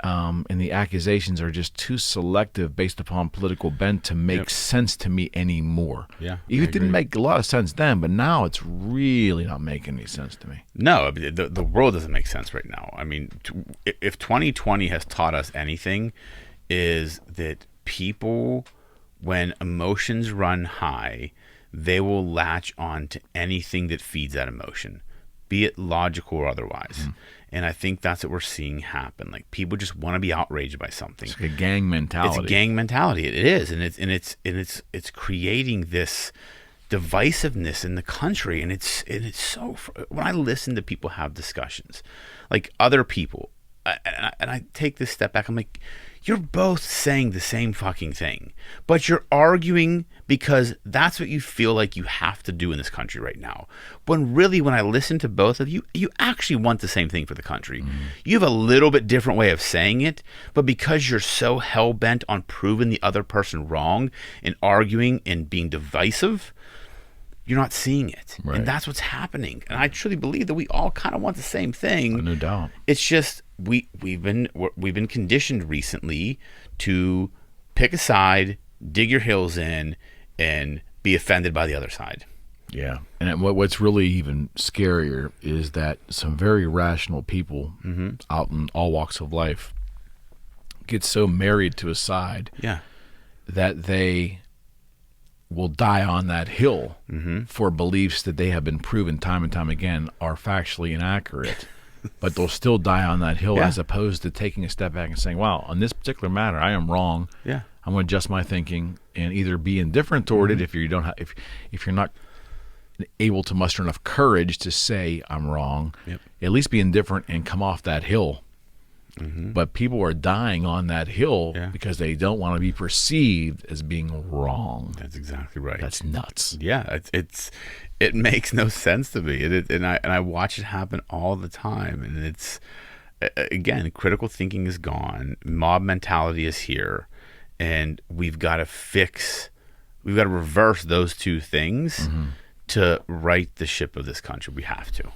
and the accusations are just too selective based upon political bent to make sense to me anymore. It didn't make a lot of sense then, but now it's really not making any sense to me. No, the world doesn't make sense right now. I mean, if 2020 has taught us anything, is that people, when emotions run high, they will latch on to anything that feeds that emotion, be it logical or otherwise. And I think that's what we're seeing happen. Like, people just want to be outraged by something. It's like a gang mentality. It's a gang mentality. It is, and it's creating this divisiveness in the country. And it's so. When I listen to people have discussions, like other people, and I take this step back, I'm like, you're both saying the same fucking thing, but you're arguing because that's what you feel like you have to do in this country right now. When really, when I listen to both of you, you actually want the same thing for the country. You have a little bit different way of saying it, but because you're so hell-bent on proving the other person wrong and arguing and being divisive, you're not seeing it. Right. And that's what's happening. And I truly believe that we all kind of want the same thing. No doubt. It's just we've been conditioned recently to pick a side, dig your heels in, and be offended by the other side. Yeah. And what's really even scarier is that some very rational people out in all walks of life get so married to a side that they will die on that hill for beliefs that they have been proven time and time again are factually inaccurate. But they'll still die on that hill as opposed to taking a step back and saying, wow, on this particular matter, I am wrong. Yeah. I'm going to adjust my thinking and either be indifferent toward it if you don't if you're not able to muster enough courage to say I'm wrong, at least be indifferent and come off that hill. But people are dying on that hill because they don't want to be perceived as being wrong. That's exactly right. That's nuts. Yeah, it makes no sense to me, and I watch it happen all the time. And it's again, critical thinking is gone, mob mentality is here, and we've got to reverse those two things to right the ship of this country. We have to.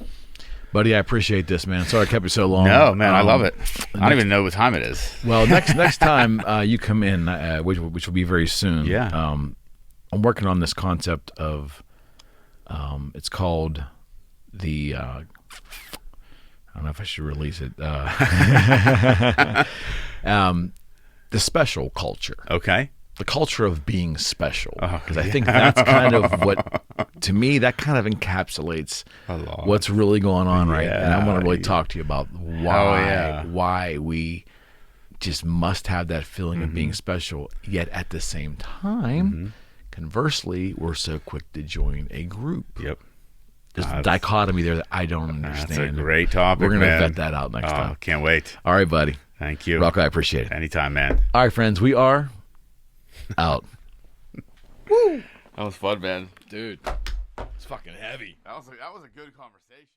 Buddy, I appreciate this, man. Sorry I kept you so long. No, man, I love it. I don't even know what time it is. Well, next time you come in, which will be very soon. Yeah. I'm working on this concept of, it's called the, I don't know if I should release it. The special culture. Okay. The culture of being special, because I think that's kind of what, to me, that kind of encapsulates what's really going on right now. And I want to really talk to you about why we just must have that feeling of being special, yet at the same time, conversely, we're so quick to join a group. Yep. There's a dichotomy there that I don't understand. That's a great topic, We're going to man. vet that out next time. Can't wait. All right, buddy. Thank you. Rocco, I appreciate it. Anytime, man. All right, friends, we are out. Woo! That was fun, man. Dude, it's fucking heavy. That was a good conversation.